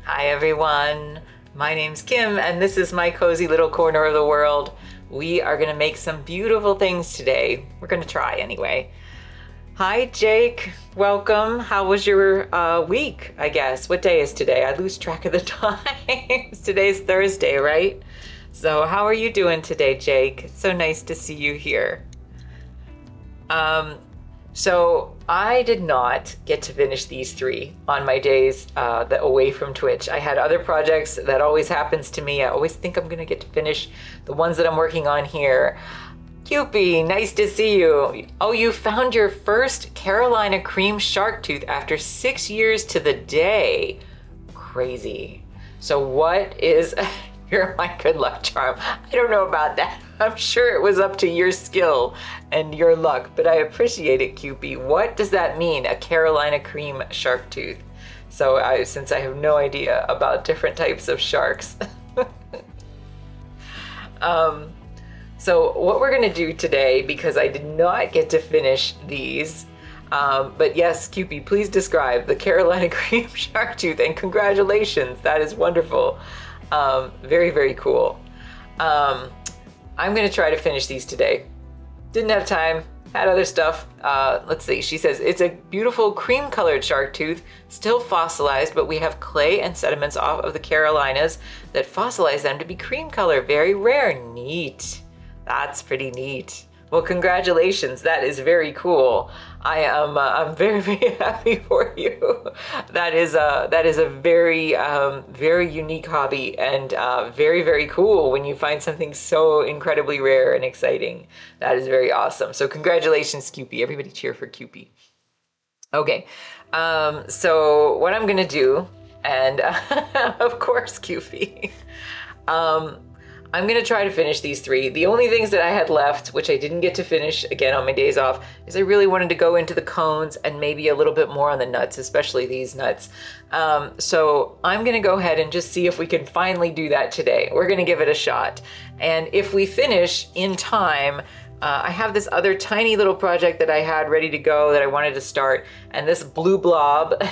Hi everyone, my name's Kim and this is my cozy little corner of the world. We are gonna make some beautiful things today. We're gonna try anyway. Hi Jake, welcome. How was your week, I guess? What day is today? I lose track of the times. Today's Thursday, right? So how are you doing today, Jake? It's so nice to see you here. So I did not get to finish these three on my days away from Twitch. I had other projects. That always happens to me. I always think I'm gonna get to finish the ones that I'm working on here. Cupie, nice to see you. Oh, you found your first Carolina cream shark tooth after 6 years to the day. Crazy. So what is, you're my good luck charm. I don't know about that. I'm sure it was up to your skill and your luck, but I appreciate it, Cupie. What does that mean, a Carolina cream shark tooth? So since I have no idea about different types of sharks. So what we're gonna do today, because I did not get to finish these, but yes, Cupie, please describe the Carolina cream shark tooth, and congratulations, that is wonderful. Very, very cool. I'm gonna try to finish these today. Didn't have time, had other stuff. Let's see, she says, it's a beautiful cream colored shark tooth, still fossilized, but we have clay and sediments off of the Carolinas that fossilize them to be cream color. Very rare. Neat. That's pretty neat. Well, congratulations. That is very cool. I'm very, very happy for you. That is a very, very unique hobby, and very, very cool when you find something so incredibly rare and exciting. That is very awesome. So congratulations, Cupie. Everybody cheer for Cupie. Okay. So what I'm gonna do, and of course, Cupie, I'm gonna try to finish these three. The only things that I had left, which I didn't get to finish again on my days off, is I really wanted to go into the cones and maybe a little bit more on the nuts, especially these nuts. So I'm gonna go ahead and just see if we can finally do that today. We're gonna give it a shot. And if we finish in time, I have this other tiny little project that I had ready to go that I wanted to start, and this blue blob,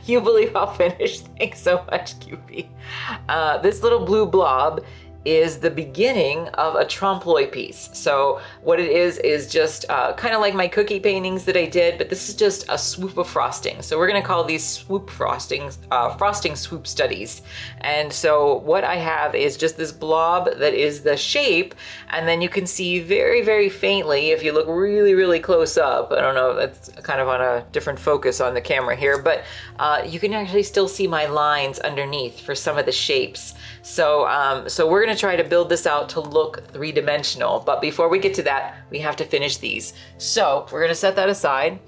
you believe I'll finish? Thanks so much, Cupie. This little blue blob is the beginning of a trompe-l'oeil piece. So what it is just kind of like my cookie paintings that I did, but this is just a swoop of frosting. So we're gonna call these swoop frostings, frosting swoop studies. And so what I have is just this blob that is the shape, and then you can see very, very faintly, if you look really, really close up, I don't know, that's kind of on a different focus on the camera here, but you can actually still see my lines underneath for some of the shapes. So, so we're gonna try to build this out to look three-dimensional, but before we get to that, we have to finish these. So we're gonna set that aside,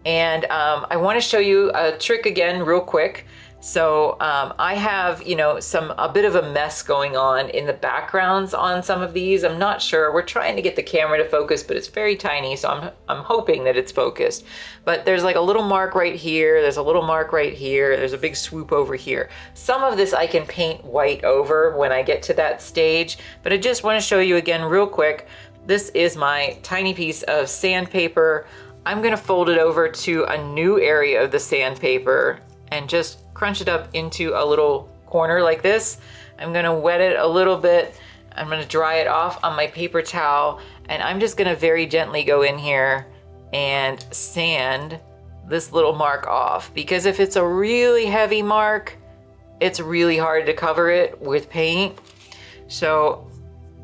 and I wanna show you a trick again real quick. So I have, you know, a bit of a mess going on in the backgrounds on some of these. I'm not sure. We're trying to get the camera to focus, but it's very tiny, so I'm hoping that it's focused. But there's like a little mark right here. There's a little mark right here. There's a big swoop over here. Some of this I can paint white over when I get to that stage, but I just want to show you again real quick. This is my tiny piece of sandpaper. I'm going to fold it over to a new area of the sandpaper and just crunch it up into a little corner like this. I'm gonna wet it a little bit. I'm gonna dry it off on my paper towel, and I'm just gonna very gently go in here and sand this little mark off, because if it's a really heavy mark, it's really hard to cover it with paint. So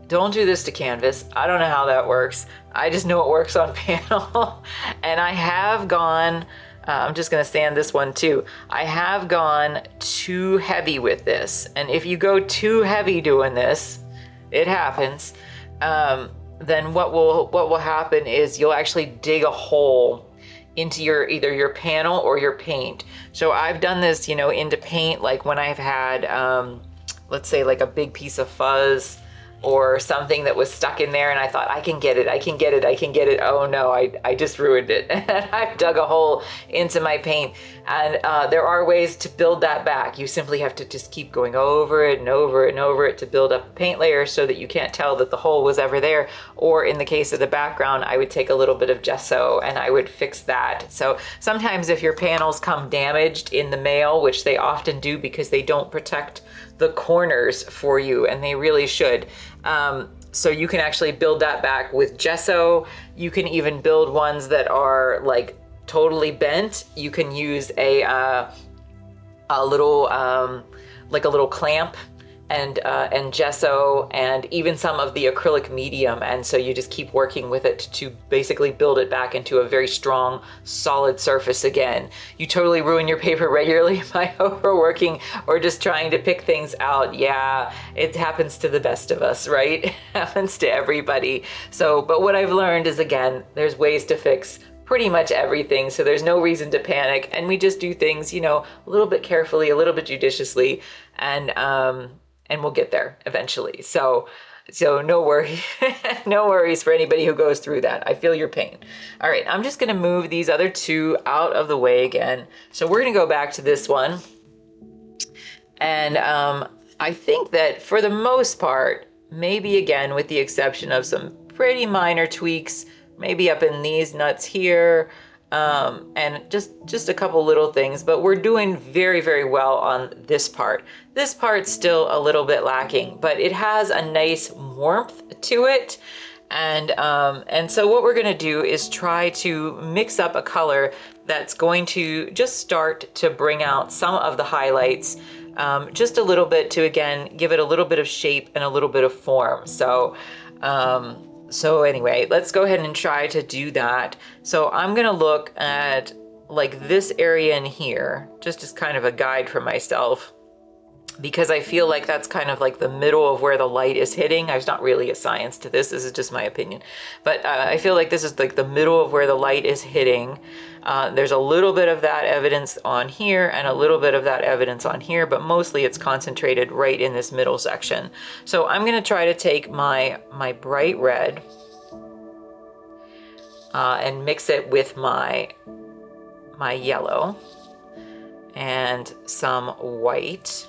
don't do this to canvas. I don't know how that works. I just know it works on panel. And I have gone, I'm just gonna sand this one too. I have gone too heavy with this. And if you go too heavy doing this, it happens, then what will happen is you'll actually dig a hole into either your panel or your paint. So I've done this, you know, into paint, like when I've had, let's say like a big piece of fuzz, or something that was stuck in there and I thought, I can get it, I can get it, I can get it. Oh no, I just ruined it. And I've dug a hole into my paint. And there are ways to build that back. You simply have to just keep going over it and over it and over it to build up a paint layer so that you can't tell that the hole was ever there. Or in the case of the background, I would take a little bit of gesso and I would fix that. So sometimes if your panels come damaged in the mail, which they often do because they don't protect the corners for you, and they really should. So you can actually build that back with gesso. You can even build ones that are like totally bent. You can use a little like a little clamp and gesso and even some of the acrylic medium, and so you just keep working with it to basically build it back into a very strong solid surface again. You totally ruin your paper regularly by overworking or just trying to pick things out. Yeah, it happens to the best of us, right? It happens to everybody. So but what I've learned is, again, there's ways to fix pretty much everything, so there's no reason to panic, and we just do things, you know, a little bit carefully, a little bit judiciously, and we'll get there eventually. So no worry, no worries for anybody who goes through that. I feel your pain. All right, I'm just gonna move these other two out of the way again. So we're gonna go back to this one. And I think that for the most part, maybe again, with the exception of some pretty minor tweaks, maybe up in these nuts here, and just a couple little things, but we're doing very, very well on this part. This part's still a little bit lacking, but it has a nice warmth to it. And so what we're gonna do is try to mix up a color that's going to just start to bring out some of the highlights, just a little bit to, again, give it a little bit of shape and a little bit of form. So anyway, let's go ahead and try to do that. So I'm gonna look at like this area in here, just as kind of a guide for myself, because I feel like that's kind of like the middle of where the light is hitting. There's not really a science to this. This is just my opinion. But I feel like this is like the middle of where the light is hitting. There's a little bit of that evidence on here and a little bit of that evidence on here, but mostly it's concentrated right in this middle section. So I'm gonna try to take my bright red and mix it with my yellow and some white.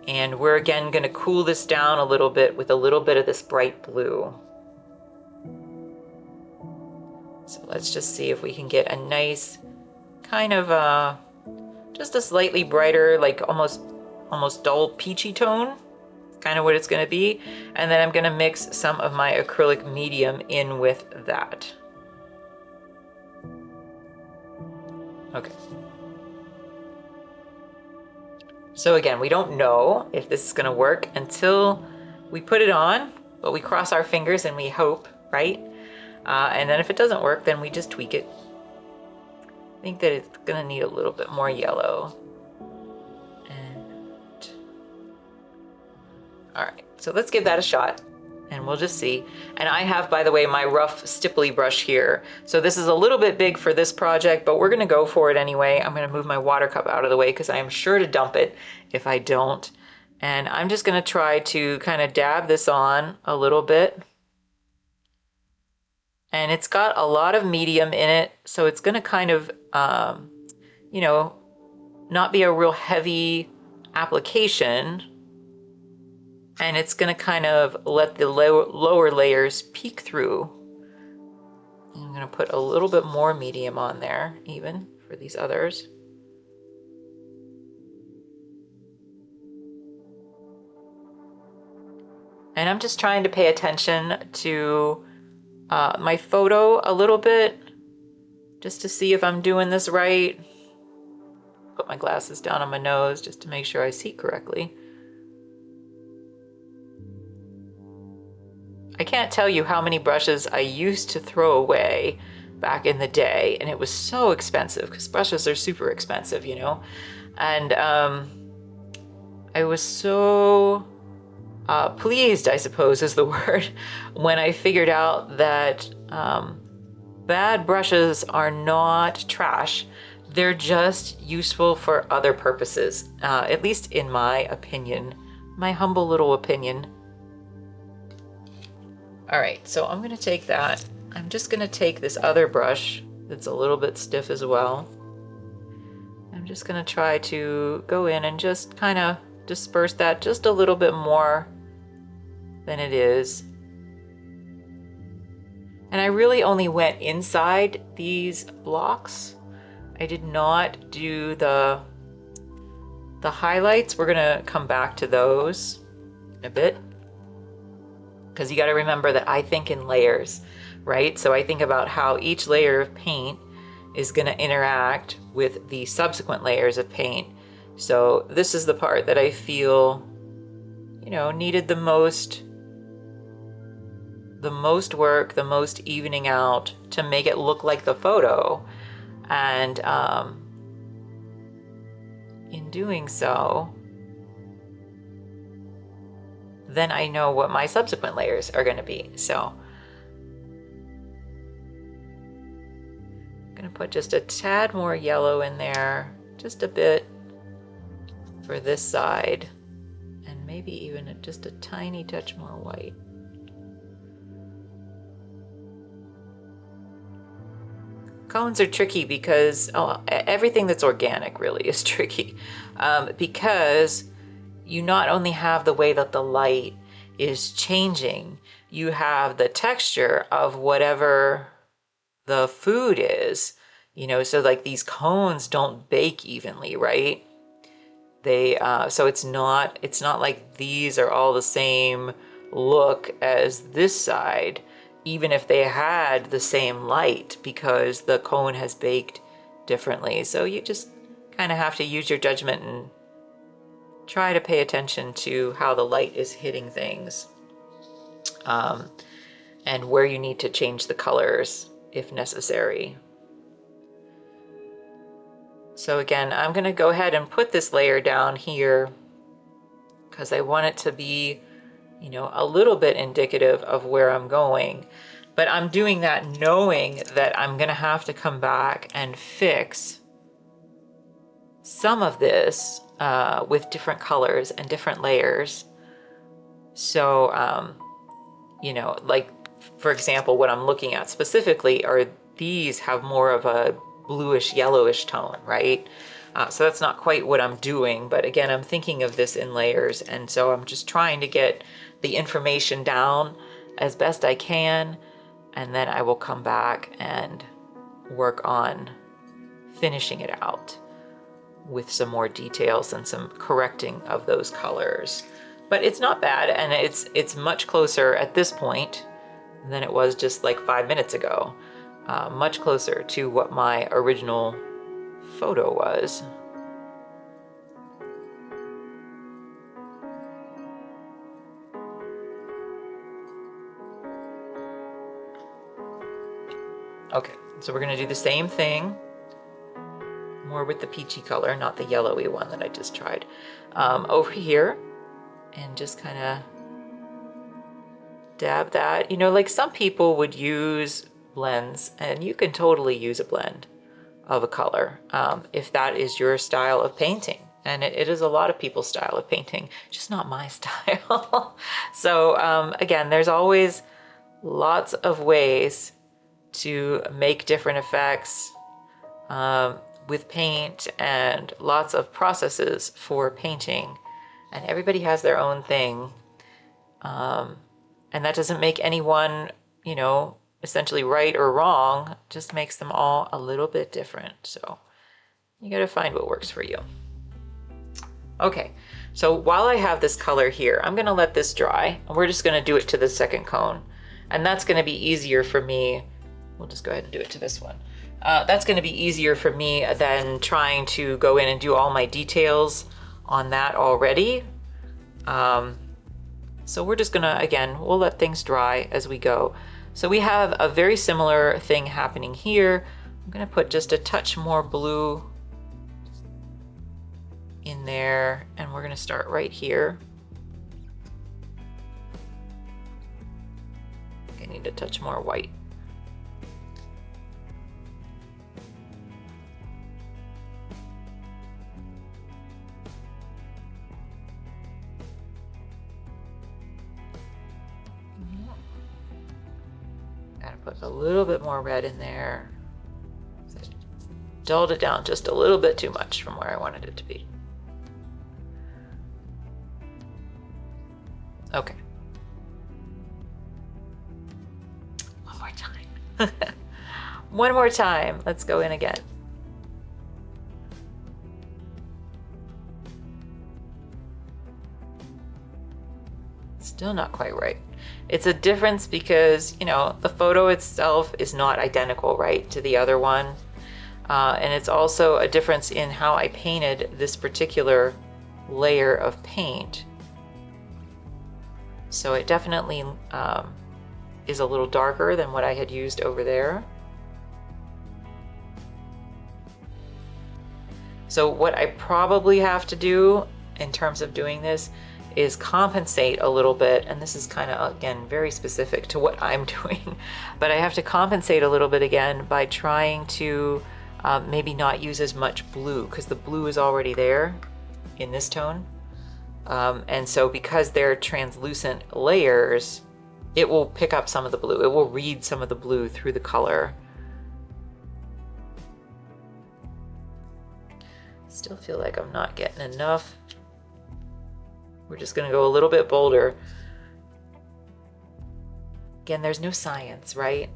And we're again gonna cool this down a little bit with a little bit of this bright blue. So let's just see if we can get a nice kind of just a slightly brighter, like almost dull peachy tone. Kind of what it's gonna be. And then I'm gonna mix some of my acrylic medium in with that. Okay. So again, we don't know if this is gonna work until we put it on, but we cross our fingers and we hope, right? And then if it doesn't work, then we just tweak it. I think that it's gonna need a little bit more yellow. And all right, so let's give that a shot and we'll just see. And I have, by the way, my rough stipply brush here. So this is a little bit big for this project, but we're gonna go for it anyway. I'm gonna move my water cup out of the way because I am sure to dump it if I don't. And I'm just gonna try to kind of dab this on a little bit. And it's got a lot of medium in it, so it's gonna kind of, you know, not be a real heavy application. And it's gonna kind of let the lower layers peek through. I'm gonna put a little bit more medium on there, even for these others. And I'm just trying to pay attention to my photo a little bit, just to see if I'm doing this right. Put my glasses down on my nose just to make sure I see correctly. I can't tell you how many brushes I used to throw away back in the day, and it was so expensive because brushes are super expensive, you know. And I was so pleased, I suppose is the word, when I figured out that bad brushes are not trash. They're just useful for other purposes, at least in my opinion, my humble little opinion. All right, so I'm gonna take that. I'm just gonna take this other brush that's a little bit stiff as well. I'm just gonna try to go in and just kind of disperse that just a little bit more than it is. And I really only went inside these blocks. I did not do the highlights. We're gonna come back to those in a bit, because you got to remember that I think in layers, right? So I think about how each layer of paint is going to interact with the subsequent layers of paint. So this is the part that I feel, you know, needed the most work, the most evening out to make it look like the photo. And in doing so, then I know what my subsequent layers are going to be. So I'm going to put just a tad more yellow in there, just a bit for this side, and maybe even just a tiny touch more white. Cones are tricky because everything that's organic really is tricky, because you not only have the way that the light is changing, you have the texture of whatever the food is, you know, so like these cones don't bake evenly, right? They so it's not like these are all the same look as this side, even if they had the same light, because the cone has baked differently. So you just kind of have to use your judgment and try to pay attention to how the light is hitting things, and where you need to change the colors if necessary. So again, I'm going to go ahead and put this layer down here because I want it to be, you know, a little bit indicative of where I'm going. But I'm doing that knowing that I'm going to have to come back and fix some of this with different colors and different layers. So, you know, like, for example, what I'm looking at specifically are these have more of a bluish yellowish tone, right? So that's not quite what I'm doing, but again, I'm thinking of this in layers, and so I'm just trying to get the information down as best I can, and then I will come back and work on finishing it out with some more details and some correcting of those colors. But it's not bad, and it's much closer at this point than it was just like 5 minutes ago. Much closer to what my original photo was. Okay, so we're gonna do the same thing, more with the peachy color, not the yellowy one that I just tried, over here, and just kind of dab that. You know, like some people would use blends, and you can totally use a blend of a color if that is your style of painting. And it is a lot of people's style of painting, just not my style. So again, there's always lots of ways to make different effects with paint, and lots of processes for painting, and everybody has their own thing. And that doesn't make anyone, you know, essentially right or wrong, it just makes them all a little bit different. So you got to find what works for you. Okay, so while I have this color here, I'm going to let this dry, and we're just going to do it to the second cone. And that's going to be easier for me. We'll just go ahead and do it to this one. That's going to be easier for me than trying to go in and do all my details on that already. So we're just gonna, again, we'll let things dry as we go. So we have a very similar thing happening here. I'm gonna put just a touch more blue in there, and we're gonna start right here. I need a touch more white. Put a little bit more red in there. Dulled it down just a little bit too much from where I wanted it to be. Okay. One more time. One more time. Let's go in again. Still not quite right. It's a difference because, you know, the photo itself is not identical, right, to the other one. And it's also a difference in how I painted this particular layer of paint. So it definitely is a little darker than what I had used over there. So what I probably have to do in terms of doing this is compensate a little bit, and this is kind of, again, very specific to what I'm doing, but I have to compensate a little bit again by trying to maybe not use as much blue, because the blue is already there in this tone. And so because they're translucent layers, it will pick up some of the blue. It will read some of the blue through the color. Still feel like I'm not getting enough. We're just going to go a little bit bolder. Again, there's no science, right?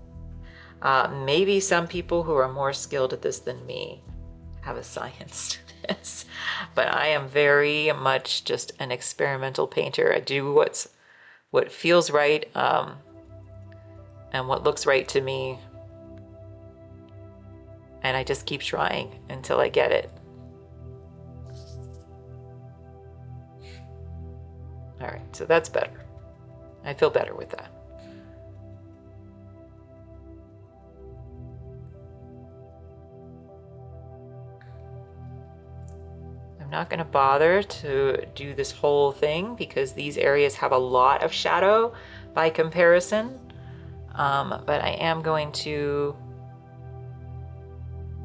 Maybe some people who are more skilled at this than me have a science to this, but I am very much just an experimental painter. I do what feels right and what looks right to me, and I just keep trying until I get it. All right, so that's better. I feel better with that. I'm not going to bother to do this whole thing because these areas have a lot of shadow by comparison, but I am going to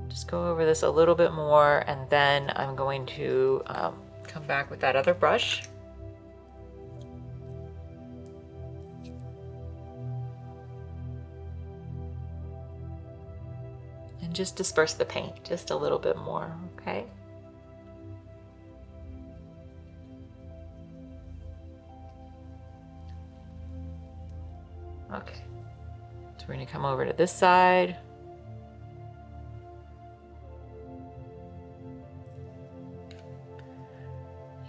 just go over this a little bit more, and then I'm going to come back with that other brush. And just disperse the paint just a little bit more, okay? Okay, so we're going to come over to this side.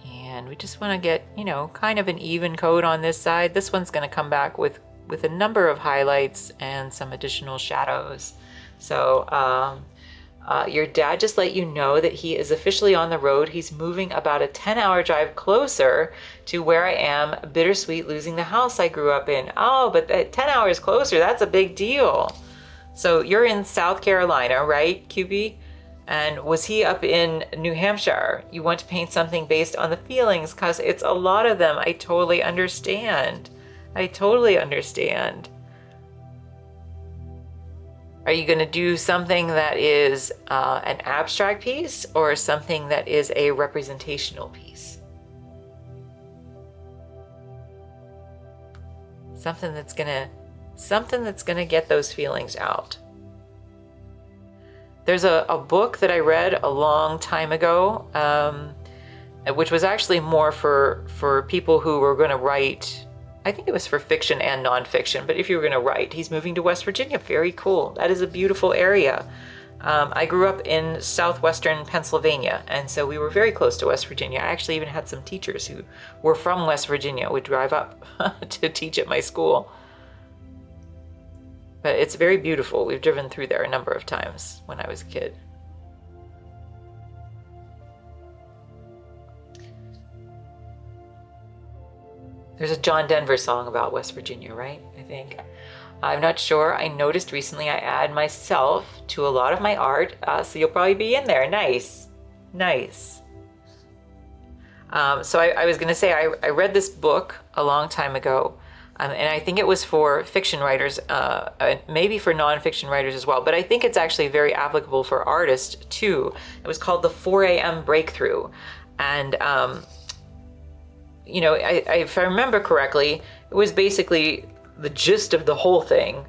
And we just want to get, you know, kind of an even coat on this side. This one's going to come back with a number of highlights and some additional shadows. So your dad just let you know that he is officially on the road. He's moving about a 10-hour drive closer to where I am. Bittersweet, losing the house I grew up in. Oh, but 10 hours closer, that's a big deal. So you're in South Carolina, right, QB? And was he up in New Hampshire? You want to paint something based on the feelings, because it's a lot of them. I totally understand. I totally understand. Are you going to do something that is an abstract piece or something that is a representational piece? Something that's gonna get those feelings out. There's a book that I read a long time ago, which was actually more for people who were going to write. I think it was for fiction and nonfiction, but if you were going to write, he's moving to West Virginia. Very cool. That is a beautiful area. I grew up in southwestern Pennsylvania, and so we were very close to West Virginia. I actually even had some teachers who were from West Virginia, would drive up to teach at my school. But it's very beautiful. We've driven through there a number of times when I was a kid. There's a John Denver song about West Virginia, right? I think. I'm not sure. I noticed recently I add myself to a lot of my art, so you'll probably be in there. Nice. Nice. So I was going to say, I read this book a long time ago, and I think it was for fiction writers, maybe for nonfiction writers as well, but I think it's actually very applicable for artists too. It was called The 4 a.m. Breakthrough. And you know, if I remember correctly, it was basically the gist of the whole thing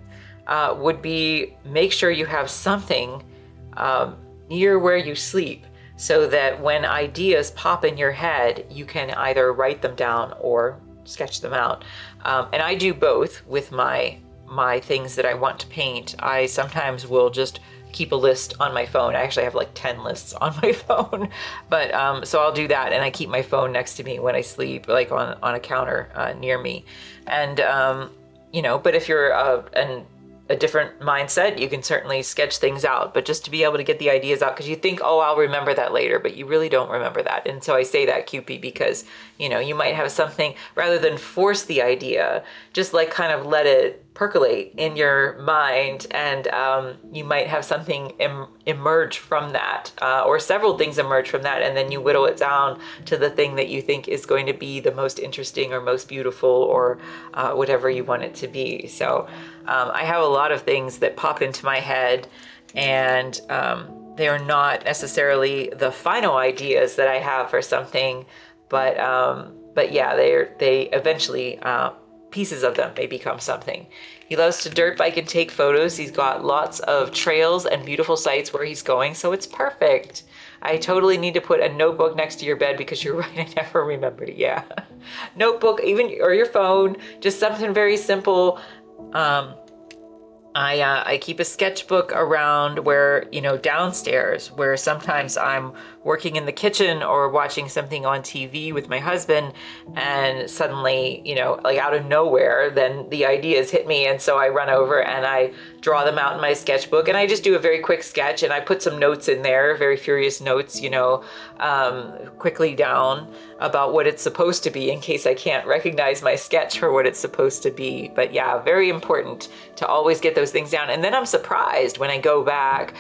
would be make sure you have something near where you sleep, so that when ideas pop in your head, you can either write them down or sketch them out. And I do both with my things that I want to paint. I sometimes will just keep a list on my phone. I actually have like 10 lists on my phone, but so I'll do that, and I keep my phone next to me when I sleep, like on a counter near me. And you know, but if you're a different mindset, you can certainly sketch things out, but just to be able to get the ideas out, because you think, oh, I'll remember that later, but you really don't remember that. And so I say that, Cupid, because, you know, you might have something, rather than force the idea, just like kind of let it percolate in your mind, and you might have something emerge from that, or several things emerge from that, and then you whittle it down to the thing that you think is going to be the most interesting or most beautiful, or whatever you want it to be. So I have a lot of things that pop into my head, and they are not necessarily the final ideas that I have for something, but yeah, they eventually, pieces of them may become something. He loves to dirt bike and take photos. He's got lots of trails and beautiful sites where he's going, so it's perfect. I totally need to put a notebook next to your bed, because you're right, I never remembered it. Yeah. Notebook, even, or your phone, just something very simple. I keep a sketchbook around where, you know, downstairs, where sometimes I'm working in the kitchen or watching something on TV with my husband, and suddenly, you know, like out of nowhere, then the ideas hit me. And so I run over and I draw them out in my sketchbook, and I just do a very quick sketch, and I put some notes in there, very furious notes, you know, quickly down about what it's supposed to be, in case I can't recognize my sketch for what it's supposed to be. But yeah, very important to always get those things down. And then I'm surprised when I go back.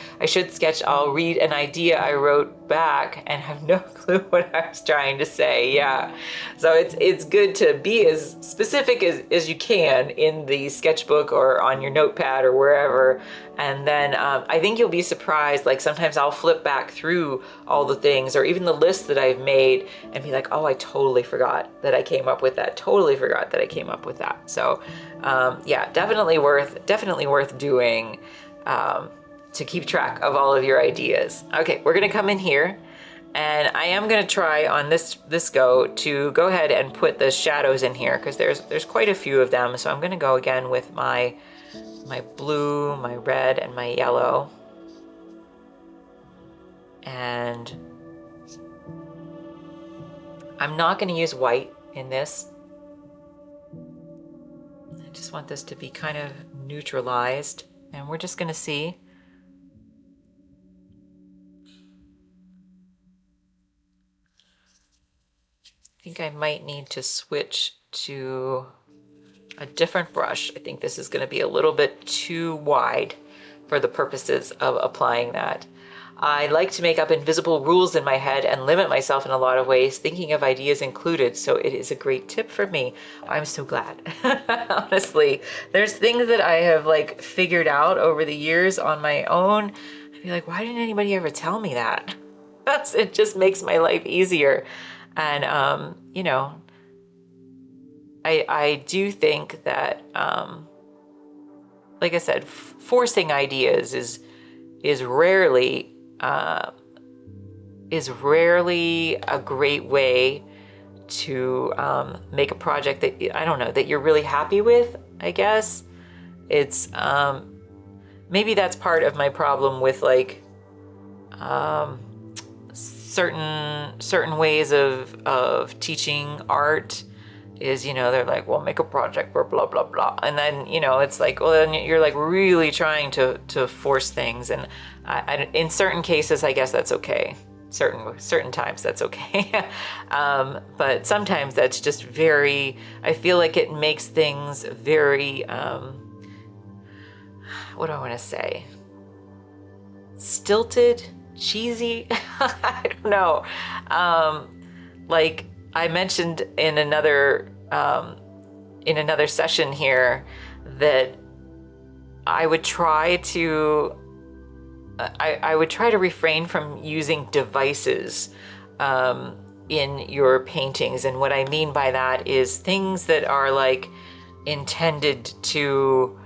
I'll read an idea I wrote back and have no clue what I was trying to say. Yeah. So it's good to be as specific as you can in the sketchbook or on your notepad or wherever. And then I think you'll be surprised. Like sometimes I'll flip back through all the things, or even the list that I've made, and be like, oh, I totally forgot that I came up with that. Totally forgot that I came up with that. So yeah, definitely worth doing to keep track of all of your ideas. Okay, we're gonna come in here, and I am gonna try on this go to go ahead and put the shadows in here, because there's quite a few of them. So I'm gonna go again with my blue, my red, and my yellow. And I'm not going to use white in this. I just want this to be kind of neutralized, and we're just going to see. I think I might need to switch to a different brush. I think this is going to be a little bit too wide for the purposes of applying that. I like to make up invisible rules in my head and limit myself in a lot of ways, thinking of ideas included, so it is a great tip for me. I'm so glad. Honestly, there's things that I have like figured out over the years on my own. I'd be like, why didn't anybody ever tell me that? It just makes my life easier. And you know, I do think that like I said, forcing ideas is rarely a great way to make a project that, I don't know, that you're really happy with, I guess. It's maybe that's part of my problem with like certain ways of teaching art is, you know, they're like, well, make a project for blah blah blah, and then, you know, it's like, well, then you're like really trying to force things. And I in certain cases, I guess that's okay. Certain times that's okay. But sometimes that's just very, I feel like it makes things very what do I want to say, stilted, cheesy. I don't know. Like I mentioned in another session here that I would try to refrain from using devices in your paintings. And what I mean by that is things that are like intended to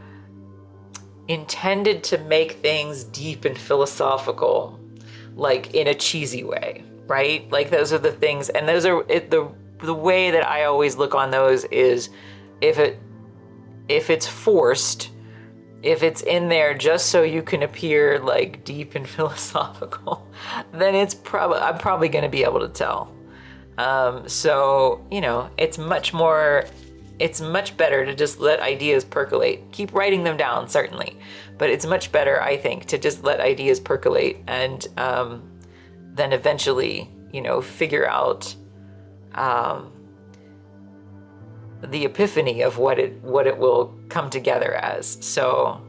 intended to make things deep and philosophical, like in a cheesy way, right? Like those are the things, and those are the way that I always look on those is if it's forced, if it's in there just so you can appear like deep and philosophical, then I'm probably going to be able to tell. So, you know, it's much better to just let ideas percolate. Keep writing them down, certainly, but it's much better, I think, to just let ideas percolate and then eventually, you know, figure out the epiphany of what it will come together as. So,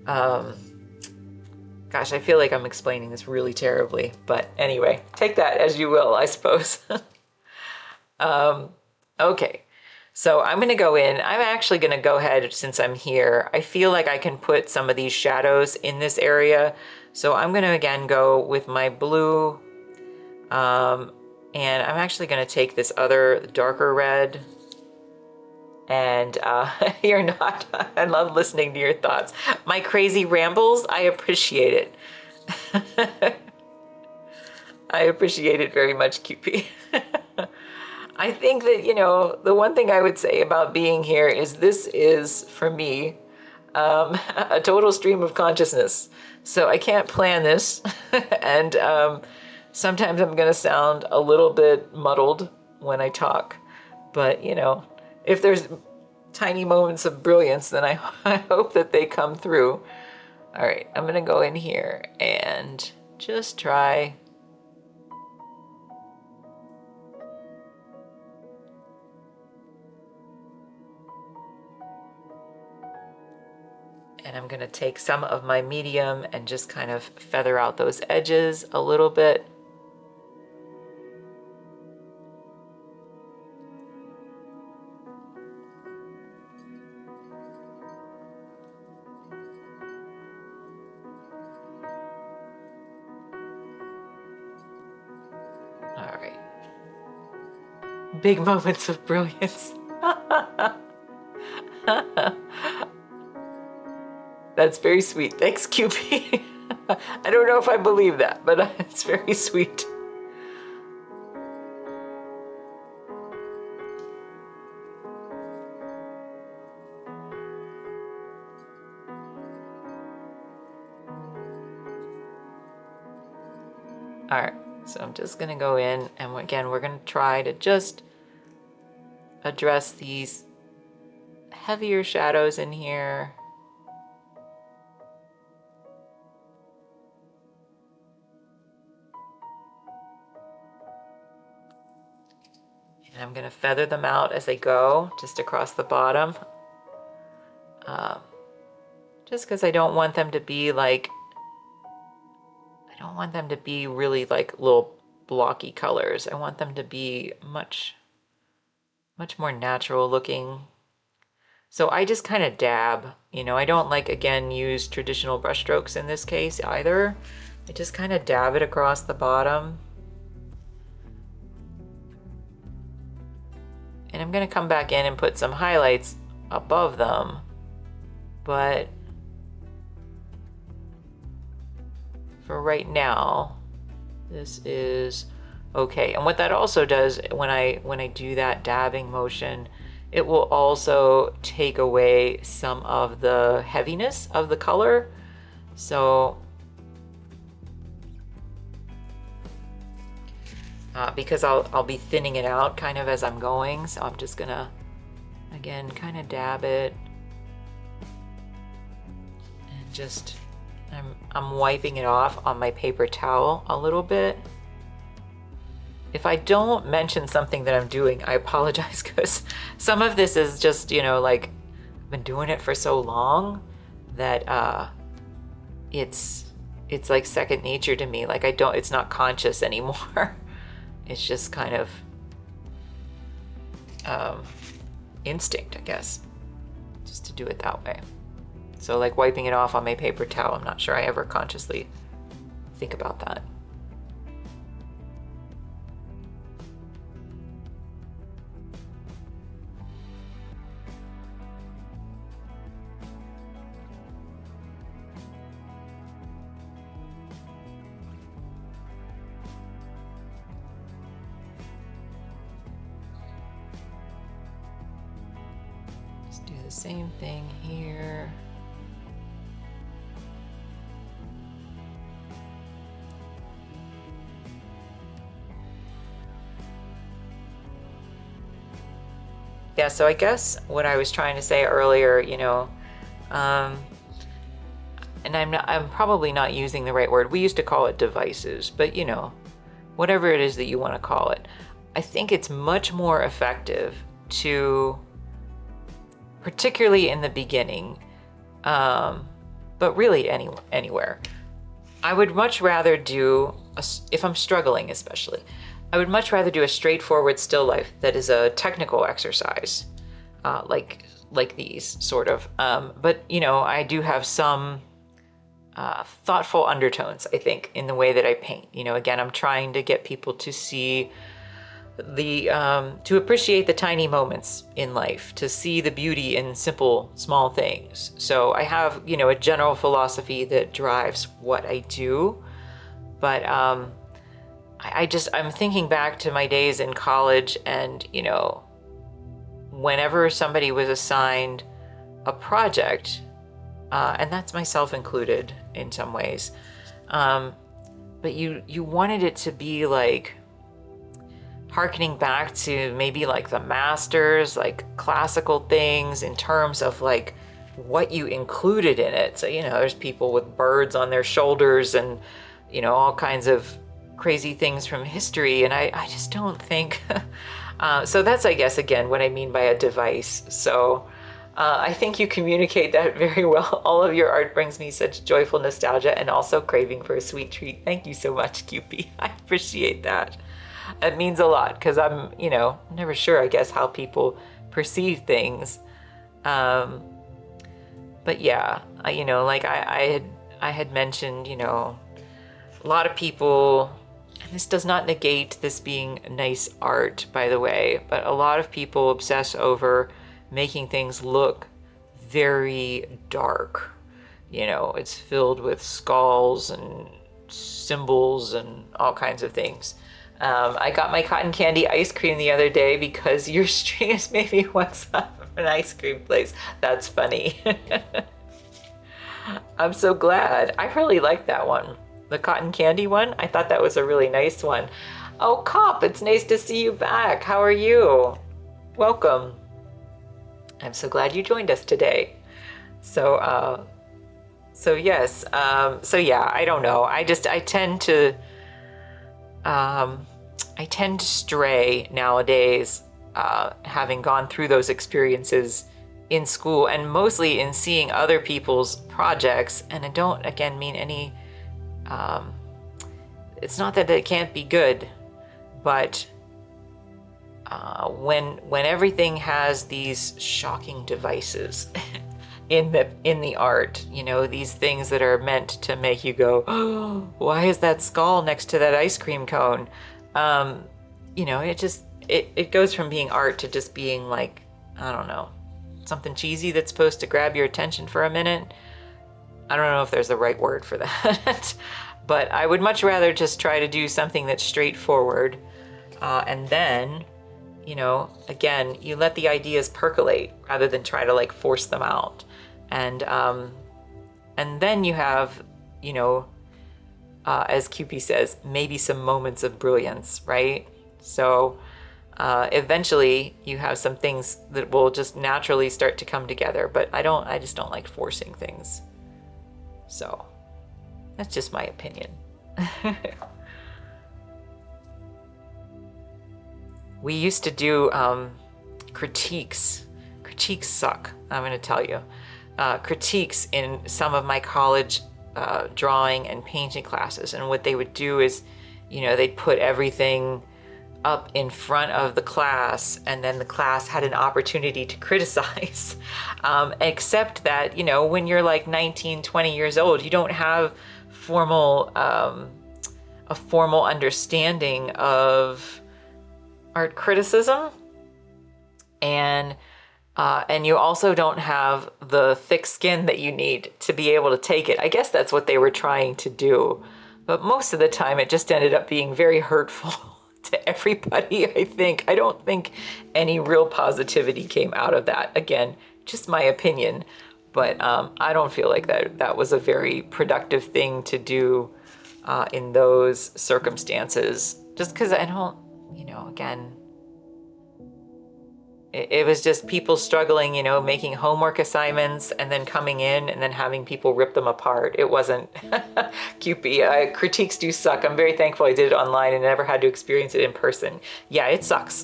gosh, I feel like I'm explaining this really terribly, but anyway, take that as you will, I suppose. Okay, so I'm going to go in. I'm actually going to go ahead, since I'm here. I feel like I can put some of these shadows in this area. So I'm going to again go with my blue. And I'm actually going to take this other darker red. And you're not, I love listening to your thoughts. My crazy rambles, I appreciate it. I appreciate it very much, QP. I think that, you know, the one thing I would say about being here is this is, for me, a total stream of consciousness. So I can't plan this. And sometimes I'm going to sound a little bit muddled when I talk. But, you know, if there's tiny moments of brilliance, then I hope that they come through. All right, I'm going to go in here and just try. And I'm going to take some of my medium and just kind of feather out those edges a little bit. All right. Big moments of brilliance. That's very sweet. Thanks, QP. I don't know if I believe that, but it's very sweet. All right, so I'm just gonna go in, and again, we're gonna try to just address these heavier shadows in here. And I'm gonna feather them out as they go, just across the bottom. Just because I don't want them to be like, I don't want them to be really like little blocky colors. I want them to be much more natural looking. So I just kind of dab, you know, I don't like, again, use traditional brush strokes in this case either. I just kind of dab it across the bottom. And I'm going to come back in and put some highlights above them, but for right now, this is okay. And what that also does, when I do that dabbing motion, it will also take away some of the heaviness of the color. So because I'll be thinning it out kind of as I'm going, so I'm just gonna again kind of dab it and just I'm wiping it off on my paper towel a little bit. If I don't mention something that I'm doing, I apologize, because some of this is just, you know, like I've been doing it for so long that it's like second nature to me. Like it's not conscious anymore. It's just kind of instinct, I guess, just to do it that way. So like wiping it off on my paper towel, I'm not sure I ever consciously think about that. the same thing here. Yeah, so I guess what I was trying to say earlier, you know, and I'm probably not using the right word. We used to call it devices, but you know, whatever it is that you want to call it, I think it's much more effective to, particularly in the beginning, but really anywhere. I would much rather do, if I'm struggling especially, I would much rather do a straightforward still life that is a technical exercise, like these sort of. But you know, I do have some thoughtful undertones, I think, in the way that I paint. You know, again, I'm trying to get people to see to appreciate the tiny moments in life, to see the beauty in simple, small things. So I have, you know, a general philosophy that drives what I do, but I'm thinking back to my days in college, and, you know, whenever somebody was assigned a project, and that's myself included in some ways, but you wanted it to be like harkening back to maybe like the masters, like classical things in terms of like what you included in it. So, you know, there's people with birds on their shoulders and, you know, all kinds of crazy things from history. And I just don't think, so that's, I guess, again, what I mean by a device. So I think you communicate that very well. All of your art brings me such joyful nostalgia and also craving for a sweet treat. Thank you so much, QP. I appreciate that. It means a lot because I'm, you know, never sure, I guess, how people perceive things. But yeah, you know, like I had mentioned, you know, a lot of people, and this does not negate this being nice art, by the way, but a lot of people obsess over making things look very dark. You know, it's filled with skulls and symbols and all kinds of things. I got my cotton candy ice cream the other day because your streams made me want some an ice cream place. That's funny. I'm so glad. I really like that one. The cotton candy one. I thought that was a really nice one. Oh, Cop, it's nice to see you back. How are you? Welcome. I'm so glad you joined us today. So yes. So yeah, I don't know. I tend to stray nowadays, having gone through those experiences in school and mostly in seeing other people's projects. And I don't, again, mean any, it's not that it can't be good, but when everything has these shocking devices in the art, you know, these things that are meant to make you go, oh, why is that skull next to that ice cream cone? You know, it goes from being art to just being like, I don't know, something cheesy that's supposed to grab your attention for a minute. I don't know if there's the right word for that, but I would much rather just try to do something that's straightforward. And then, you know, again, you let the ideas percolate rather than try to like force them out. And then you have, you know, as QP says, maybe some moments of brilliance, right? So eventually you have some things that will just naturally start to come together, but I just don't like forcing things. So that's just my opinion. We used to do critiques. Critiques suck, I'm going to tell you. Critiques in some of my college drawing and painting classes. And what they would do is, you know, they'd put everything up in front of the class, and then the class had an opportunity to criticize. Except that, you know, when you're like 19, 20 years old, you don't have a formal understanding of art criticism, and you also don't have the thick skin that you need to be able to take it. I guess that's what they were trying to do, but most of the time it just ended up being very hurtful to everybody, I think. I don't think any real positivity came out of that. Again, just my opinion, but I don't feel like that was a very productive thing to do in those circumstances. Just because I don't, again, it was just people struggling, making homework assignments and then coming in and then having people rip them apart. It wasn't QP. Critiques do suck. I'm very thankful I did it online and never had to experience it in person. Yeah, it sucks.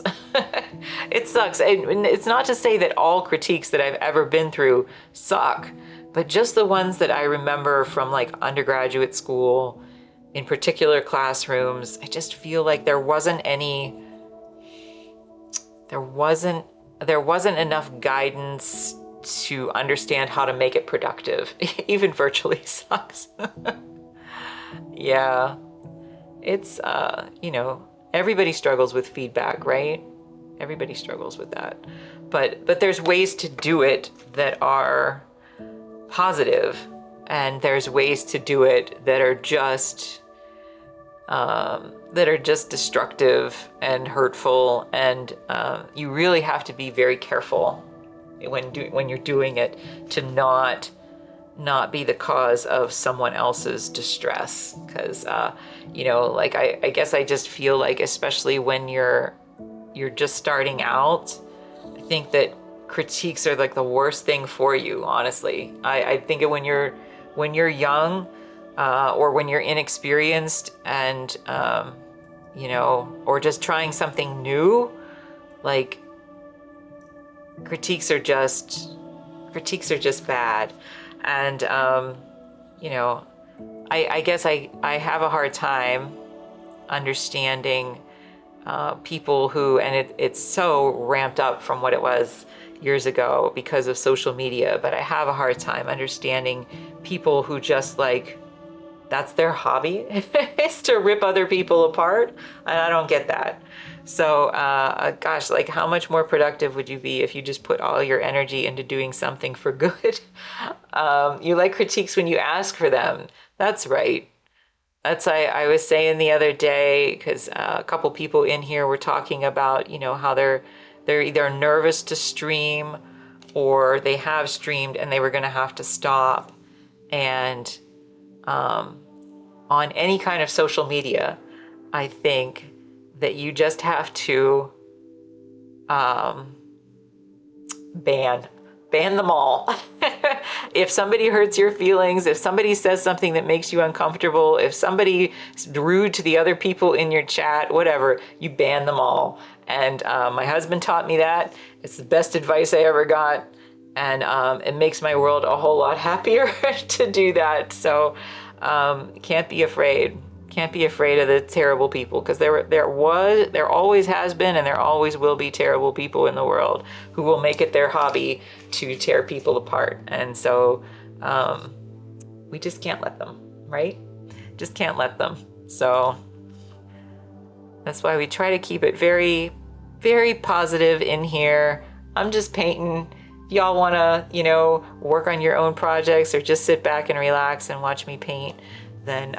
It sucks. And it's not to say that all critiques that I've ever been through suck, but just the ones that I remember from like undergraduate school, in particular classrooms, I just feel like there wasn't enough guidance to understand how to make it productive. Even virtually sucks. Yeah, it's, everybody struggles with feedback, right? Everybody struggles with that. But there's ways to do it that are positive, and there's ways to do it that are just destructive and hurtful, and you really have to be very careful when you're doing it to not be the cause of someone else's distress. Because I guess I just feel like, especially when you're just starting out, I think that critiques are like the worst thing for you, honestly. I think when you're young, or when you're inexperienced and, or just trying something new, like critiques are just bad. And, I guess I have a hard time understanding people who, and it's so ramped up from what it was years ago because of social media, but I have a hard time understanding people who just like, that's their hobby is to rip other people apart. And I don't get that. So, gosh, like how much more productive would you be if you just put all your energy into doing something for good? You like critiques when you ask for them. That's right. I was saying the other day, because a couple people in here were talking about, how they're either nervous to stream or they have streamed and they were going to have to stop. And on any kind of social media, I think that you just have to ban them all. If somebody hurts your feelings, if somebody says something that makes you uncomfortable, if somebody is rude to the other people in your chat, whatever, you ban them all. And my husband taught me that. It's the best advice I ever got. And it makes my world a whole lot happier to do that. So can't be afraid. Can't be afraid of the terrible people, because there always has been and there always will be terrible people in the world who will make it their hobby to tear people apart. And so we just can't let them, right? Just can't let them. So that's why we try to keep it very, very positive in here. I'm just painting. If y'all want to, work on your own projects or just sit back and relax and watch me paint, then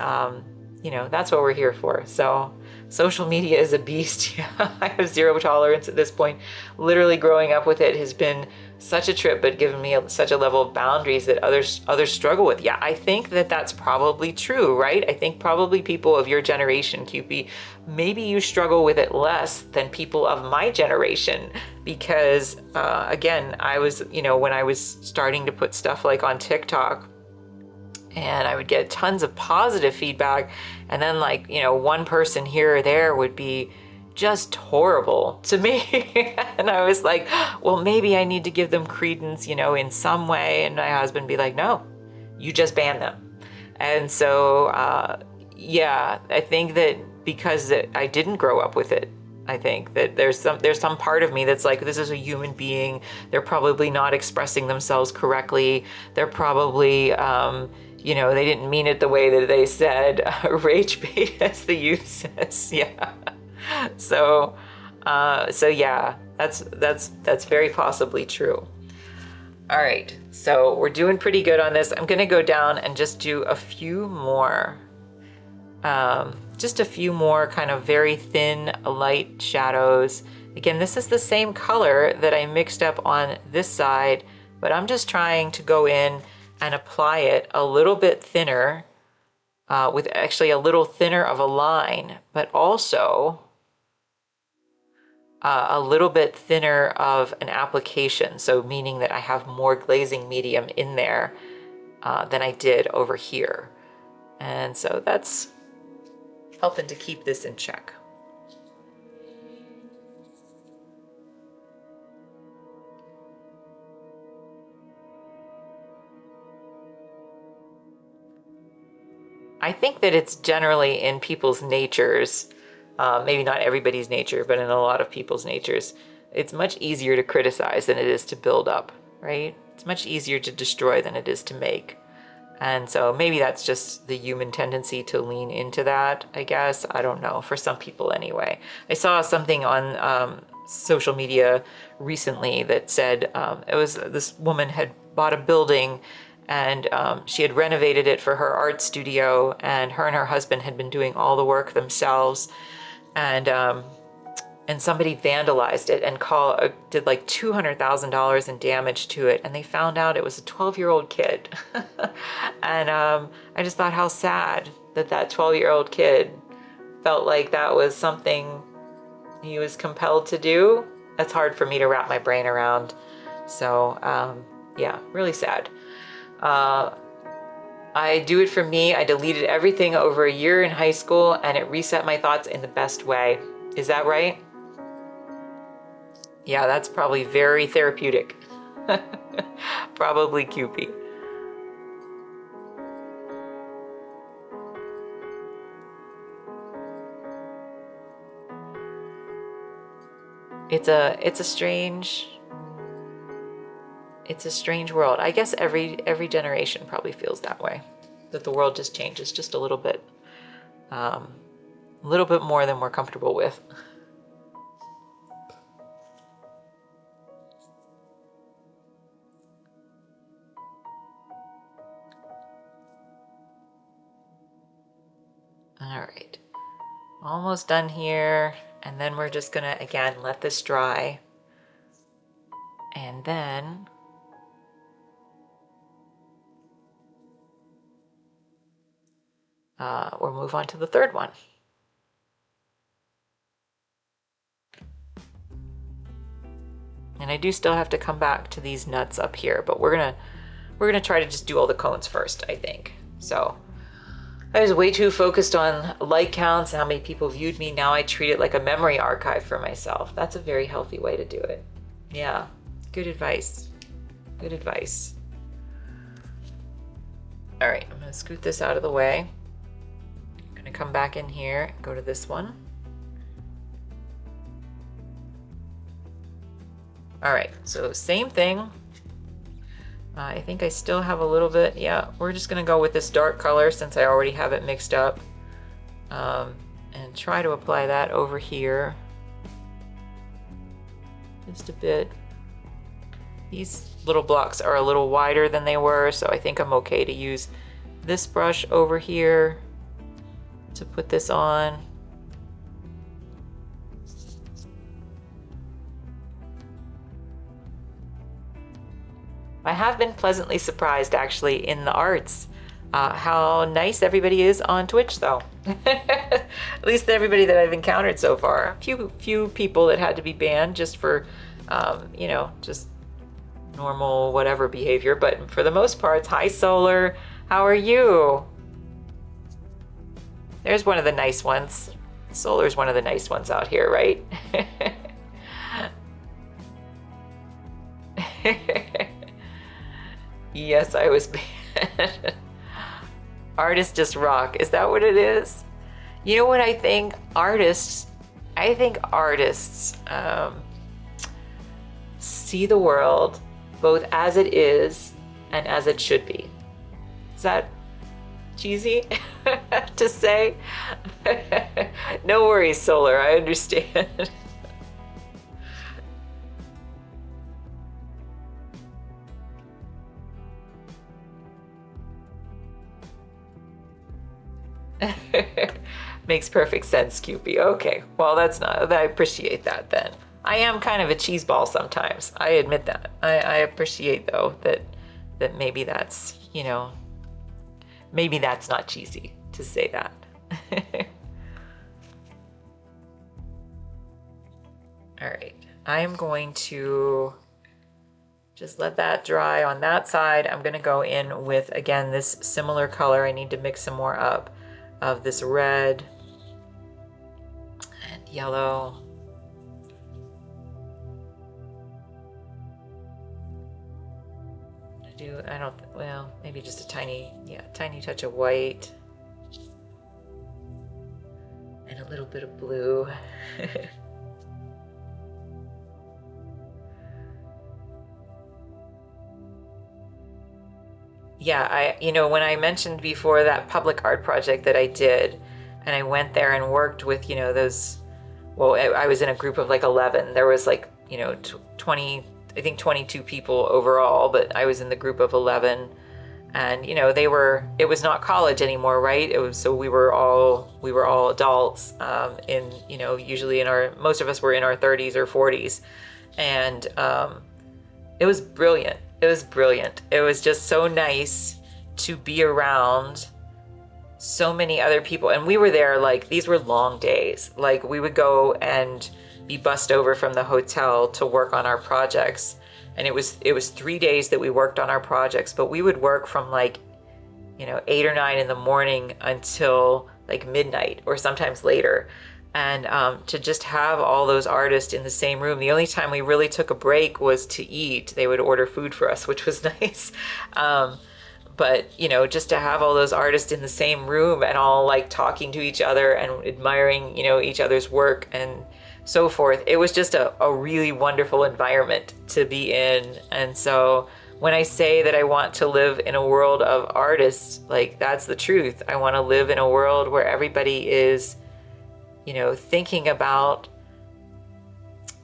that's what we're here for. So social media is a beast. I have zero tolerance at this point. Literally growing up with it has been such a trip, but given me such a level of boundaries that others struggle with. Yeah, I think that that's probably true, right? I think probably people of your generation, QP, maybe you struggle with it less than people of my generation, because again, I was, when I was starting to put stuff like on TikTok, and I would get tons of positive feedback, and then one person here or there would be just horrible to me. And I was like, well, maybe I need to give them credence, in some way. And my husband would be like, no, you just ban them. And so, I think that because I didn't grow up with it, I think that there's some part of me that's like, this is a human being. They're probably not expressing themselves correctly. They're probably, they didn't mean it the way that they said. Rage bait, as the youth says. Yeah. So yeah, that's very possibly true. All right, so we're doing pretty good on this. I'm gonna go down and just do a few more, kind of very thin light shadows. Again, this is the same color that I mixed up on this side but I'm just trying to go in and apply it a little bit thinner, with actually a little thinner of a line, but also a little bit thinner of an application. So meaning that I have more glazing medium in there than I did over here. And so that's helping to keep this in check. I think that it's generally in people's natures, maybe not everybody's nature, but in a lot of people's natures, it's much easier to criticize than it is to build up, right? It's much easier to destroy than it is to make. And so maybe that's just the human tendency to lean into that, I guess. I don't know, for some people anyway. I saw something on social media recently that said it was this woman had bought a building and she had renovated it for her art studio, and her husband had been doing all the work themselves. And somebody vandalized it and did like $200,000 in damage to it. And they found out it was a 12-year-old kid. And I just thought how sad that 12-year-old kid felt like that was something he was compelled to do. That's hard for me to wrap my brain around. So yeah, really sad. I do it for me. I deleted everything over a year in high school, and it reset my thoughts in the best way. Is that right? Yeah, that's probably very therapeutic. Probably Cupid. It's a strange world. I guess every generation probably feels that way, that the world just changes just a little bit more than we're comfortable with. All right, almost done here. And then we're just gonna, again, let this dry. And then we'll move on to the third one. And I do still have to come back to these nuts up here, but we're gonna try to just do all the cones first, I think. So I was way too focused on like counts and how many people viewed me. Now I treat it like a memory archive for myself. That's a very healthy way to do it. Yeah, good advice. Good advice. All right, I'm gonna scoot this out of the way. I'm gonna come back in here, go to this one. All right, so same thing. I think I still have a little bit. Yeah, we're just gonna go with this dark color since I already have it mixed up, and try to apply that over here just a bit. These little blocks are a little wider than they were, so I think I'm okay to use this brush over here to put this on. I have been pleasantly surprised actually in the arts, how nice everybody is on Twitch though. At least everybody that I've encountered so far. A few people that had to be banned just for, you know, just normal whatever behavior, but for the most part, hi Solar, how are you? There's one of the nice ones. Solar's one of the nice ones out here, right? Yes, I was banned. Artists just rock. Is that what it is? You know what I think? I think artists see the world both as it is and as it should be. Is that cheesy to say? No worries, Solar, I understand. Makes perfect sense, Cupid. Okay, well, I appreciate that then. I am kind of a cheese ball sometimes. I admit that. I appreciate though that maybe that's, you know, maybe that's not cheesy to say that. All right, I'm going to just let that dry on that side. I'm gonna go in with, again, this similar color. I need to mix some more up of this red and yellow. Well, maybe just a tiny touch of white and a little bit of blue. Yeah, you know, when I mentioned before that public art project that I did, and I went there and worked with, you know, those, well, I was in a group of like 11. There was like, you know, 20, I think 22 people overall, but I was in the group of 11. And, you know, it was not college anymore, right? It was, so we were all adults, you know, usually most of us were in our 30s or 40s. And, it was brilliant. It was brilliant. It was just so nice to be around so many other people. And we were there, like, these were long days. Like, we would go and be bussed over from the hotel to work on our projects. And it was 3 days that we worked on our projects, but we would work from like, you know, 8 or 9 in the morning until like midnight or sometimes later. And to just have all those artists in the same room. The only time we really took a break was to eat. They would order food for us, which was nice. But, you know, just to have all those artists in the same room and all like talking to each other and admiring, you know, each other's work and so forth. It was just a really wonderful environment to be in. And so when I say that I want to live in a world of artists, like, that's the truth. I want to live in a world where everybody is, you know, thinking about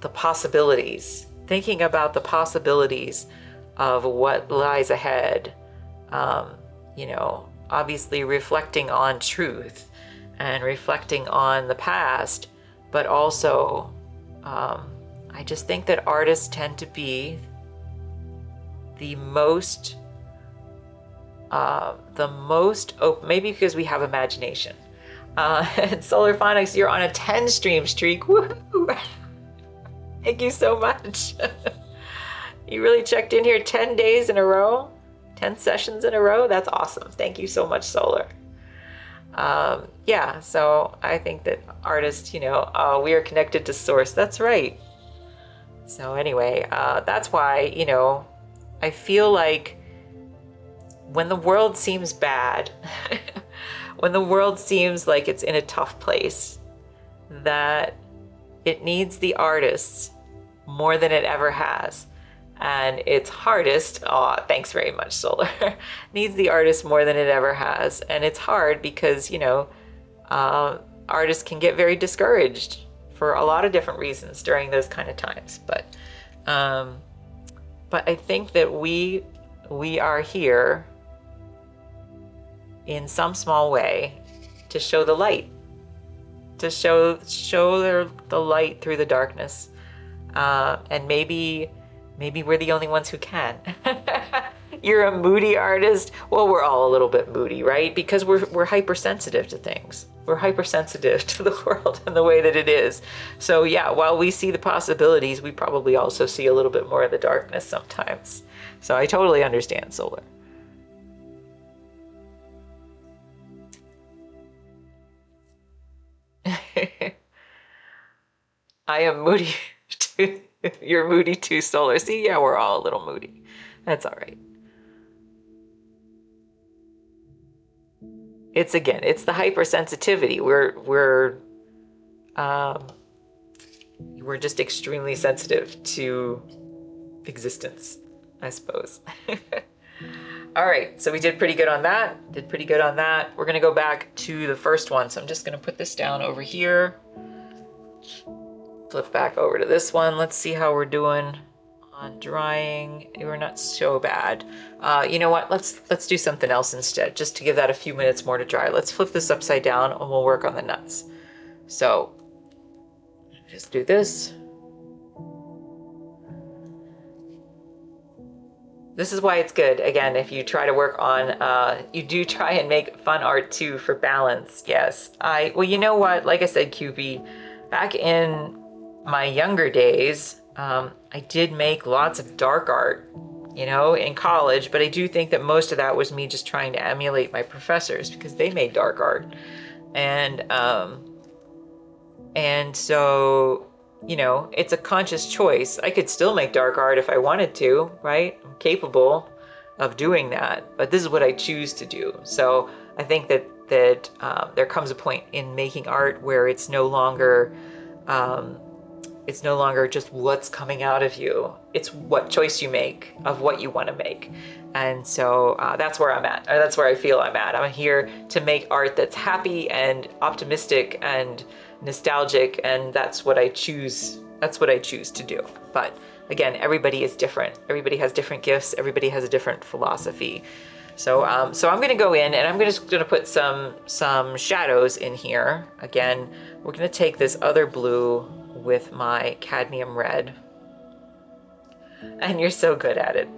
the possibilities of what lies ahead. You know, obviously reflecting on truth and reflecting on the past, but also, I just think that artists tend to be the most open, maybe because we have imagination. And Solar Phonics, you're on a 10 stream streak. Woohoo! Thank you so much. You really checked in here 10 days in a row, 10 sessions in a row. That's awesome. Thank you so much, Solar. Yeah, so I think that artists, you know, we are connected to source. That's right. So anyway, that's why, you know, I feel like when the world seems bad, when the world seems like it's in a tough place, that it needs the artists more than it ever has. And its hardest, thanks very much, Solar, needs the artist more than it ever has. And it's hard because, you know, artists can get very discouraged for a lot of different reasons during those kind of times. But I think that we are here in some small way to show the light, to show the light through the darkness. And maybe we're the only ones who can. You're a moody artist. Well, we're all a little bit moody, right? Because we're hypersensitive to things. We're hypersensitive to the world and the way that it is. So yeah, while we see the possibilities, we probably also see a little bit more of the darkness sometimes. So I totally understand, Solar. I am moody too. You're moody too, Solar. See, yeah, we're all a little moody. That's all right. It's the hypersensitivity. We're just extremely sensitive to existence, I suppose. All right, so we did pretty good on that. We're gonna go back to the first one. So I'm just gonna put this down over here. Flip back over to this one. Let's see how we're doing on drying. We're not so bad. You know what? Let's do something else instead, just to give that a few minutes more to dry. Let's flip this upside down and we'll work on the nuts. So just do this. This is why it's good. Again, if you try to work on, you do try and make fun art too for balance. Yes. Well, you know what? Like I said, QB, back in my younger days, I did make lots of dark art, in college, but I do think that most of that was me just trying to emulate my professors because they made dark art. And so, it's a conscious choice. I could still make dark art if I wanted to, right? I'm capable of doing that, but this is what I choose to do. So I think that there comes a point in making art where it's no longer just what's coming out of you. It's what choice you make of what you want to make. And so that's where I'm at. Or that's where I feel I'm at. I'm here to make art that's happy and optimistic and nostalgic, and that's what I choose. That's what I choose to do. But again, everybody is different. Everybody has different gifts. Everybody has a different philosophy. So I'm going to go in and I'm just going to put some shadows in here. Again, we're going to take this other blue with my cadmium red. And you're so good at it.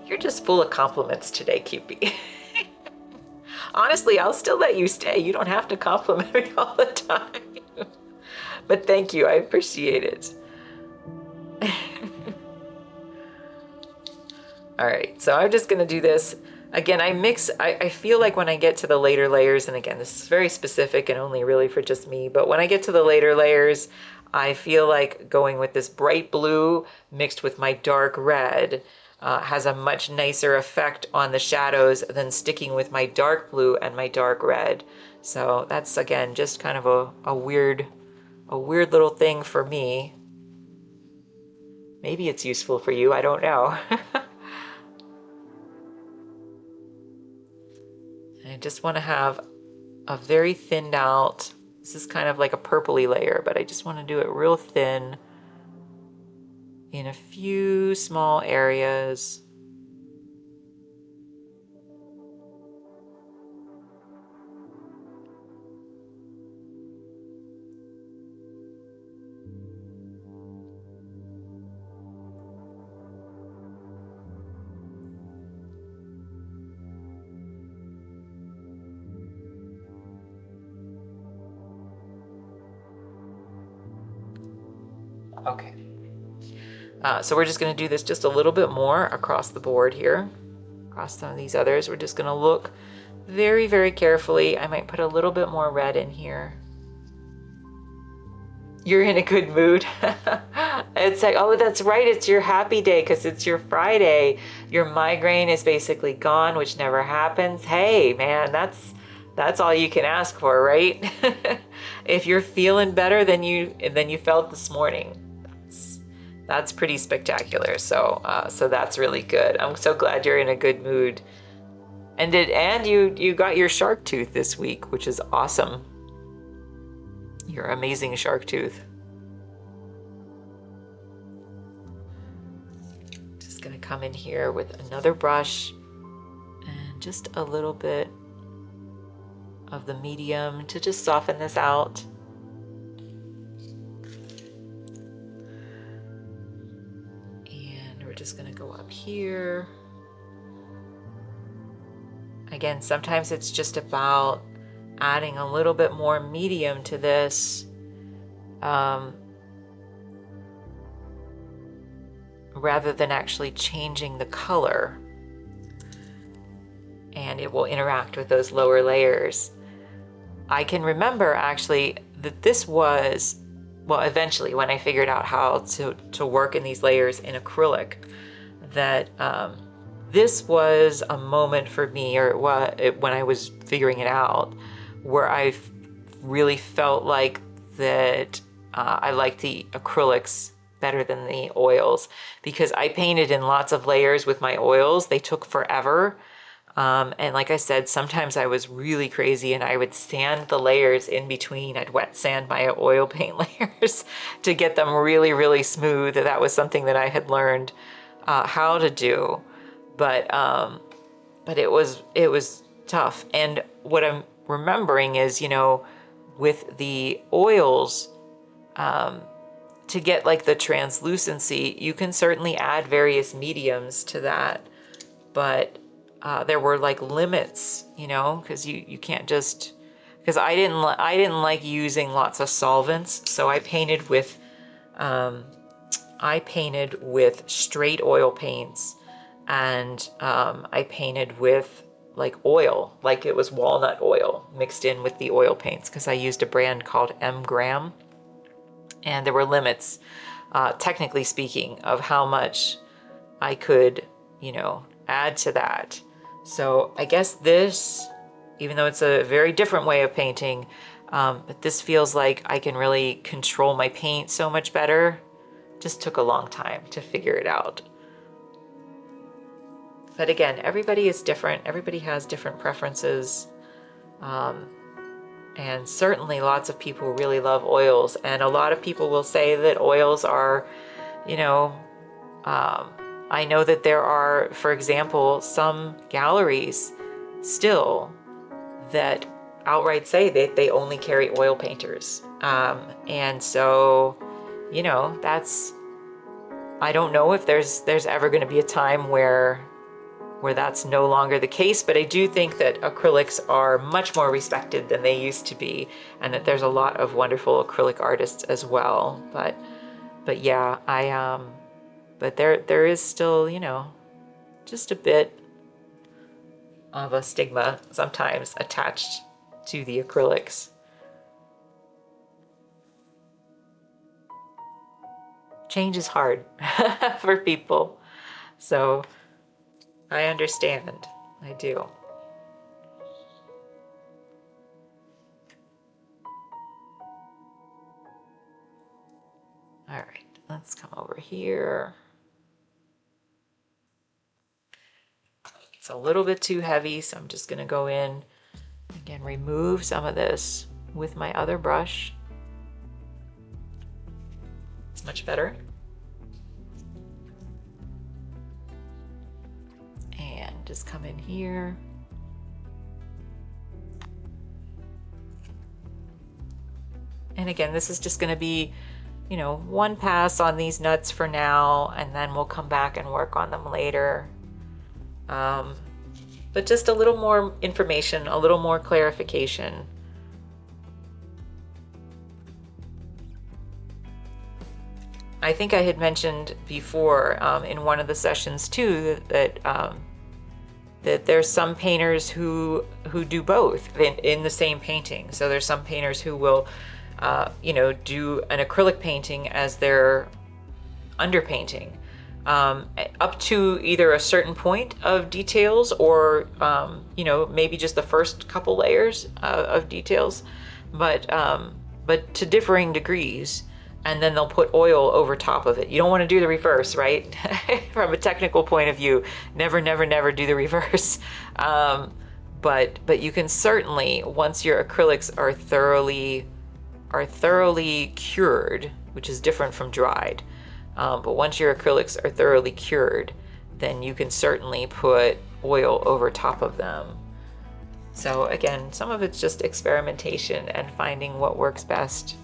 You're just full of compliments today, Cupid. Honestly, I'll still let you stay. You don't have to compliment me all the time. But thank you. I appreciate it. All right, so I'm just going to do this. Again, I feel like when I get to the later layers, and again, this is very specific and only really for just me, but when I get to the later layers, I feel like going with this bright blue mixed with my dark red has a much nicer effect on the shadows than sticking with my dark blue and my dark red. So that's, again, just kind of a weird little thing for me. Maybe it's useful for you, I don't know. I just want to have a very thinned out, this is kind of like a purpley layer, but I just want to do it real thin in a few small areas. Okay. So we're just going to do this just a little bit more across the board here, across some of these others. We're just going to look very, very carefully. I might put a little bit more red in here. You're in a good mood. It's like, oh, that's right. It's your happy day because it's your Friday. Your migraine is basically gone, which never happens. Hey, man, that's all you can ask for, right? If you're feeling better than you felt this morning, that's pretty spectacular. So that's really good. I'm so glad you're in a good mood. And you got your shark tooth this week, which is awesome. Your amazing shark tooth. Just gonna come in here with another brush and just a little bit of the medium to just soften this out. And we're just gonna go up here. Again, sometimes it's just about adding a little bit more medium to this, rather than actually changing the color, and it will interact with those lower layers. I can remember actually that this was, well, eventually when I figured out how to work in these layers in acrylic, that this was a moment for me, or when I was figuring it out, where I really felt like that I liked the acrylics better than the oils, because I painted in lots of layers with my oils. They took forever. And like I said, sometimes I was really crazy and I would sand the layers in between. I'd wet sand my oil paint layers to get them really, really smooth. That was something that I had learned how to do. But it was tough. And what I'm remembering is, with the oils, to get like the translucency, you can certainly add various mediums to that. but there were like limits, you know, because you can't just, because I didn't like using lots of solvents, so I painted with straight oil paints, and I painted with like oil, like it was walnut oil mixed in with the oil paints, because I used a brand called M. Graham, and there were limits, technically speaking, of how much I could, you know, add to that. So I guess this, even though it's a very different way of painting, but this feels like I can really control my paint so much better. Just took a long time to figure it out. But again, everybody is different. Everybody has different preferences. And certainly lots of people really love oils. And a lot of people will say that oils are, you know, I know that there are, for example, some galleries still that outright say that they only carry oil painters. And so, you know, I don't know if there's ever going to be a time where that's no longer the case, but I do think that acrylics are much more respected than they used to be, and that there's a lot of wonderful acrylic artists as well. But yeah, but there is still, you know, just a bit of a stigma sometimes attached to the acrylics. Change is hard for people, so I understand. I do. All right, let's come over here. It's a little bit too heavy, so I'm just gonna go in, again, remove some of this with my other brush. It's much better. And just come in here. And again, this is just gonna be, you know, one pass on these nuts for now, and then we'll come back and work on them later. But just a little more information, a little more clarification. I think I had mentioned before in one of the sessions too that that there's some painters who do both in the same painting. So there's some painters who will you know, do an acrylic painting as their underpainting, up to either a certain point of details, or you know, maybe just the first couple layers of details, but to differing degrees, and then they'll put oil over top of it. You don't want to do the reverse, right? From a technical point of view, never do the reverse. But you can certainly, once your acrylics are thoroughly cured, which is different from dried. But once your acrylics are thoroughly cured, then you can certainly put oil over top of them. So again, some of it's just experimentation and finding what works best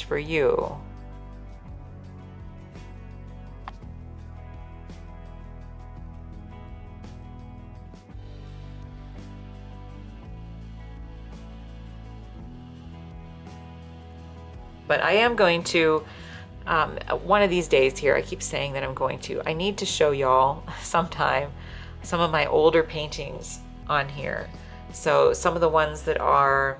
for you. But I am going to, one of these days here, I keep saying that I'm going to, I need to show y'all sometime some of my older paintings on here. So some of the ones that are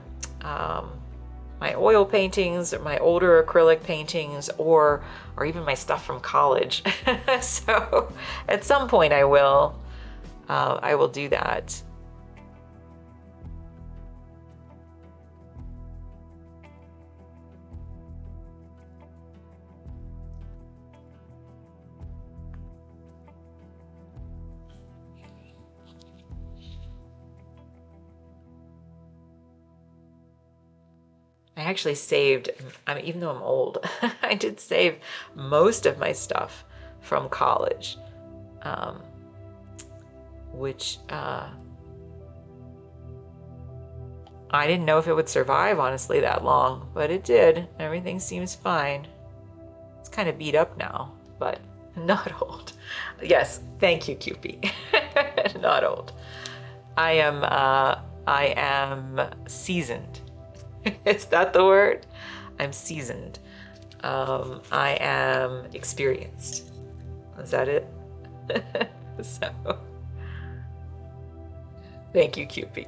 my oil paintings, or my older acrylic paintings, or even my stuff from college. So at some point I will do that. I actually saved, I mean, even though I'm old, I did save most of my stuff from college, which I didn't know if it would survive, honestly, that long, but it did. Everything seems fine. It's kind of beat up now, but Not old. Yes, thank you, Cupid. Not old. I am seasoned. Is that the word? I'm seasoned. I am experienced. Is that it? So, thank you, Cupid.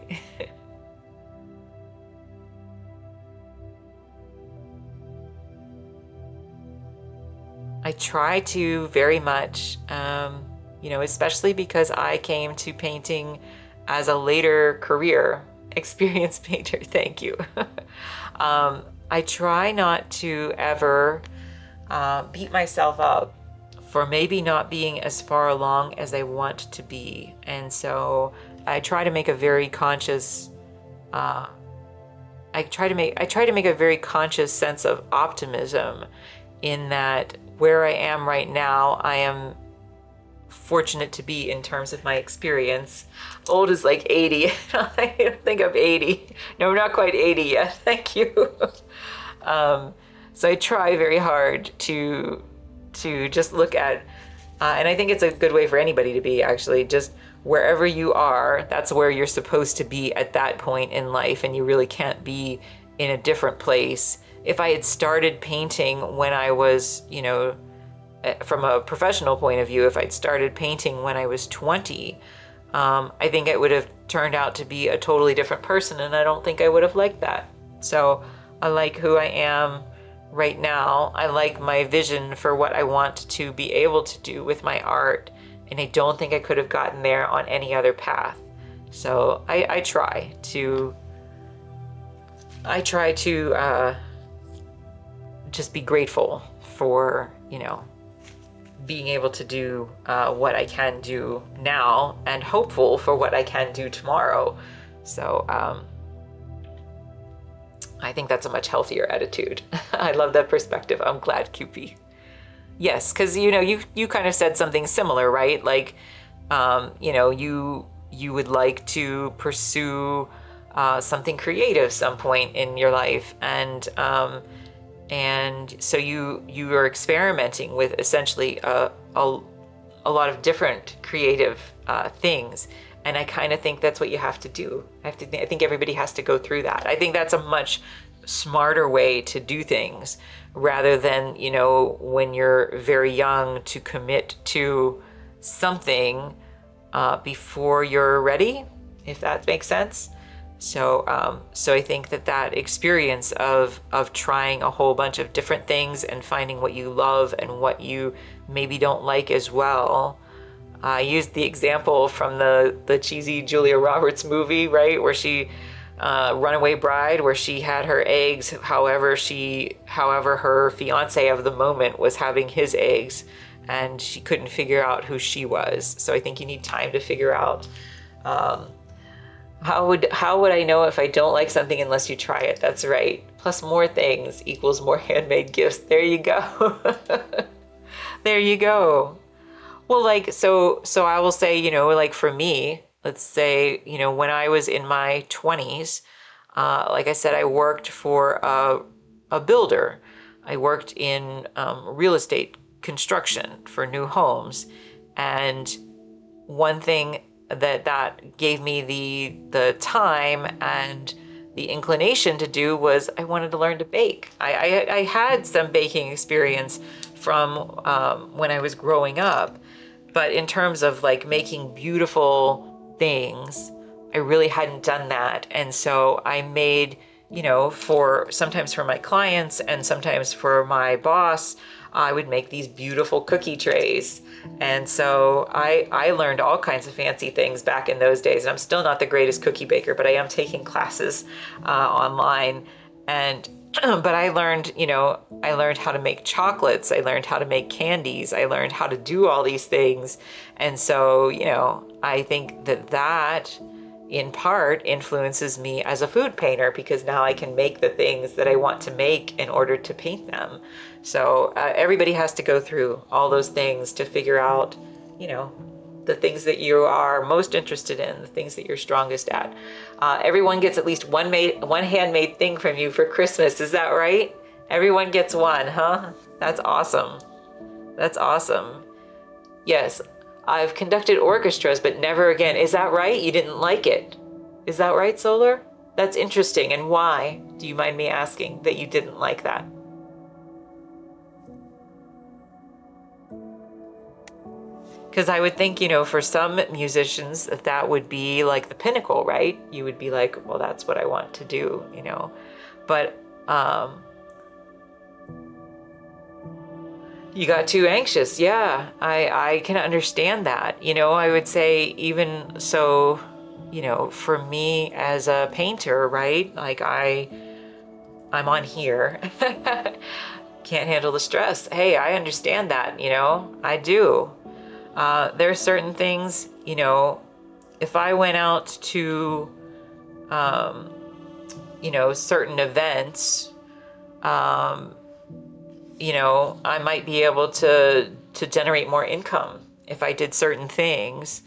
I try to very much, especially because I came to painting as a later career experienced painter. Thank you. I try not to ever beat myself up for maybe not being as far along as I want to be. And so I try to make a very conscious I try to make a very conscious sense of optimism in that where I am right now, I am fortunate to be in terms of my experience. Old is like 80. I don't think I'm 80. No, I'm not quite 80 yet. Thank you. So I try very hard to just look at, and I think it's a good way for anybody to be actually, just wherever you are, that's where you're supposed to be at that point in life, and you really can't be in a different place. If I had started painting when I was, from a professional point of view, if I'd started painting when I was 20, I think it would have turned out to be a totally different person, and I don't think I would have liked that. So I like who I am right now. I like my vision for what I want to be able to do with my art, and I don't think I could have gotten there on any other path. So I try to just be grateful for, being able to do what I can do now, and hopeful for what I can do tomorrow. So I think that's a much healthier attitude. I love that perspective. I'm glad, Cupid. Yes, because you kind of said something similar, right? Like, you would like to pursue something creative some point in your life, and so you are experimenting with essentially a lot of different creative things. And I kind of think that's what you have to do. I think everybody has to go through that. I think that's a much smarter way to do things, rather than, when you're very young, to commit to something before you're ready, if that makes sense. So I think that experience of trying a whole bunch of different things and finding what you love and what you maybe don't like as well. I used the example from the cheesy Julia Roberts movie, right, where she Runaway Bride, where she had her eggs however her fiance of the moment was having his eggs, and she couldn't figure out who she was. So I think you need time to figure out how would I know if I don't like something unless you try it. That's right. Plus more things equals more handmade gifts. There you go. There you go. Well, like, so I will say, like for me, let's say, when I was in my 20s, like I said, I worked for a builder. I worked in real estate construction for new homes. And one thing that gave me the time and the inclination to do was I wanted to learn to bake. I had some baking experience from when I was growing up, but in terms of like making beautiful things, I really hadn't done that. And so I made, sometimes for my clients and sometimes for my boss, I would make these beautiful cookie trays. And so I learned all kinds of fancy things back in those days. And I'm still not the greatest cookie baker, but I am taking classes online. And but I learned how to make chocolates. I learned how to make candies. I learned how to do all these things. And so, I think that in part influences me as a food painter, because now I can make the things that I want to make in order to paint them. So everybody has to go through all those things to figure out, the things that you are most interested in, the things that you're strongest at. Everyone gets at least one handmade thing from you for Christmas. Is that right? Everyone gets one, huh? That's awesome. That's awesome. Yes, I've conducted orchestras, but never again. Is that right? You didn't like it? Is that right, Solar? That's interesting. And why? Do you mind me asking that you didn't like that? Because I would think, for some musicians, that would be like the pinnacle, right? You would be like, well, that's what I want to do. But you got too anxious. Yeah, I can understand that. I would say even so, for me as a painter, right? Like I'm on here. Can't handle the stress. Hey, I understand that, I do. There's certain things, if I went out to, um, certain events, um, I might be able to generate more income if I did certain things.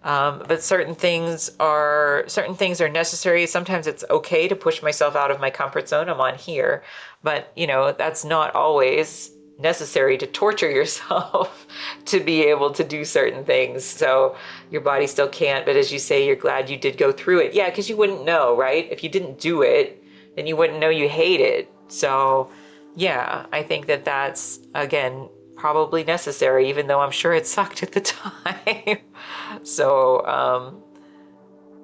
But certain things are necessary. Sometimes it's okay to push myself out of my comfort zone. I'm on here, but that's not always necessary to torture yourself to be able to do certain things. So your body still can't, but as you say, you're glad you did go through it. Yeah, because you wouldn't know, right? If you didn't do it, then you wouldn't know you hate it. So yeah, I think that that's, again, probably necessary, even though I'm sure it sucked at the time. So,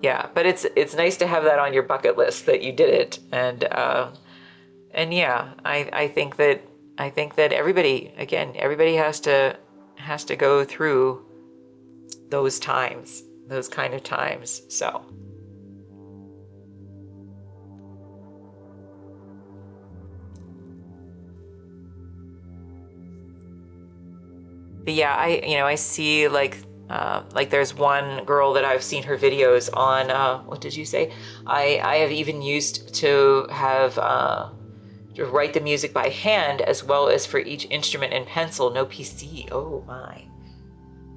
yeah, but it's nice to have that on your bucket list that you did it. And yeah, I think that everybody has to go through those times, those kind of times. So. But yeah, I see like there's one girl that I've seen her videos on, what did you say? I have even used to write the music by hand as well as for each instrument and pencil, no PC. Oh my.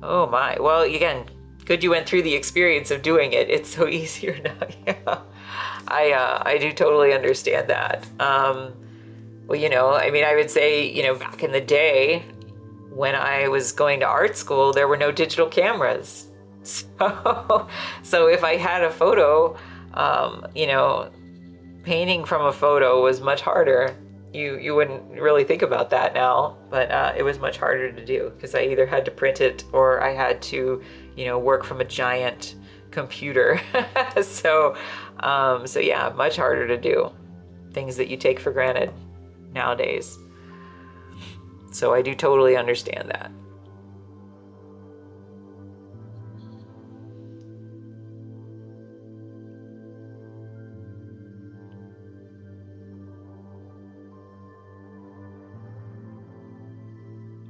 Oh my. Well, again, good you went through the experience of doing it. It's so easier now. Yeah. I do totally understand that. Well, I mean, I would say, back in the day, when I was going to art school, there were no digital cameras. So if I had a photo, painting from a photo was much harder. You wouldn't really think about that now, but it was much harder to do because I either had to print it or I had to, work from a giant computer. So, so yeah, much harder to do things that you take for granted nowadays. So I do totally understand that.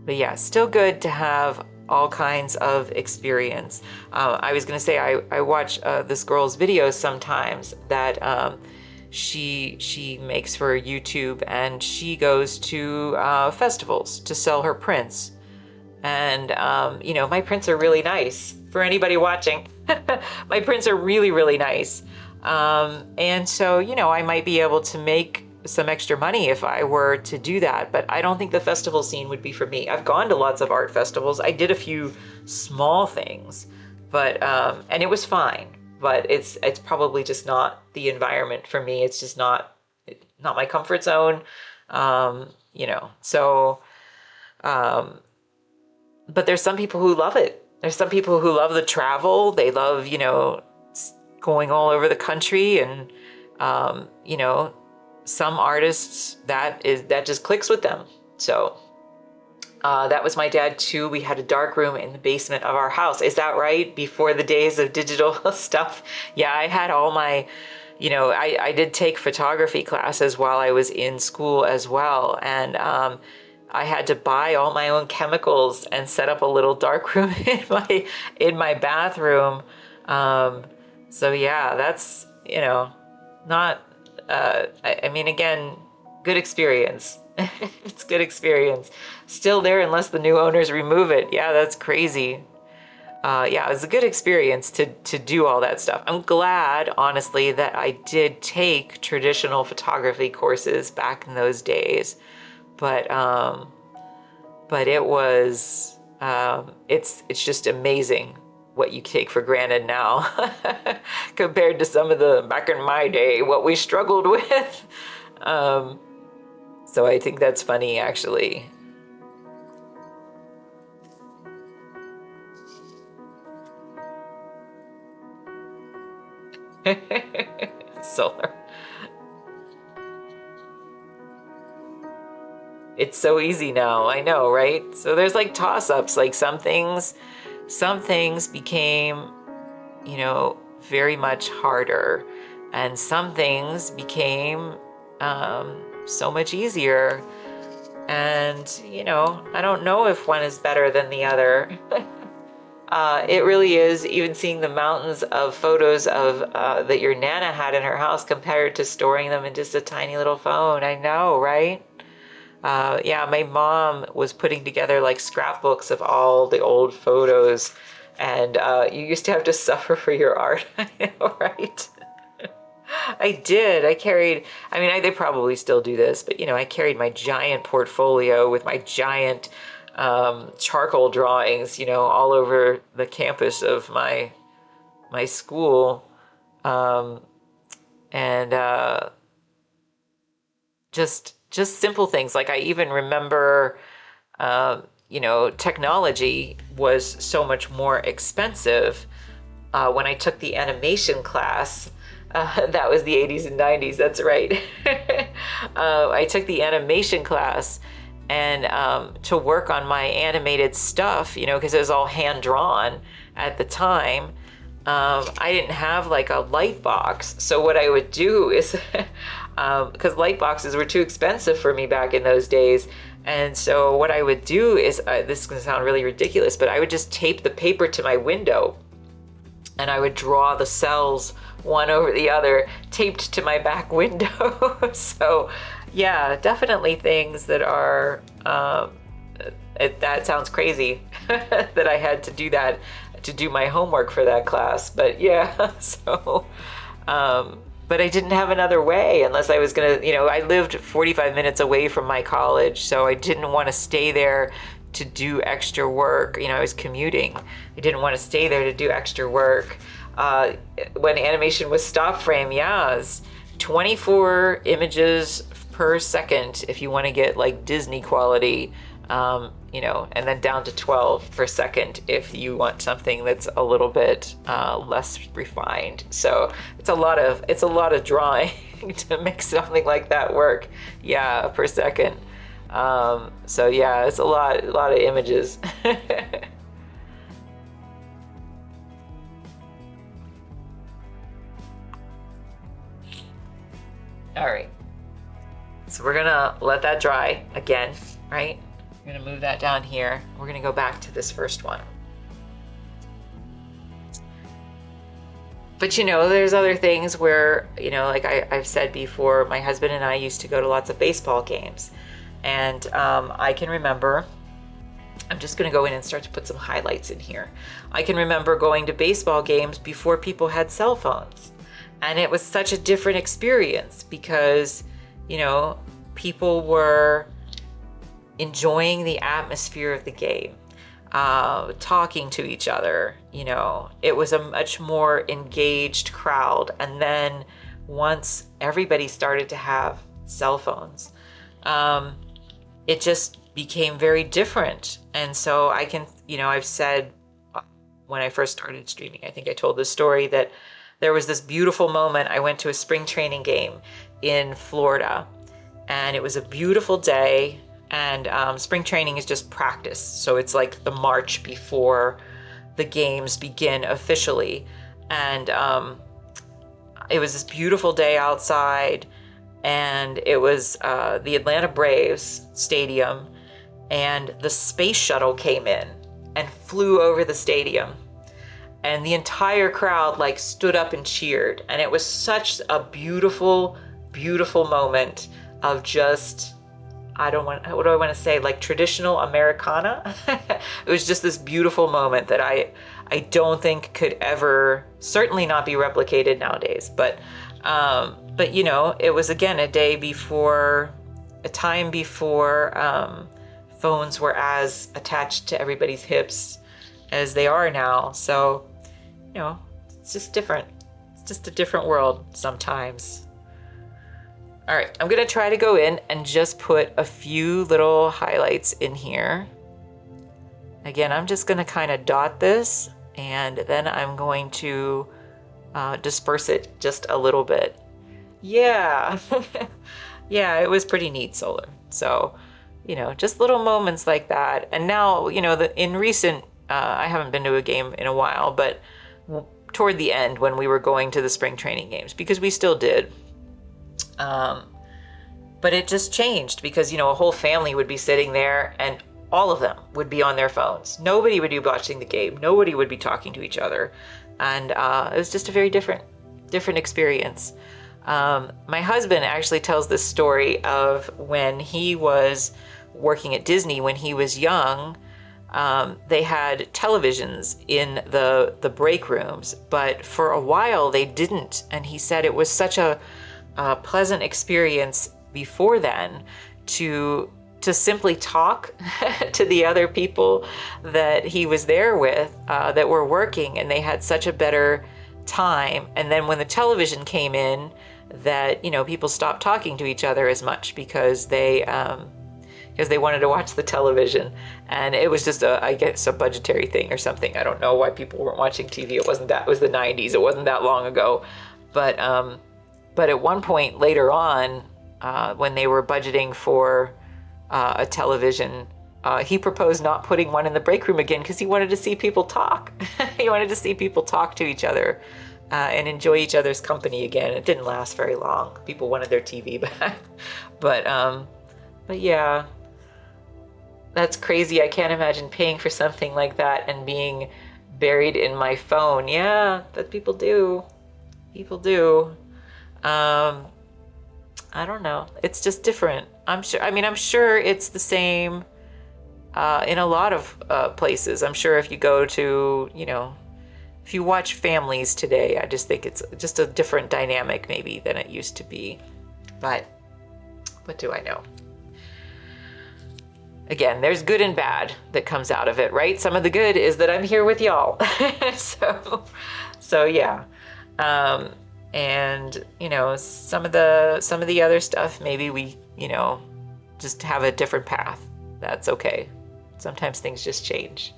But yeah, still good to have all kinds of experience. I was going to say, I watch this girl's videos sometimes that she makes for YouTube, and she goes to festivals to sell her prints. And, my prints are really nice for anybody watching. My prints are really, really nice. And so, I might be able to make some extra money if I were to do that, but I don't think the festival scene would be for me. I've gone to lots of art festivals. I did a few small things, but, and it was fine, but it's probably just not the environment for me. It's just not my comfort zone. So, but there's some people who love it. There's some people who love the travel. They love, going all over the country, and, some artists that just clicks with them. So that was my dad too. We had a dark room in the basement of our house. Is that right? Before the days of digital stuff. Yeah, I had all my, I did take photography classes while I was in school as well. And I had to buy all my own chemicals and set up a little dark room in my bathroom. So yeah, that's, not, I mean, again, good experience. It's good experience. Still there unless the new owners remove it. Yeah, that's crazy. Yeah, it was a good experience to do all that stuff. I'm glad, honestly, that I did take traditional photography courses back in those days. But it was, it's just amazing what you take for granted now compared to some of the back in my day, what we struggled with. So I think that's funny, actually. Solar. It's so easy now. I know, right? So there's like toss-ups. Like some things became, very much harder, and some things became so much easier. And, I don't know if one is better than the other. It really is. Even seeing the mountains of photos of that your Nana had in her house compared to storing them in just a tiny little phone. I know, right? Yeah, my mom was putting together like scrapbooks of all the old photos, and you used to have to suffer for your art. I know, right? I did. They probably still do this, but I carried my giant portfolio with my giant charcoal drawings, all over the campus of my school, and just simple things. Like I even remember, technology was so much more expensive when I took the animation class. That was the 80s and 90s. That's right. I took the animation class, and to work on my animated stuff, because it was all hand drawn at the time. I didn't have like a light box. So what I would do is, because light boxes were too expensive for me back in those days. And so what I would do is, this is going to sound really ridiculous, but I would just tape the paper to my window, and I would draw the cells one over the other, taped to my back window. So yeah, definitely things that are, that sounds crazy that I had to do that to do my homework for that class. But yeah, so, but I didn't have another way unless I was gonna, I lived 45 minutes away from my college, so I didn't want to stay there to do extra work. I was commuting. I didn't want to stay there to do extra work. When animation was stop frame, yeah, it's 24 images per second if you want to get like Disney quality, and then down to 12 per second if you want something that's a little bit less refined. So it's a lot of drawing to make something like that work. Yeah, per second. So yeah, it's a lot of images. All right, so we're gonna let that dry again, right? We're gonna move that down here. We're gonna go back to this first one. But there's other things where, like I've said before, my husband and I used to go to lots of baseball games. And I can remember, I'm just gonna go in and start to put some highlights in here. I can remember going to baseball games before people had cell phones. And it was such a different experience because, people were enjoying the atmosphere of the game, talking to each other. It was a much more engaged crowd. And then once everybody started to have cell phones, it just became very different. And so I can, I've said when I first started streaming, I think I told this story, that there was this beautiful moment. I went to a spring training game in Florida, and it was a beautiful day. And spring training is just practice. So it's like the March before the games begin officially. And it was this beautiful day outside, and it was the Atlanta Braves stadium, and the space shuttle came in and flew over the stadium. And the entire crowd like stood up and cheered. And it was such a beautiful, beautiful moment of just, what do I want to say? Like traditional Americana. It was just this beautiful moment that I don't think could ever, certainly not be replicated nowadays. But it was again a time before phones were as attached to everybody's hips as they are now. So, you know, it's just different. It's just a different world sometimes. All right, I'm gonna try to go in and just put a few little highlights in here. Again, I'm just gonna kind of dot this, and then I'm going to disperse it just a little bit. Yeah, yeah, it was pretty neat, solar. So, you know, just little moments like that. And now, you know, in recent, I haven't been to a game in a while, but toward the end when we were going to the spring training games, because we still did. But it just changed because, you know, a whole family would be sitting there and all of them would be on their phones. Nobody would be watching the game. Nobody would be talking to each other. And it was just a very different experience. My husband actually tells this story of when he was working at Disney when he was young. They had televisions in the break rooms, but for a while they didn't. And he said it was such a pleasant experience before then to simply talk to the other people that he was there with that were working, and they had such a better time. And then when the television came in, that, you know, people stopped talking to each other as much because they wanted to watch the television. And it was just I guess a budgetary thing or something. I don't know why people weren't watching TV. It was the 90s. It wasn't that long ago. But at one point later on, when they were budgeting for a television, he proposed not putting one in the break room again because he wanted to see people talk. He wanted to see people talk to each other and enjoy each other's company again. It didn't last very long. People wanted their TV back. But yeah, that's crazy. I can't imagine paying for something like that and being buried in my phone. Yeah, that people do. People do. I don't know. It's just different. I'm sure it's the same in a lot of places. I'm sure if you go to, you know, if you watch families today, I just think it's just a different dynamic maybe than it used to be. But what do I know? Again, there's good and bad that comes out of it, right? Some of the good is that I'm here with y'all. So yeah. And, you know, some of the other stuff, maybe we, you know, just have a different path. That's okay. Sometimes things just change.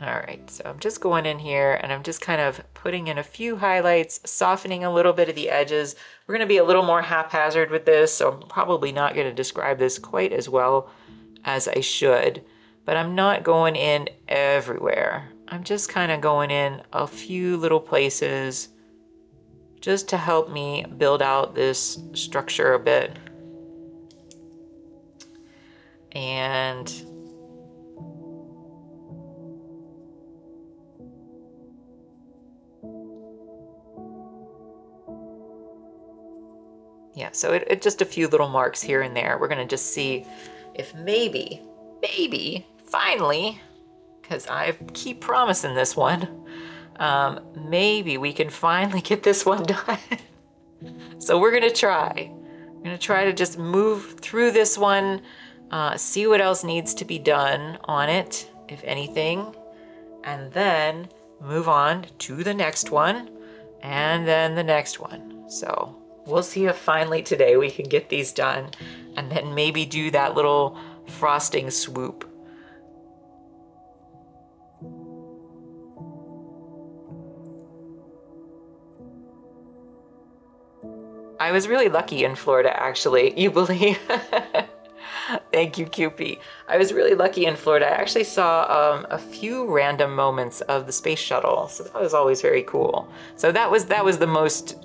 All right, so I'm just going in here and I'm just kind of putting in a few highlights, softening a little bit of the edges. We're going to be a little more haphazard with this, so I'm probably not going to describe this quite as well as I should, but I'm not going in everywhere. I'm just kind of going in a few little places just to help me build out this structure a bit. And yeah, so it just a few little marks here and there. We're gonna just see if maybe, finally, because I keep promising this one, maybe we can finally get this one done. So we're gonna try. I'm gonna try to just move through this one, see what else needs to be done on it, if anything, and then move on to the next one, and then the next one. So we'll see if finally today we can get these done and then maybe do that little frosting swoop. I was really lucky in Florida, actually. You believe? Thank you, Cupie. I was really lucky in Florida. I actually saw a few random moments of the space shuttle, so that was always very cool. So that was the most,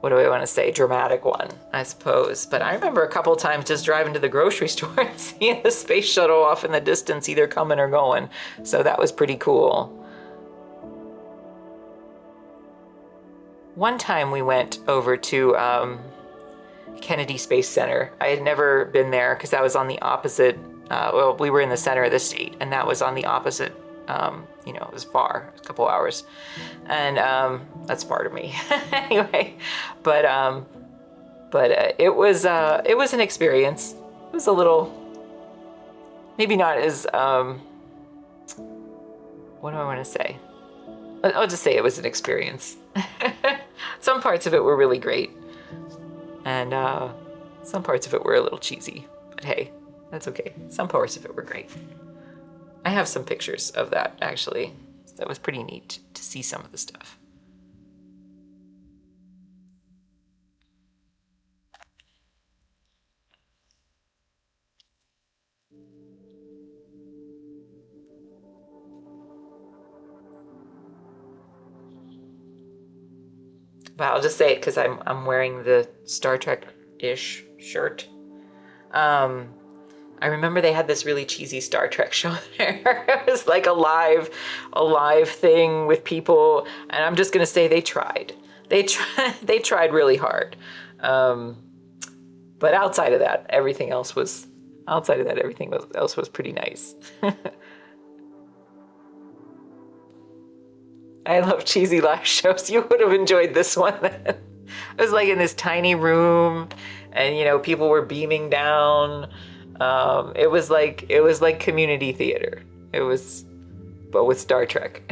what do I want to say, dramatic one, I suppose. But I remember a couple times just driving to the grocery store and seeing the space shuttle off in the distance, either coming or going. So that was pretty cool. One time we went over to Kennedy Space Center. I had never been there because that was on the opposite, well, we were in the center of the state, and that was on the opposite You know, it was far, a couple hours, and that's far to me anyway. But it was an experience. It was a little, maybe not as what do I want to say? I'll just say it was an experience. Some parts of it were really great, and some parts of it were a little cheesy. But hey, that's okay. Some parts of it were great. I have some pictures of that, actually. That was pretty neat to see some of the stuff. But I'll just say it because I'm wearing the Star Trek-ish shirt. I remember they had this really cheesy Star Trek show there. It was like a live thing with people, and I'm just gonna say they tried. They tried really hard. But outside of that, everything else was pretty nice. I love cheesy live shows. You would have enjoyed this one then. It was like in this tiny room, and you know, people were beaming down. It was like community theater. It was, but with Star Trek.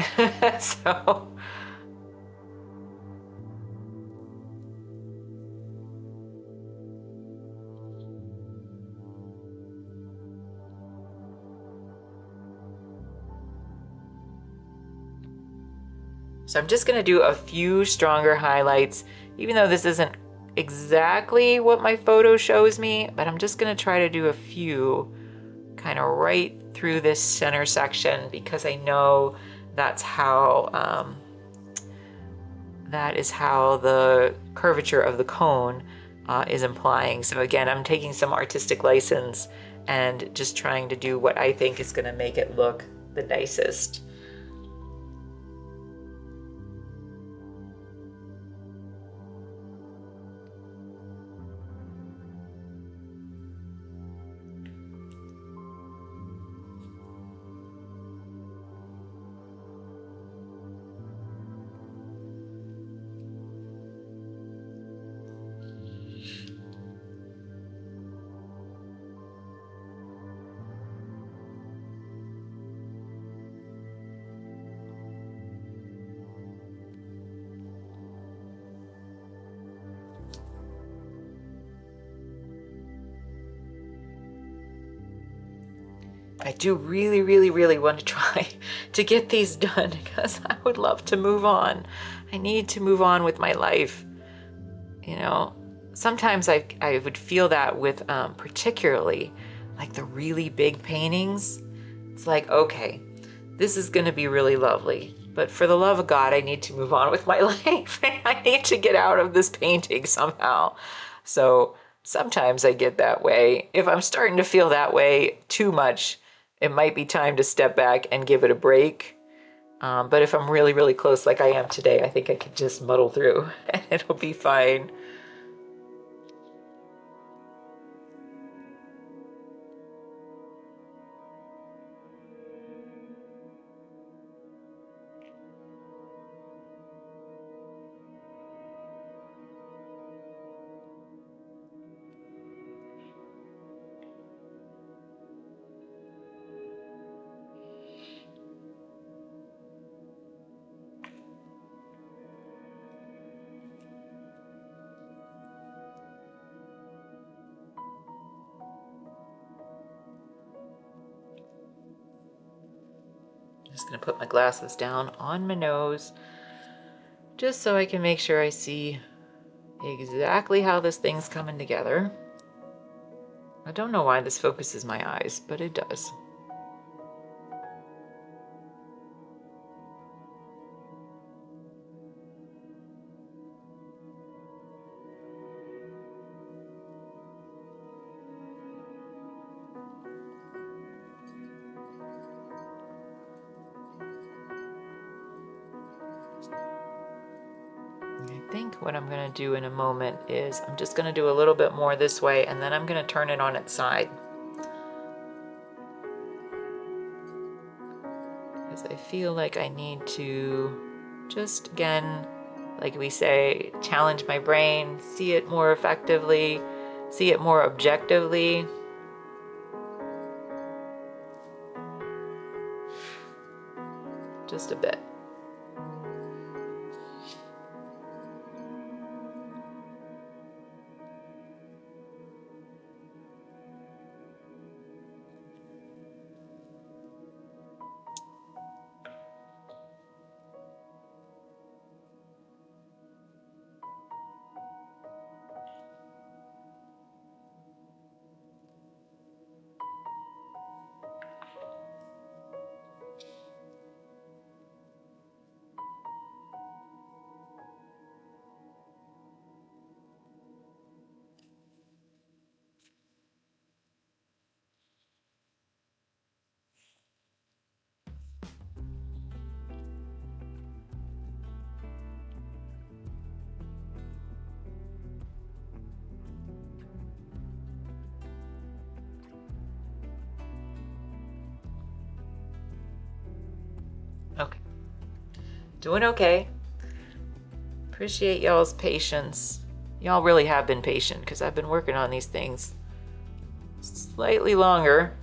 So I'm just gonna do a few stronger highlights, even though this isn't exactly what my photo shows me, but I'm just gonna try to do a few kind of right through this center section, because I know that is how the curvature of the cone is implying. So again, I'm taking some artistic license and just trying to do what I think is going to make it look the nicest. I do really, really, really want to try to get these done, because I would love to move on. I need to move on with my life. You know, sometimes I would feel that with particularly like the really big paintings. It's like, okay, this is going to be really lovely, but for the love of God, I need to move on with my life. I need to get out of this painting somehow. So sometimes I get that way. If I'm starting to feel that way too much, it might be time to step back and give it a break. But if I'm really, really close like I am today, I think I could just muddle through and it'll be fine. Just gonna put my glasses down on my nose just so I can make sure I see exactly how this thing's coming together. I don't know why this focuses my eyes, but it does. I think what I'm going to do in a moment is I'm just going to do a little bit more this way, and then I'm going to turn it on its side. Because So I feel like I need to just, again, like we say, challenge my brain, see it more effectively, see it more objectively. Just a bit. Okay. Doing okay. Appreciate y'all's patience. Y'all really have been patient because I've been working on these things slightly longer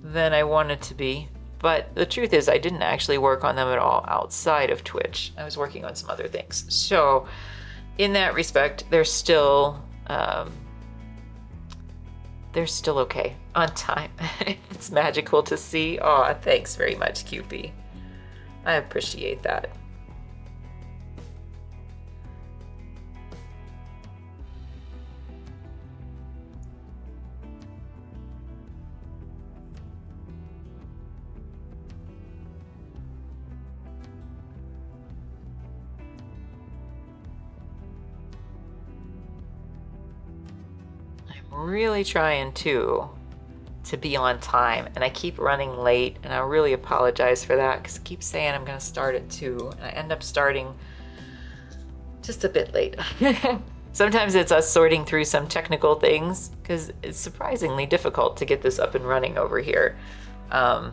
than I wanted to be. But the truth is I didn't actually work on them at all outside of Twitch. I was working on some other things. So in that respect, they're still okay on time. It's magical to see. Aw, thanks very much, QP. I appreciate that. I'm really trying to be on time, and I keep running late, and I really apologize for that because I keep saying I'm going to start at 2 and I end up starting just a bit late. Sometimes it's us sorting through some technical things because it's surprisingly difficult to get this up and running over here. So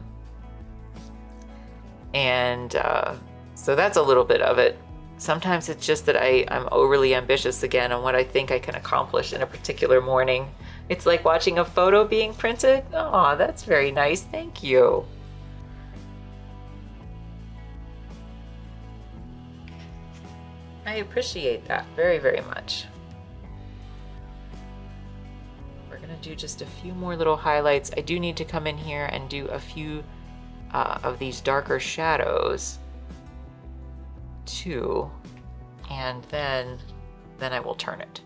that's a little bit of it. Sometimes it's just that I'm overly ambitious again on what I think I can accomplish in a particular morning. It's like watching a photo being printed. Oh, that's very nice. Thank you. I appreciate that very, very much. We're going to do just a few more little highlights. I do need to come in here and do a few of these darker shadows too, and then I will turn it.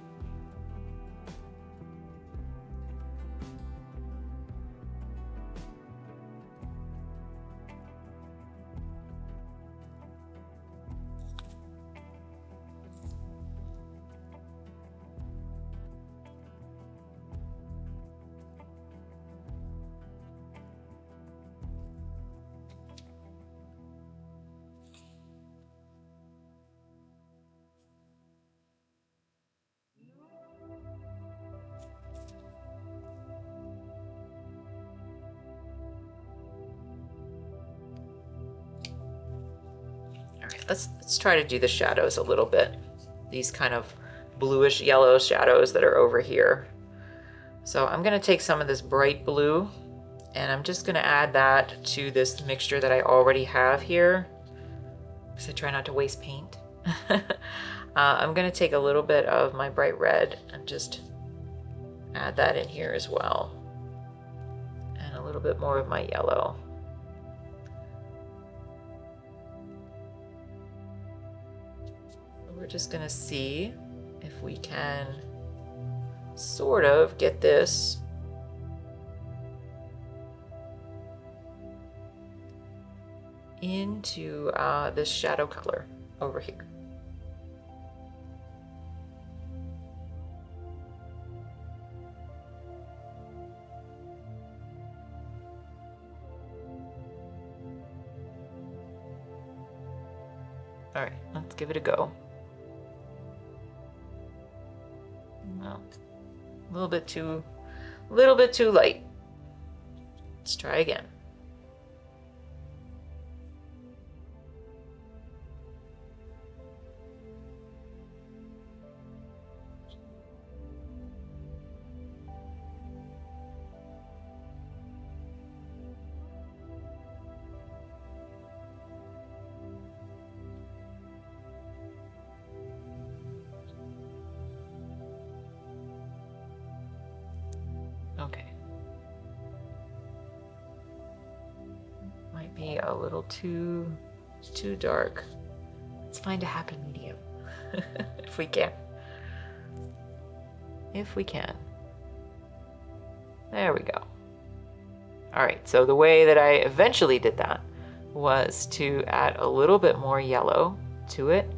Let's try to do the shadows a little bit. These kind of bluish yellow shadows that are over here. So I'm going to take some of this bright blue and I'm just going to add that to this mixture that I already have here, because I try not to waste paint. I'm going to take a little bit of my bright red and just add that in here as well, and a little bit more of my yellow. We're just going to see if we can sort of get this into this shadow color over here. All right, let's give it a go. No, a little bit too light. Let's try again. a little too dark. Let's find a happy medium if we can. If we can. There we go. All right, so the way that I eventually did that was to add a little bit more yellow to it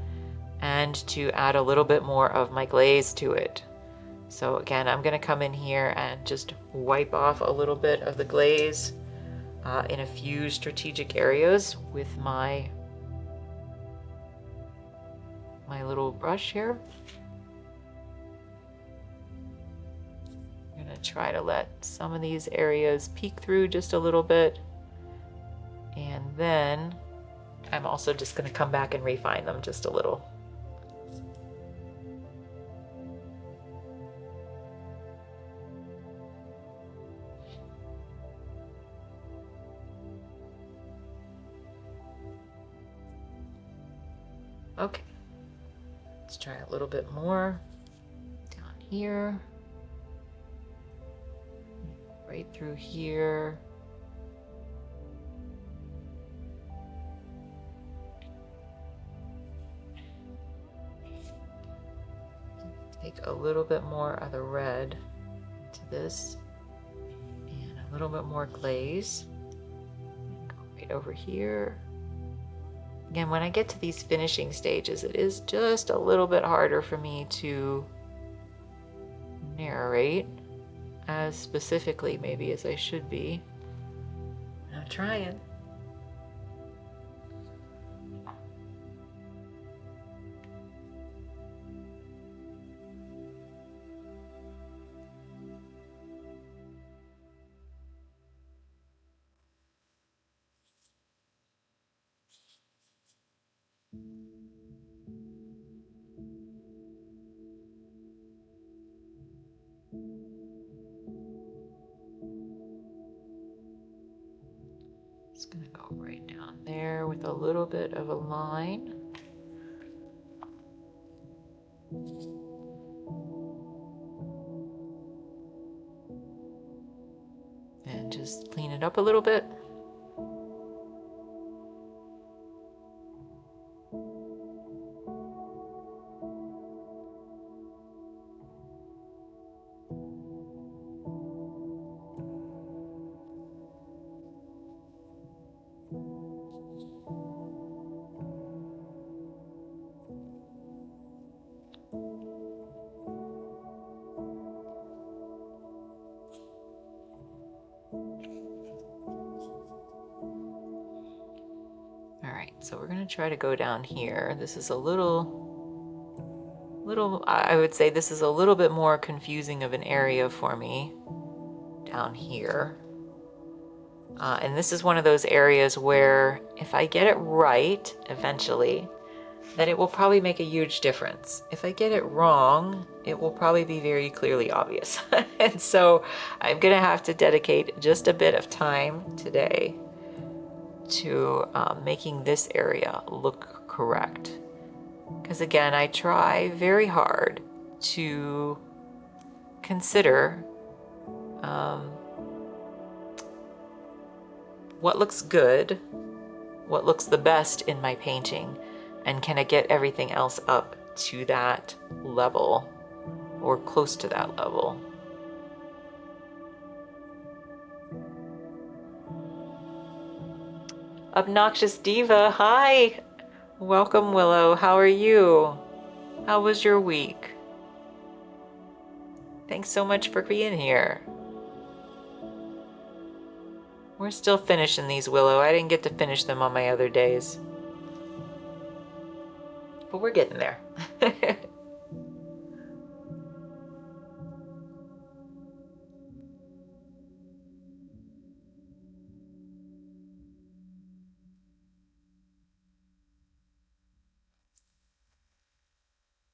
and to add a little bit more of my glaze to it. So again, I'm gonna come in here and just wipe off a little bit of the glaze in a few strategic areas with my little brush here. I'm gonna try to let some of these areas peek through just a little bit. And then I'm also just gonna come back and refine them just a little. Okay, let's try a little bit more down here, right through here. Take a little bit more of the red into this and a little bit more glaze. Go right over here. Again, when I get to these finishing stages, it is just a little bit harder for me to narrate as specifically maybe as I should be. I'm trying. Just gonna go right down there with a little bit of a line. And just clean it up a little bit. So we're going to try to go down here. This is a little, I would say this is a little bit more confusing of an area for me down here. And this is one of those areas where if I get it right eventually, then it will probably make a huge difference. If I get it wrong, it will probably be very clearly obvious. And so I'm going to have to dedicate just a bit of time today to making this area look correct. Because again, I try very hard to consider what looks good, what looks the best in my painting, and can I get everything else up to that level or close to that level. Obnoxious Diva, hi! Welcome, Willow. How are you? How was your week? Thanks so much for being here. We're still finishing these, Willow. I didn't get to finish them on my other days. But we're getting there.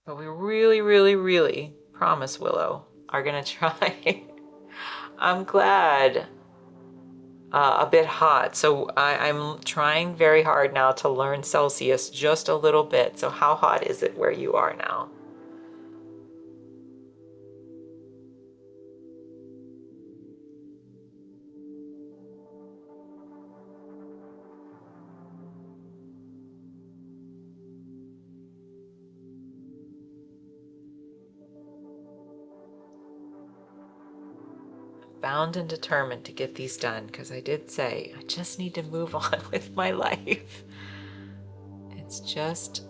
But we really, really, really, promise, Willow, are gonna try. I'm glad. A bit hot. So I'm trying very hard now to learn Celsius just a little bit. So how hot is it where you are now? bound and determined to get these done, because I did say I just need to move on with my life. It's just,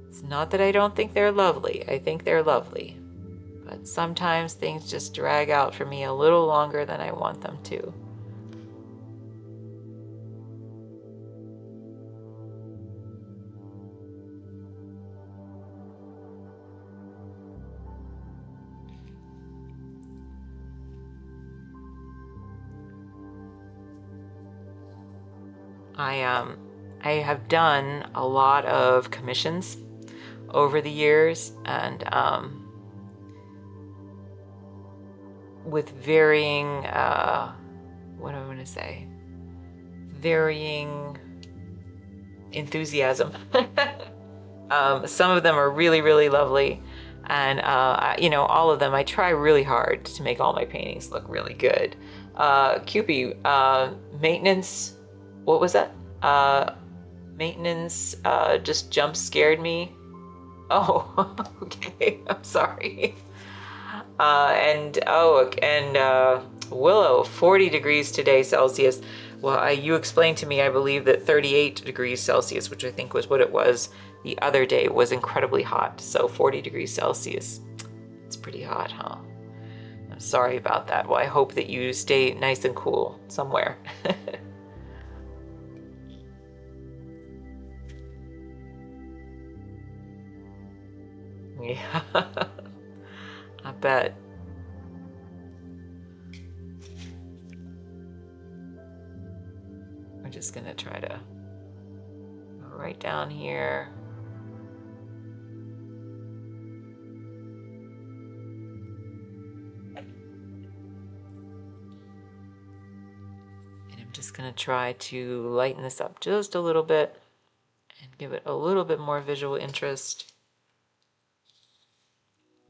it's not that I don't think they're lovely. I think they're lovely. But sometimes things just drag out for me a little longer than I want them to. I have done a lot of commissions over the years, and with varying, what am I going to say? Varying enthusiasm. Some of them are really, really lovely, and you know, all of them, I try really hard to make all my paintings look really good. Cupie, maintenance, what was that? Maintenance just jump scared me. Oh, okay, I'm sorry. And Willow, 40 degrees today Celsius. Well, you explained to me, I believe, that 38 degrees Celsius, which I think was what it was the other day, was incredibly hot. So 40 degrees Celsius, it's pretty hot, huh? I'm sorry about that. Well, I hope that you stay nice and cool somewhere. Yeah, I bet. We're just gonna try to go right down here. And I'm just gonna try to lighten this up just a little bit and give it a little bit more visual interest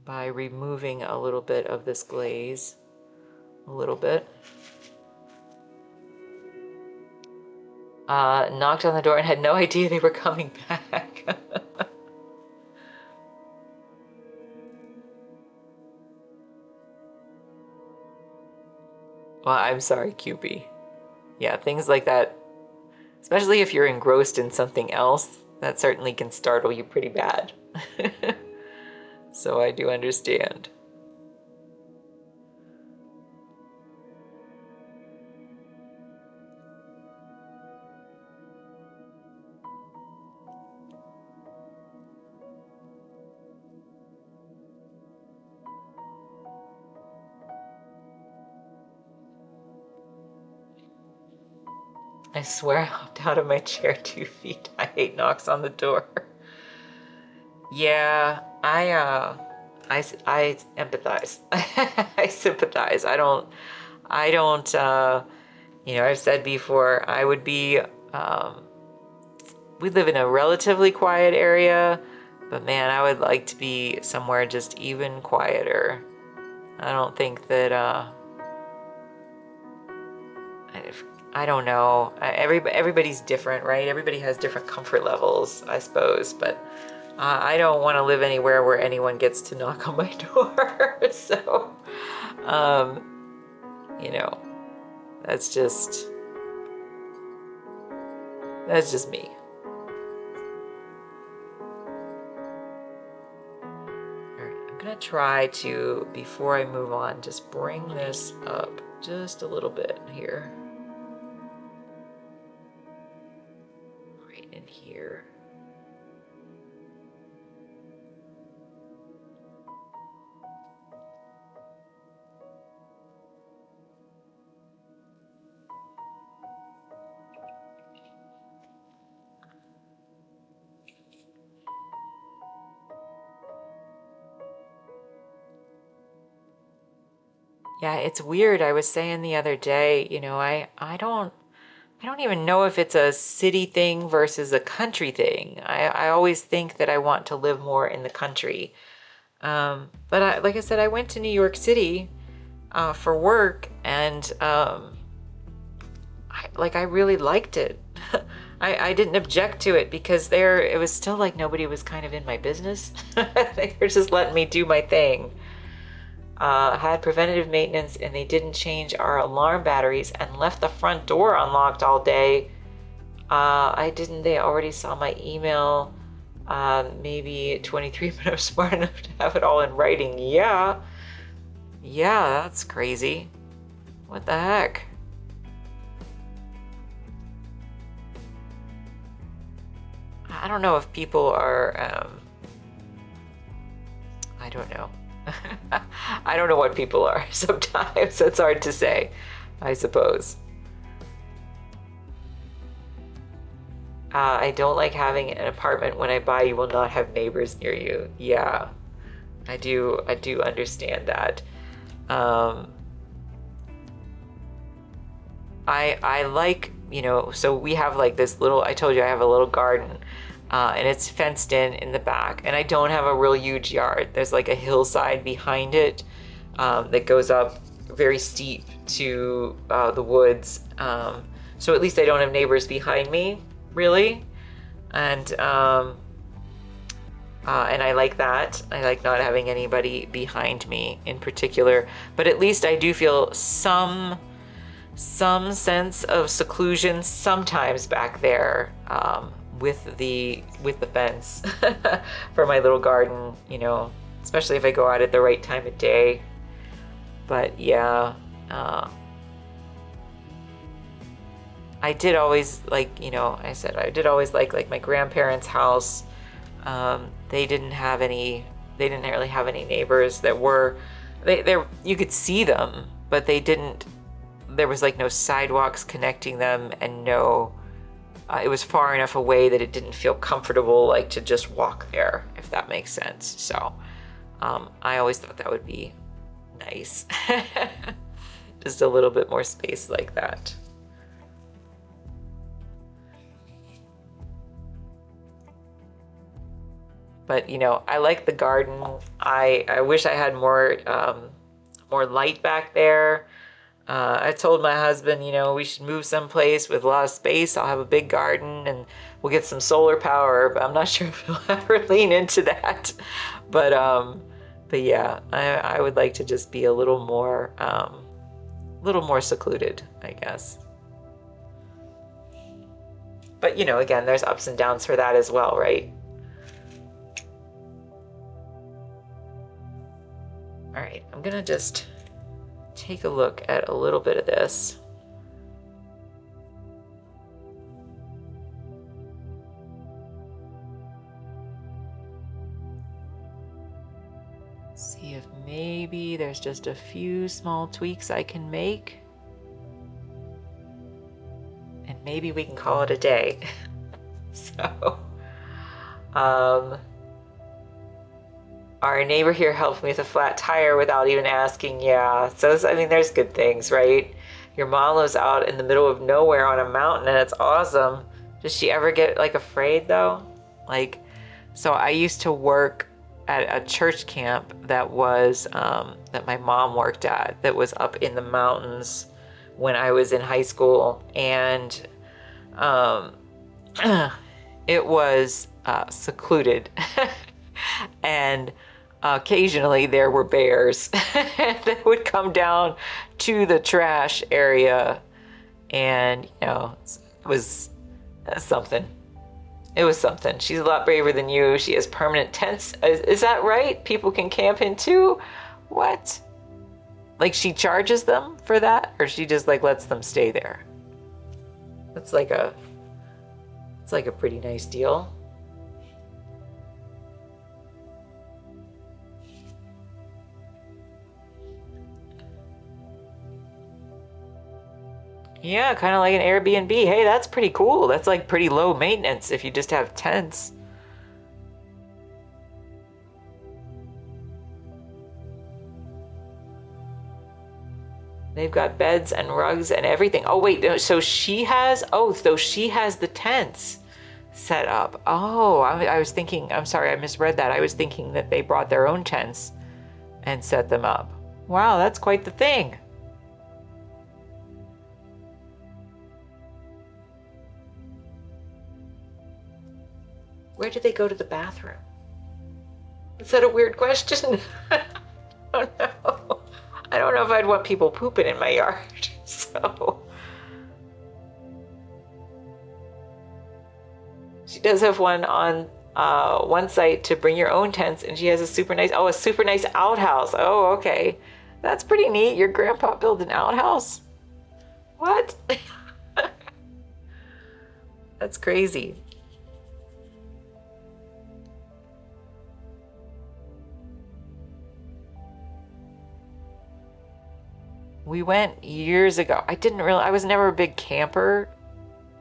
by removing a little bit of this glaze, a little bit. Knocked on the door and had no idea they were coming back. Well, I'm sorry, Cupie. Yeah, things like that, especially if you're engrossed in something else, that certainly can startle you pretty bad. So I do understand. I swear I hopped out of my chair 2 feet. I hate knocks on the door. Yeah, I empathize. I sympathize. I don't, you know, I've said before, I would be, we live in a relatively quiet area, but man, I would like to be somewhere just even quieter. I don't think that, I don't know. Everybody's different, right? Everybody has different comfort levels, I suppose, but I don't want to live anywhere where anyone gets to knock on my door. So, you know, that's just me. All right, I'm gonna try to, before I move on, just bring this up just a little bit here. Right in here. Yeah, it's weird. I was saying the other day, you know, I don't even know if it's a city thing versus a country thing. I always think that I want to live more in the country. But like I said, I went to New York City for work, and I really liked it. I didn't object to it because it was still like nobody was kind of in my business. They were just letting me do my thing. had preventative maintenance and they didn't change our alarm batteries and left the front door unlocked all day. I didn't. They already saw my email. Maybe at 23, but I'm smart enough to have it all in writing. Yeah. Yeah, that's crazy. What the heck? I don't know if people are, I don't know. I don't know what people are sometimes. It's hard to say, I suppose. I don't like having an apartment when I buy. You will not have neighbors near you. Yeah, I do understand that. Um, I like, you know, so we have like this little, I told you I have a little garden, and it's fenced in the back, and I don't have a real huge yard. There's like a hillside behind it, that goes up very steep to the woods. So at least I don't have neighbors behind me, really. And I like that. I like not having anybody behind me in particular, but at least I do feel some sense of seclusion sometimes back there, with the fence for my little garden, you know, especially if I go out at the right time of day. But yeah, I did always like, you know, I said I did always like my grandparents' house. They didn't really have any neighbors that were, you could see them, but there was like no sidewalks connecting them, and no, it was far enough away that it didn't feel comfortable, like to just walk there, if that makes sense. So, I always thought that would be nice. Just a little bit more space like that. But you know, I like the garden. I wish I had more light back there. I told my husband, you know, we should move someplace with a lot of space. I'll have a big garden and we'll get some solar power, but I'm not sure if he'll ever lean into that. But yeah, I would like to just be a little more secluded, I guess. But you know, again, there's ups and downs for that as well, right? All right, I'm gonna just take a look at a little bit of this. See if maybe there's just a few small tweaks I can make. And maybe we can call it a day. So, our neighbor here helped me with a flat tire without even asking. Yeah, so I mean, there's good things, right? Your mom lives out in the middle of nowhere on a mountain, and it's awesome. Does she ever get like afraid though? Like, so I used to work at a church camp that was that my mom worked at, that was up in the mountains when I was in high school, and it was secluded. And occasionally there were bears that would come down to the trash area, and you know, it was something. It was something. She's a lot braver than you. She has permanent tents. Is that right? People can camp in too? What? Like she charges them for that, or she just like lets them stay there? It's like a pretty nice deal. Yeah, kind of like an Airbnb. Hey, that's pretty cool. That's like pretty low maintenance if you just have tents. They've got beds and rugs and everything. Oh, wait, so she has the tents set up. Oh, I was thinking, I'm sorry, I misread that. I was thinking that they brought their own tents and set them up. Wow, that's quite the thing. Where do they go to the bathroom? Is that a weird question? Oh no. I don't know if I'd want people pooping in my yard. So she does have one on one site to bring your own tents, and she has a super nice outhouse. Oh, okay. That's pretty neat. Your grandpa built an outhouse? What? That's crazy. We went years ago. I was never a big camper.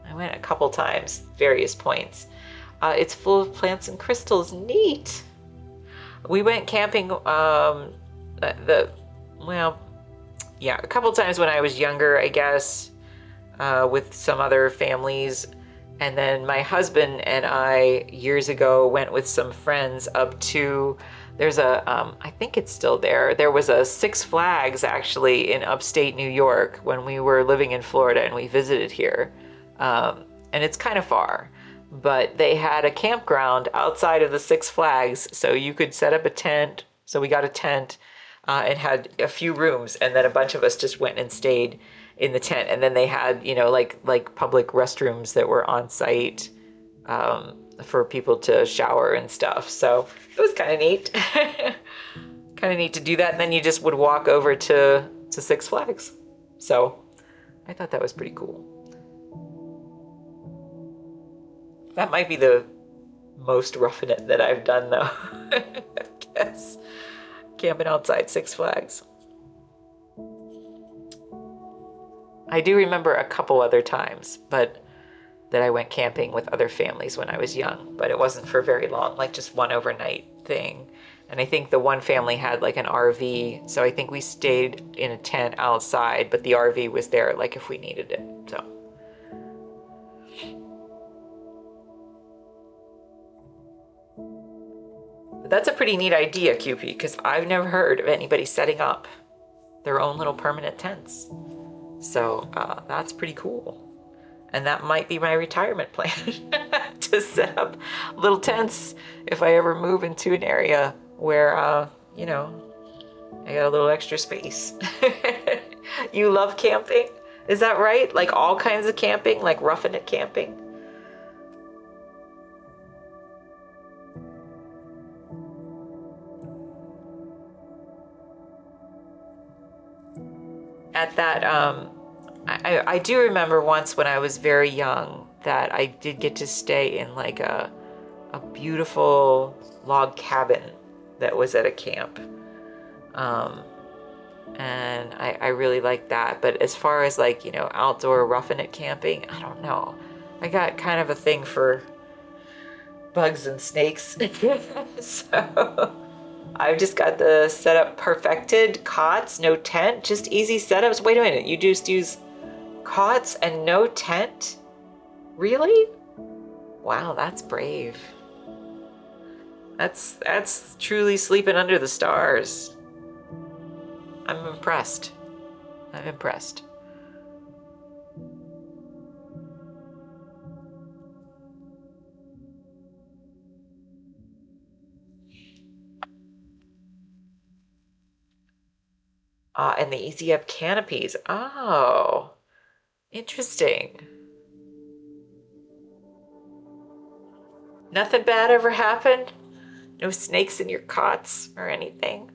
I went a couple times, various points. It's full of plants and crystals. Neat. We went camping, well, yeah, a couple times when I was younger, I guess, with some other families. And then my husband and I, years ago, went with some friends up to, there's I think it's still there. There was a Six Flags actually in upstate New York when we were living in Florida and we visited here. And it's kind of far, but they had a campground outside of the Six Flags, so you could set up a tent. So we got a tent and had a few rooms, and then a bunch of us just went and stayed in the tent. And then they had, like public restrooms that were on site for people to shower and stuff. So it was kind of neat. Kind of neat to do that. And then you just would walk over to Six Flags. So I thought that was pretty cool. That might be the most roughing it that I've done, though. I guess. Camping outside Six Flags. I do remember a couple other times, but that I went camping with other families when I was young, but it wasn't for very long, like just one overnight thing. And I think the one family had like an RV, so I think we stayed in a tent outside, but the RV was there like if we needed it. So but that's a pretty neat idea, QP, because I've never heard of anybody setting up their own little permanent tents. So that's pretty cool. And that might be my retirement plan to set up little tents if I ever move into an area where, I got a little extra space. You love camping? Is that right? Like all kinds of camping, like roughing it camping? At that, I do remember once when I was very young that I did get to stay in like a beautiful log cabin that was at a camp. And I really liked that. But as far as like, outdoor roughing it camping, I don't know. I got kind of a thing for bugs and snakes. So I've just got the setup perfected. Cots, no tent, just easy setups. Wait a minute, you just use cots and no tent? Really? Wow, that's brave. That's truly sleeping under the stars. I'm impressed. I'm impressed. And the Easy Up canopies. Oh, interesting. Nothing bad ever happened? No snakes in your cots or anything?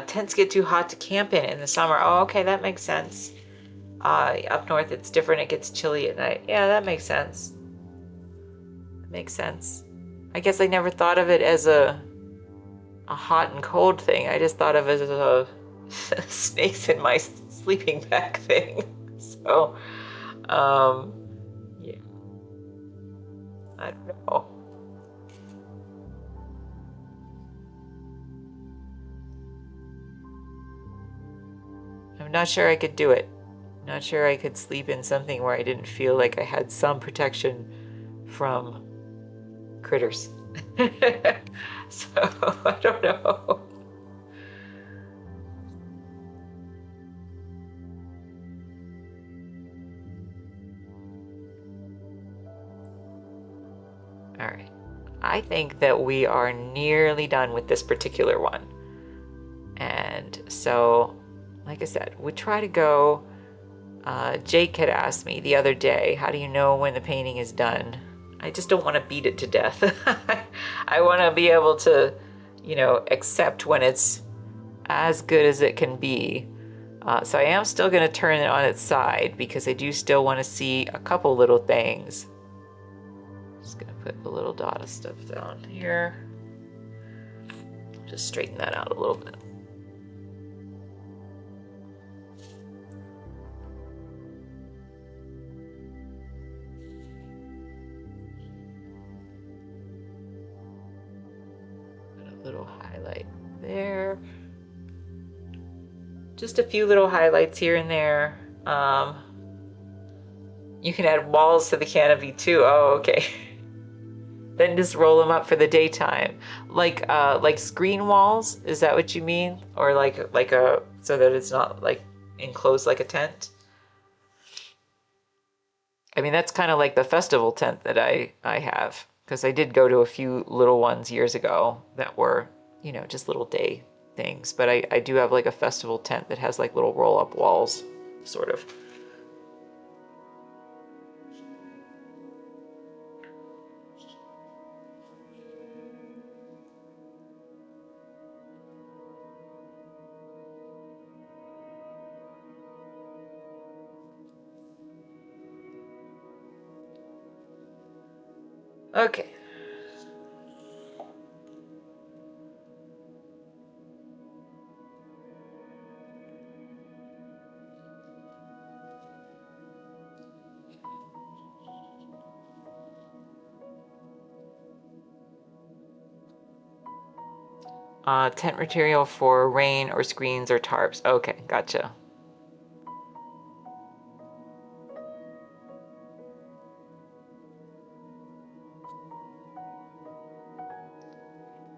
Tents get too hot to camp in the summer. Oh, okay, that makes sense. Up north it's different. It gets chilly at night. Yeah, that makes sense. That makes sense. I guess I never thought of it as a hot and cold thing. I just thought of it as a snakes in my sleeping bag thing. So, um, yeah, I don't know. I'm not sure I could do it. Not sure I could sleep in something where I didn't feel like I had some protection from critters. So I don't know. All right. I think that we are nearly done with this particular one. And so, like I said, we try to go. Jake had asked me the other day, how do you know when the painting is done? I just don't want to beat it to death. I want to be able to, you know, accept when it's as good as it can be. So I am still going to turn it on its side because I do still want to see a couple little things. Just going to put a little dot of stuff down here. Just straighten that out a little bit. Little highlight there. Just a few little highlights here and there. You can add walls to the canopy too. Oh, okay. Then just roll them up for the daytime, like screen walls. Is that what you mean? Or like a, so that it's not like enclosed like a tent? I mean, that's kind of like the festival tent that I have. Because I did go to a few little ones years ago that were, you know, just little day things. But I do have like a festival tent that has like little roll-up walls, sort of. Okay. Tent material for rain or screens or tarps. Okay, gotcha.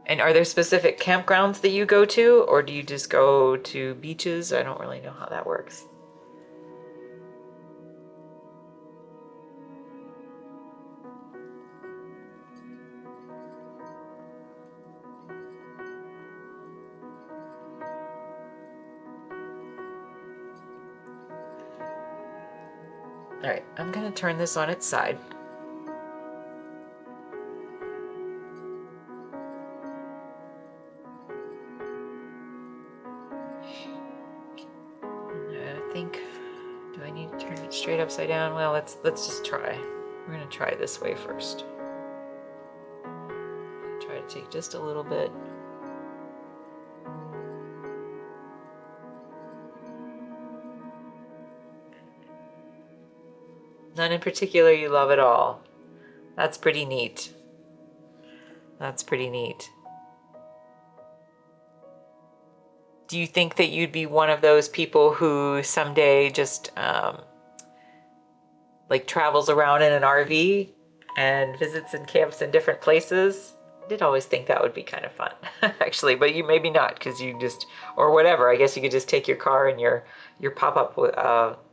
And are there specific campgrounds that you go to, or do you just go to beaches? I don't really know how that works. All right, I'm gonna turn this on its side. I think, do I need to turn it straight upside down? Well, let's just try. We're gonna try this way first. Try to take just a little bit. None in particular you love at all. That's pretty neat. That's pretty neat. Do you think that you'd be one of those people who someday just like travels around in an RV and visits and camps in different places? I did always think that would be kind of fun, actually, but you maybe not, because you just, or whatever. I guess you could just take your car and your pop-up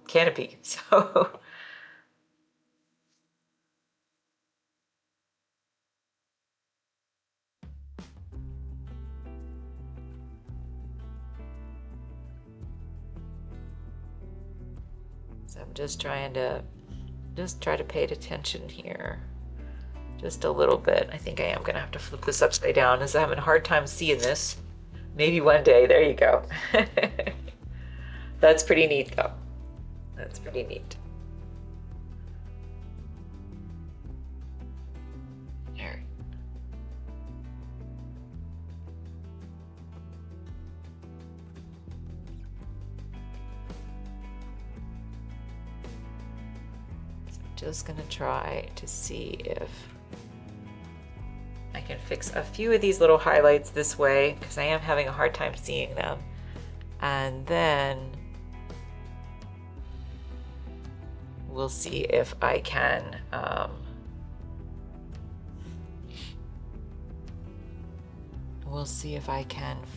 canopy. So. So I'm just trying to try to pay attention here just a little bit. I think I am gonna have to flip this upside down as I'm having a hard time seeing this. Maybe one day. There you go. That's pretty neat though. That's pretty neat. There. Just gonna try to see if I can fix a few of these little highlights this way, because I am having a hard time seeing them. And then we'll see if I can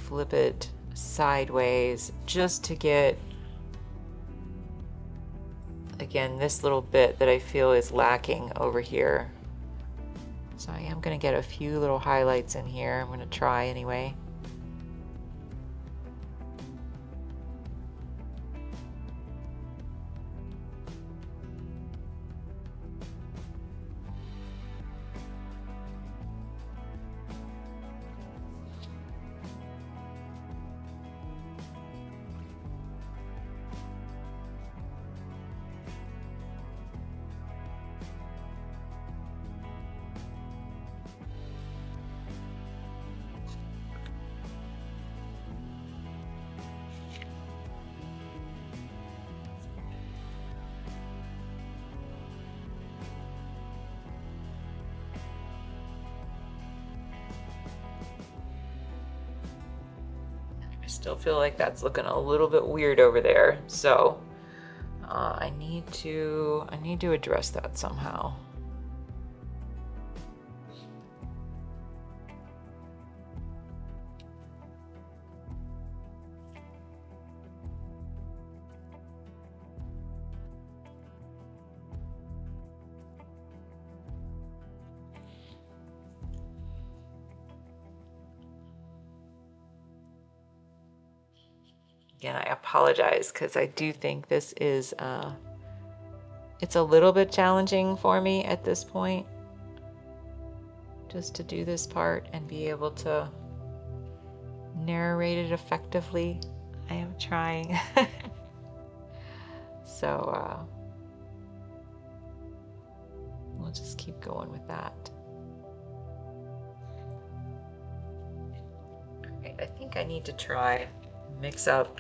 flip it sideways just to get, again, this little bit that I feel is lacking over here. So I am going to get a few little highlights in here. I'm going to try anyway. Still feel like that's looking a little bit weird over there, so I need to address that somehow. Again, I apologize because I do think this is, it's a little bit challenging for me at this point, just to do this part and be able to narrate it effectively. I am trying. So we'll just keep going with that. Okay, I think I need to try mix up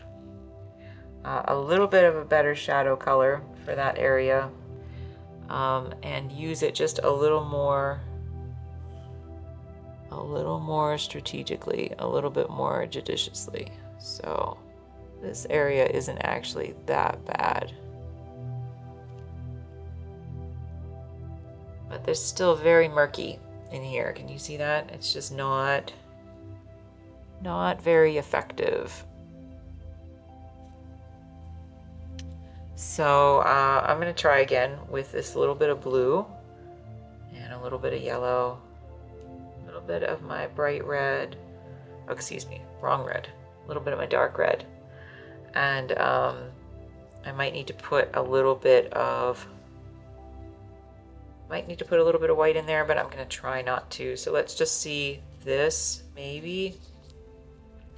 a little bit of a better shadow color for that area, and use it just a little more strategically, a little bit more judiciously. So this area isn't actually that bad, but there's still very murky in here. Can you see that? It's just not very effective. So I'm going to try again with this little bit of blue and a little bit of yellow, a little bit of my bright red, oh, excuse me, wrong red, a little bit of my dark red. And I might need to put a little bit of white in there, but I'm going to try not to. So let's just see this, maybe,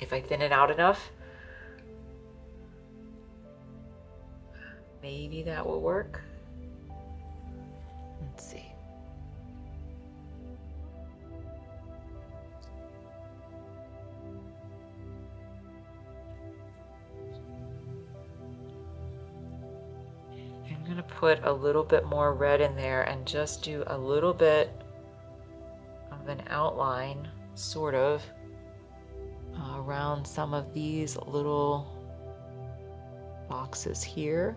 if I thin it out enough. Maybe that will work. Let's see. I'm going to put a little bit more red in there and just do a little bit of an outline, sort of, around some of these little boxes here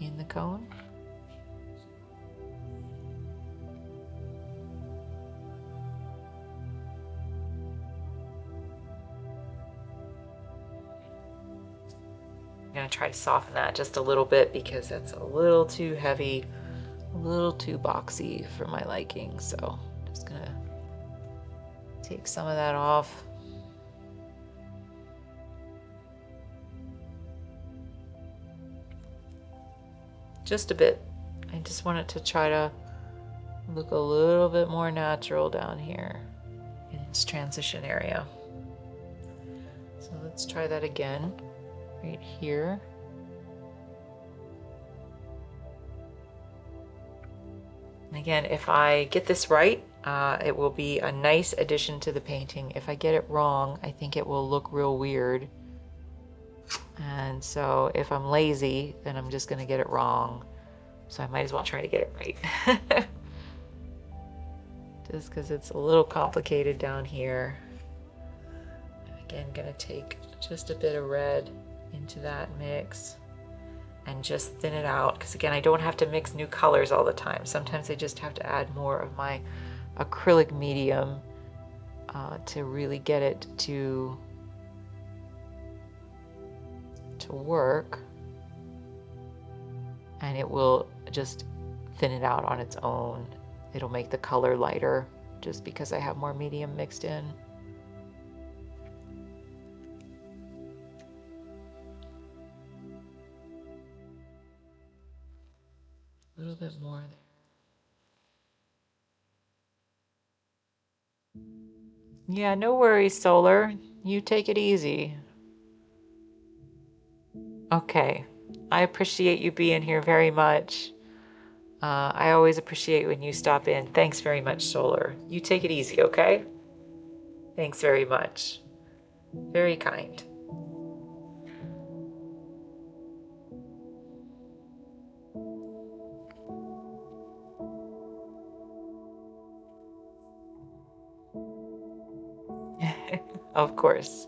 in the cone. I'm going to try to soften that just a little bit because that's a little too heavy, a little too boxy for my liking. So I'm just going to take some of that off. Just a bit. I just want it to try to look a little bit more natural down here in its transition area. So let's try that again, right here. And again, if I get this right, it will be a nice addition to the painting. If I get it wrong, I think it will look real weird. And so if I'm lazy, then I'm just going to get it wrong. So I might as well try to get it right. Just because it's a little complicated down here. Again, going to take just a bit of red into that mix and just thin it out, because again, I don't have to mix new colors all the time. Sometimes I just have to add more of my acrylic medium to really get it to work, and it will just thin it out on its own. It'll make the color lighter just because I have more medium mixed in. A little bit more there. Yeah, no worries, Solar. You take it easy. Okay. I appreciate you being here very much. I always appreciate when you stop in. Thanks very much, Solar. You take it easy, okay? Thanks very much. Very kind. Of course.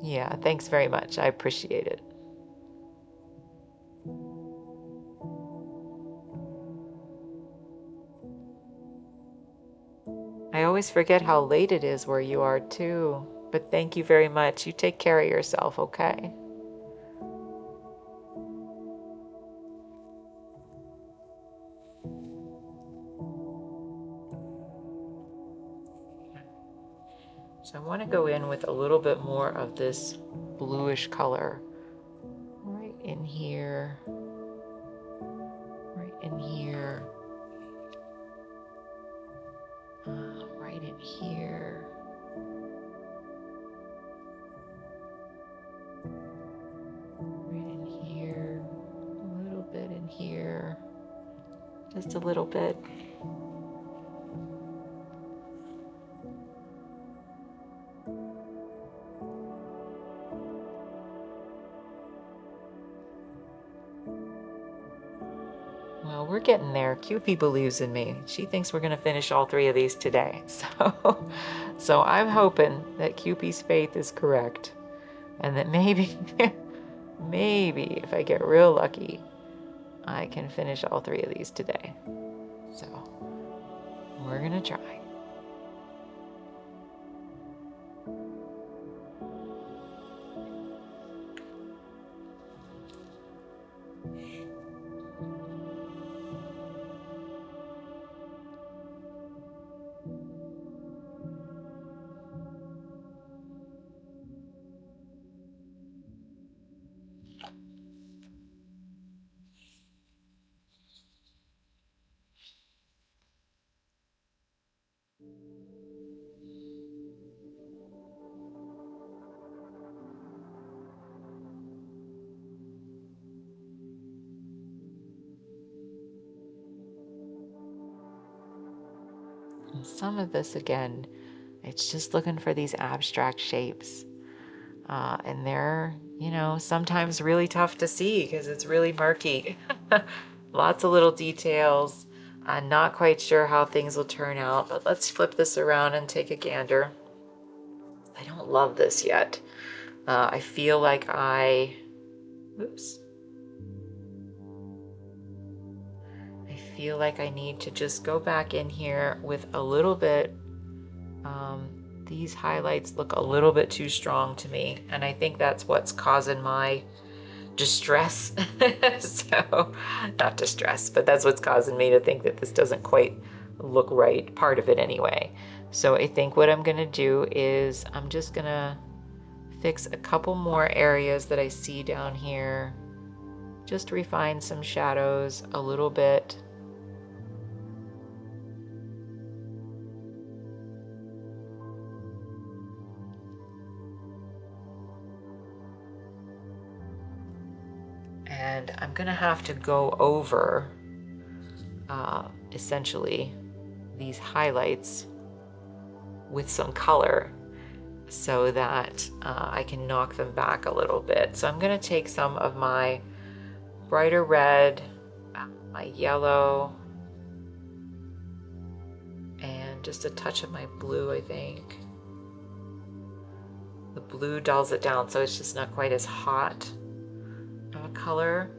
Yeah, thanks very much. I appreciate it. I always forget how late it is where you are too. But thank you very much. You take care of yourself, okay? So I want to go in with a little bit more of this bluish color right in here, right in here, right in here. Right in here, a little bit in here, just a little bit. Well, we're getting there. QP believes in me. She thinks we're going to finish all 3 of these today. So I'm hoping that QP's faith is correct, and that maybe, maybe if I get real lucky, I can finish all 3 of these today. So we're going to try. And some of this, again, it's just looking for these abstract shapes. And they're, sometimes really tough to see because it's really murky. Lots of little details. I'm not quite sure how things will turn out, but let's flip this around and take a gander. I don't love this yet. I feel like oops. I feel like I need to just go back in here with a little bit. These highlights look a little bit too strong to me, and I think that's what's causing my distress. So, not distress, but that's what's causing me to think that this doesn't quite look right, part of it anyway. So I think what I'm gonna do is I'm just gonna fix a couple more areas that I see down here, just refine some shadows a little bit. And I'm gonna have to go over essentially these highlights with some color so that I can knock them back a little bit. So I'm gonna take some of my brighter red, my yellow, and just a touch of my blue, I think. the blue dulls it down, so it's just not quite as hot of a color.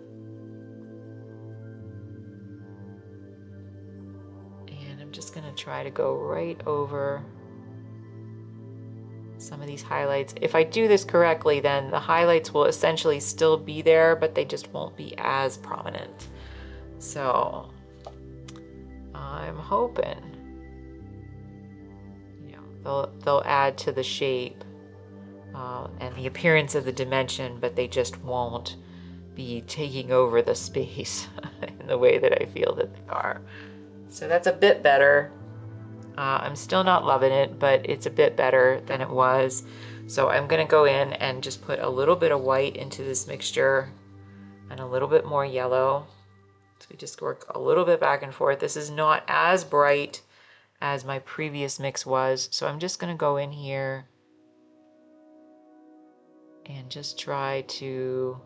And I'm just gonna try to go right over some of these highlights. If I do this correctly, then the highlights will essentially still be there, but they just won't be as prominent. So I'm hoping, you know, they'll add to the shape and the appearance of the dimension, but they just won't be taking over the space in the way that I feel that they are. So that's a bit better. I'm still not loving it, but it's a bit better than it was. So I'm gonna go in and just put a little bit of white into this mixture and a little bit more yellow. So we just work a little bit back and forth. This is not as bright as my previous mix was, so I'm just gonna go in here and just try to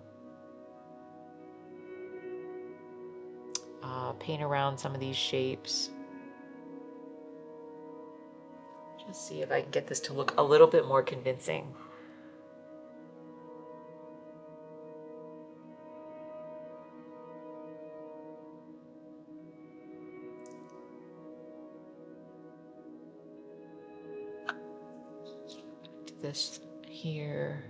paint around some of these shapes. Just see if I can get this to look a little bit more convincing. This here.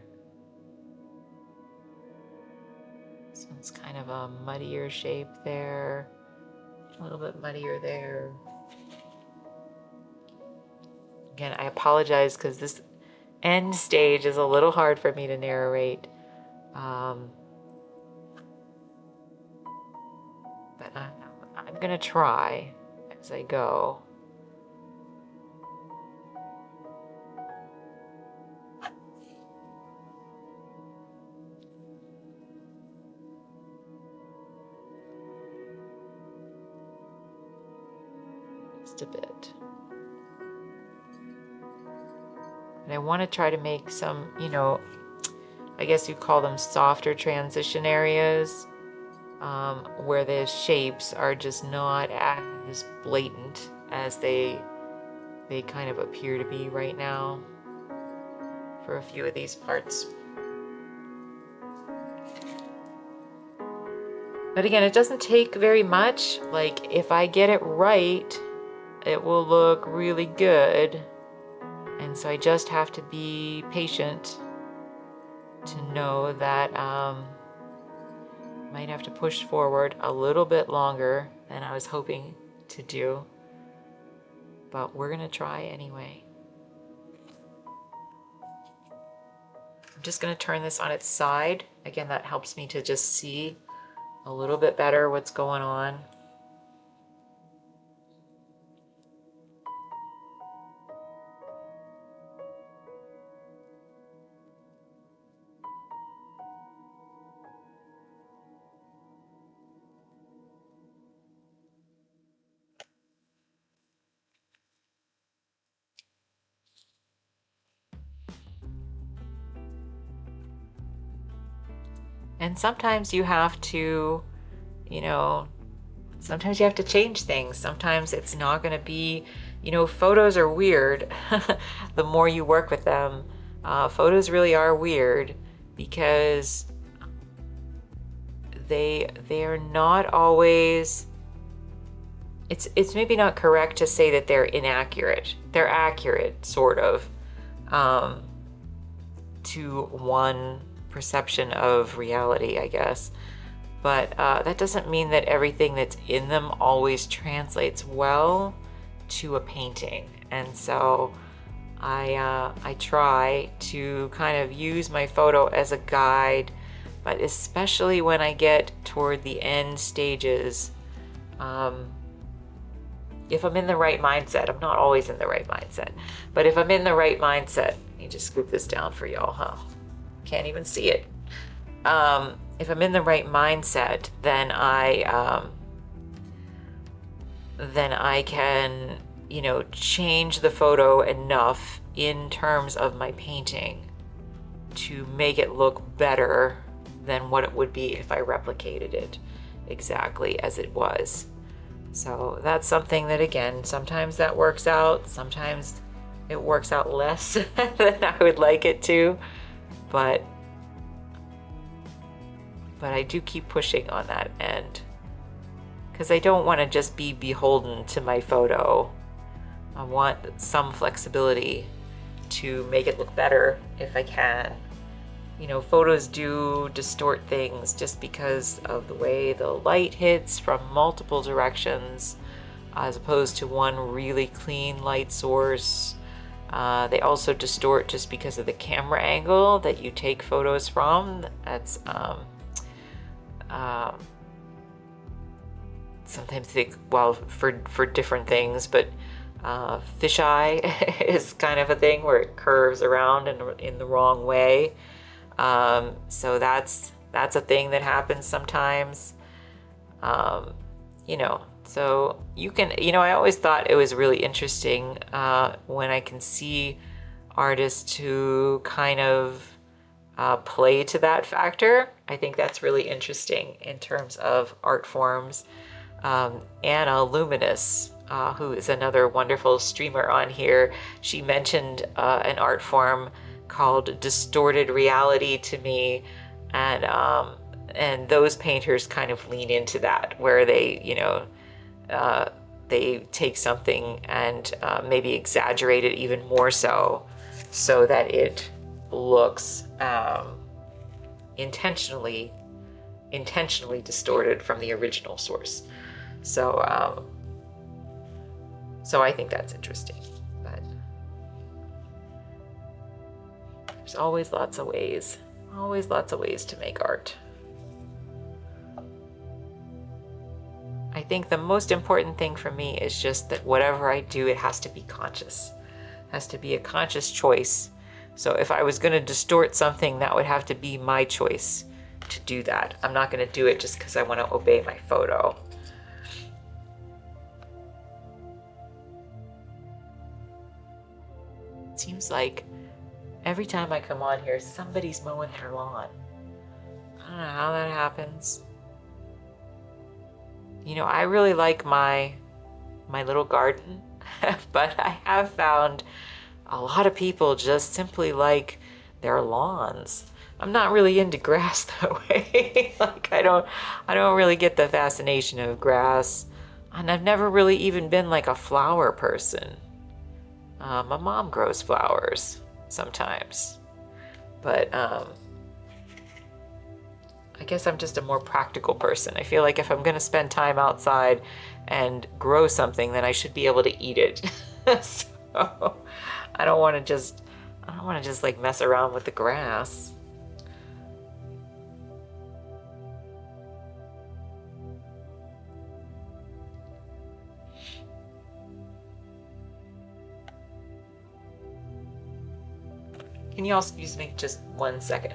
This one's kind of a muddier shape there. A little bit muddier there. Again, I apologize because this end stage is a little hard for me to narrate. But I'm gonna try as I go. Just a bit. And I want to try to make some, you know, I guess you call them softer transition areas, where the shapes are just not as blatant as they kind of appear to be right now for a few of these parts. But again, it doesn't take very much. Like, if I get it right, it will look really good. And so I just have to be patient to know that might have to push forward a little bit longer than I was hoping to do. But we're gonna try anyway. I'm just gonna turn this on its side. Again, that helps me to just see a little bit better what's going on. And sometimes you have to, you know, sometimes you have to change things. Sometimes it's not going to be, you know, photos are weird. The more you work with them, photos really are weird because they're not always, it's maybe not correct to say that they're inaccurate. They're accurate, sort of, to one perception of reality, I guess. But that doesn't mean that everything that's in them always translates well to a painting. And so I try to kind of use my photo as a guide, but especially when I get toward the end stages, if I'm in the right mindset. I'm not always in the right mindset, but if I'm in the right mindset, let me just scoop this down for y'all, huh? Can't even see it. If I'm in the right mindset, then I can, you know, change the photo enough in terms of my painting to make it look better than what it would be if I replicated it exactly as it was. So that's something that, again, sometimes that works out, sometimes it works out less than I would like it to, but I do keep pushing on that end because I don't want to just be beholden to my photo. I want some flexibility to make it look better if I can. You know, photos do distort things just because of the way the light hits from multiple directions as opposed to one really clean light source. They also distort just because of the camera angle that you take photos from. That's sometimes they, well, for different things, but fisheye is kind of a thing where it curves around in the wrong way. So that's a thing that happens sometimes. You know, so you can, you know, I always thought it was really interesting when I can see artists who kind of play to that factor. I think that's really interesting in terms of art forms. Anna Luminous, who is another wonderful streamer on here, she mentioned an art form called distorted reality to me, and those painters kind of lean into that, where they, you know, they take something and maybe exaggerate it even more so that it looks intentionally distorted from the original source. So so I think that's interesting, but there's always lots of ways to make art. I think the most important thing for me is just that whatever I do, it has to be conscious. It has to be a conscious choice. So if I was going to distort something, that would have to be my choice to do that. I'm not going to do it just because I want to obey my photo. It seems like every time I come on here, somebody's mowing their lawn. I don't know how that happens. You know, I really like my little garden, but I have found a lot of people just simply like their lawns. I'm not really into grass that way. Like I don't really get the fascination of grass, and I've never really even been like a flower person. My mom grows flowers sometimes, but I guess I'm just a more practical person. I feel like if I'm going to spend time outside and grow something, then I should be able to eat it. So I don't want to just like mess around with the grass. Can you all excuse me just 1 second?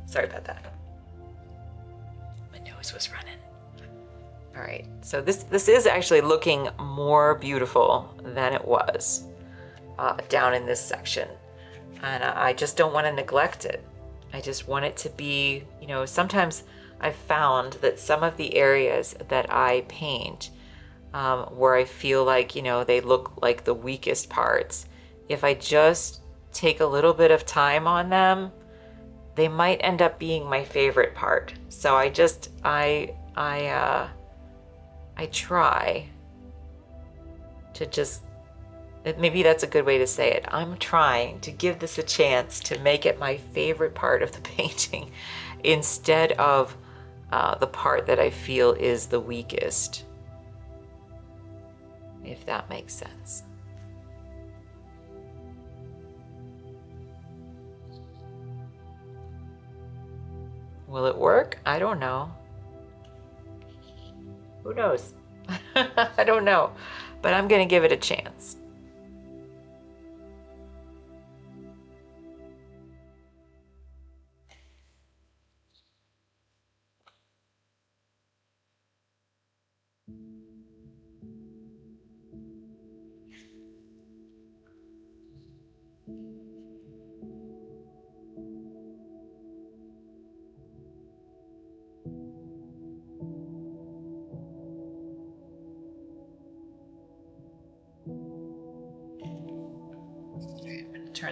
Sorry about that. My nose was running. All right, so this is actually looking more beautiful than it was down in this section. And I just don't want to neglect it. I just want it to be, you know, sometimes I've found that some of the areas that I paint where I feel like, you know, they look like the weakest parts, if I just take a little bit of time on them, they might end up being my favorite part. So I try to just, maybe that's a good way to say it. I'm trying to give this a chance to make it my favorite part of the painting instead of the part that I feel is the weakest, if that makes sense. Will it work? I don't know. Who knows? I don't know, but I'm going to give it a chance.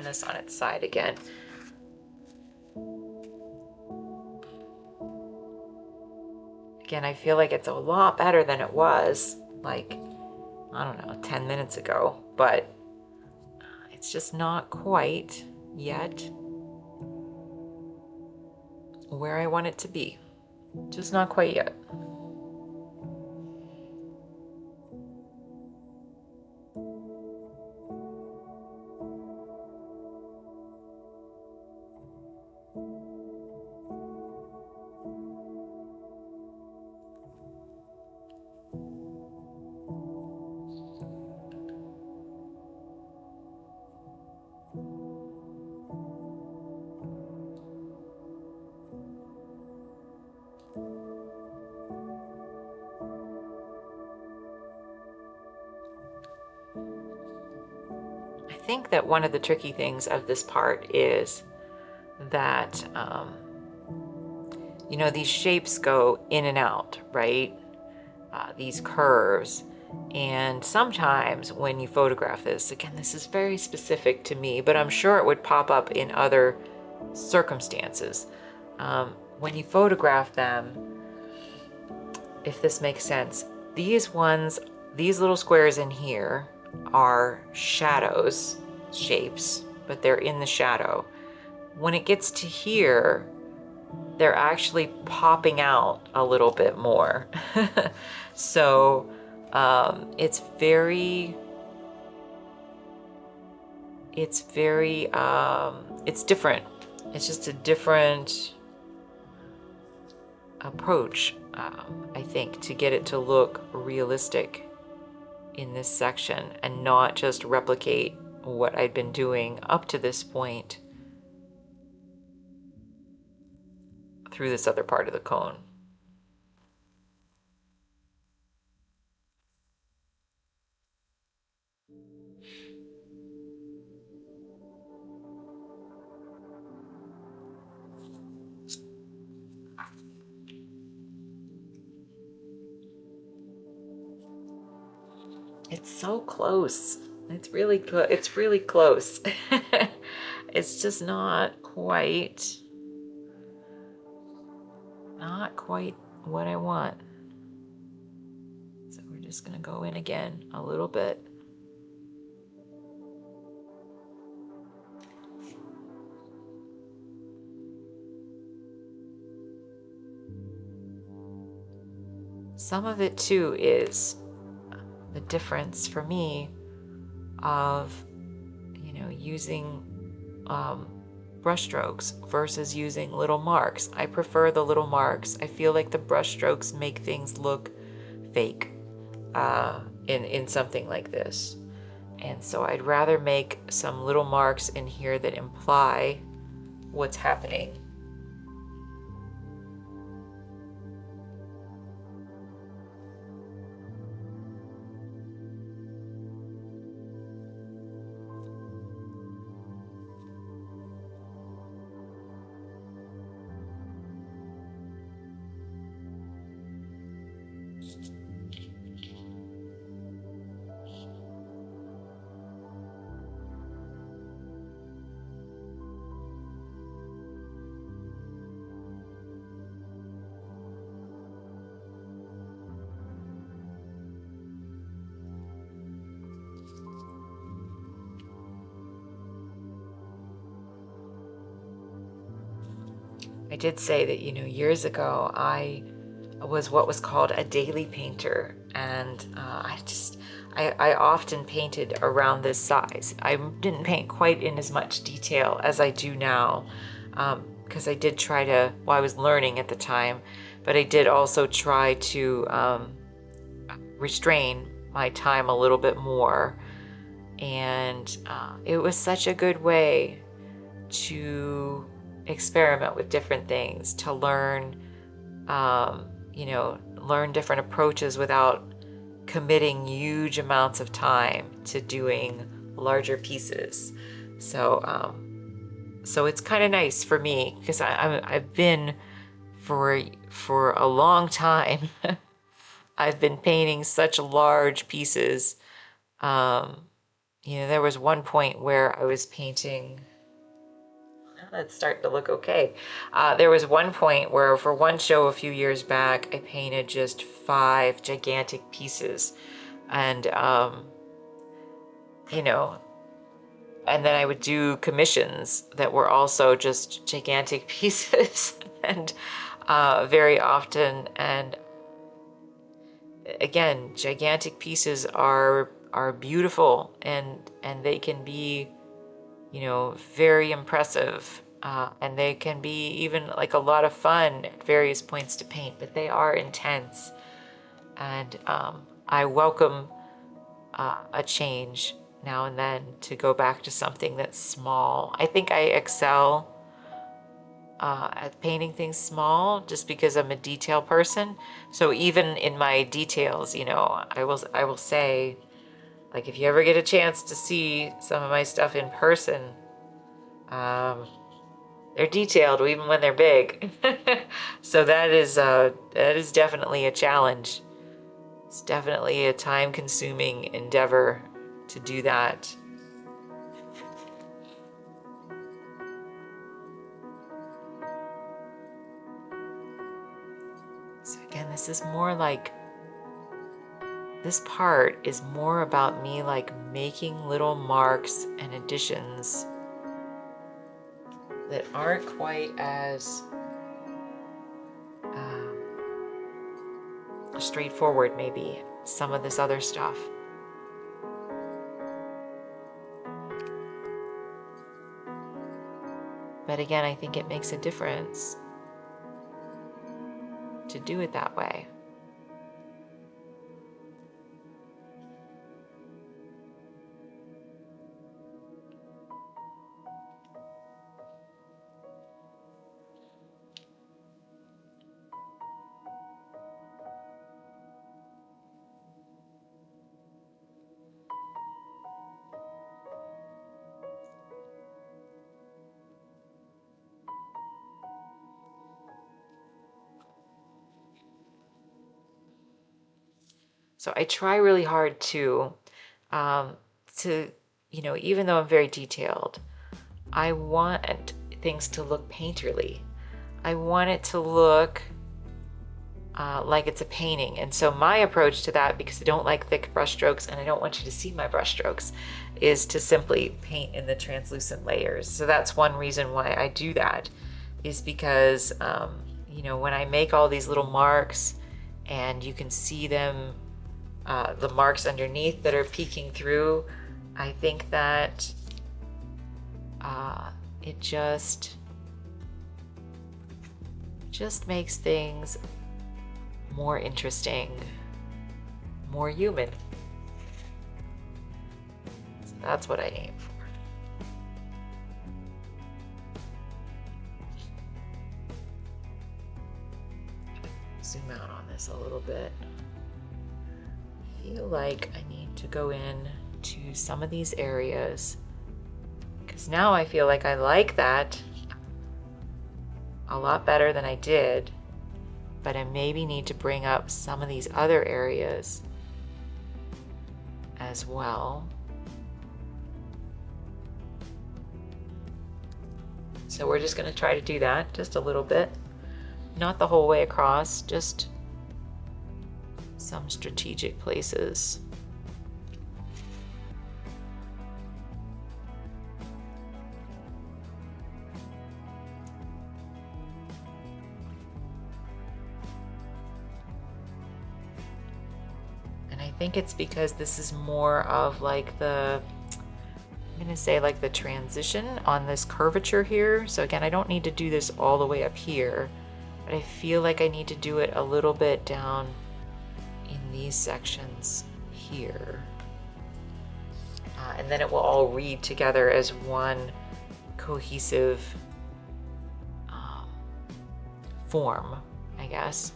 turn this on its side again. Again, I feel like it's a lot better than it was, like, I don't know, 10 minutes ago, but it's just not quite yet where I want it to be. Just not quite yet. I think that one of the tricky things of this part is that, you know, these shapes go in and out, right? These curves. And sometimes when you photograph this, again, this is very specific to me, but I'm sure it would pop up in other circumstances. When you photograph them, if this makes sense, these little squares in here are shadows, shapes, but they're in the shadow. When it gets to here, they're actually popping out a little bit more. So it's different. It's just a different approach, I think, to get it to look realistic in this section and not just replicate what I'd been doing up to this point through this other part of the cone. It's so close. It's really close. It's just not quite what I want. So we're just gonna go in again a little bit. Some of it too is the difference for me of, you know, using brush strokes versus using little marks. I prefer the little marks. I feel like the brush strokes make things look fake in something like this. And so I'd rather make some little marks in here that imply what's happening. I did say that, you know, years ago I was what was called a daily painter, and I often painted around this size. I didn't paint quite in as much detail as I do now, because I did try to, well, I was learning at the time, but I did also try to restrain my time a little bit more. And it was such a good way to experiment with different things, to learn, you know, learn different approaches without committing huge amounts of time to doing larger pieces. So, so it's kind of nice for me because I've been for a long time. I've been painting such large pieces, you you know, there was one point where I was painting. That's starting to look okay. There was one point where for one show a few years back, I painted just 5 gigantic pieces. And, you know, and then I would do commissions that were also just gigantic pieces and very often. And again, gigantic pieces are beautiful, and they can be, you know, very impressive, and they can be even like a lot of fun at various points to paint, but they are intense. And I welcome a change now and then to go back to something that's small. I think I excel at painting things small just because I'm a detail person. So even in my details, you know, I will say, like, if you ever get a chance to see some of my stuff in person, they're detailed even when they're big. So that is definitely a challenge. It's definitely a time-consuming endeavor to do that. So again, this is more like, this part is more about me like making little marks and additions that aren't quite as straightforward, maybe, some of this other stuff. But again, I think it makes a difference to do it that way. So I try really hard to, you know, even though I'm very detailed, I want things to look painterly. I want it to look like it's a painting. And so my approach to that, because I don't like thick brush strokes and I don't want you to see my brush strokes, is to simply paint in the translucent layers. So that's one reason why I do that, is because, you know, when I make all these little marks and you can see them, the marks underneath that are peeking through, I think that it just makes things more interesting, more human. So that's what I aim for. Zoom out on this a little bit. I feel like I need to go in to some of these areas, because now I feel like I like that a lot better than I did, but I maybe need to bring up some of these other areas as well. So we're just going to try to do that just a little bit, not the whole way across, just some strategic places. I think it's because this is more of like the, I'm gonna say like the transition on this curvature here. So again, I don't need to do this all the way up here, but I feel like I need to do it a little bit down in these sections here. And then it will all read together as one cohesive form, I guess.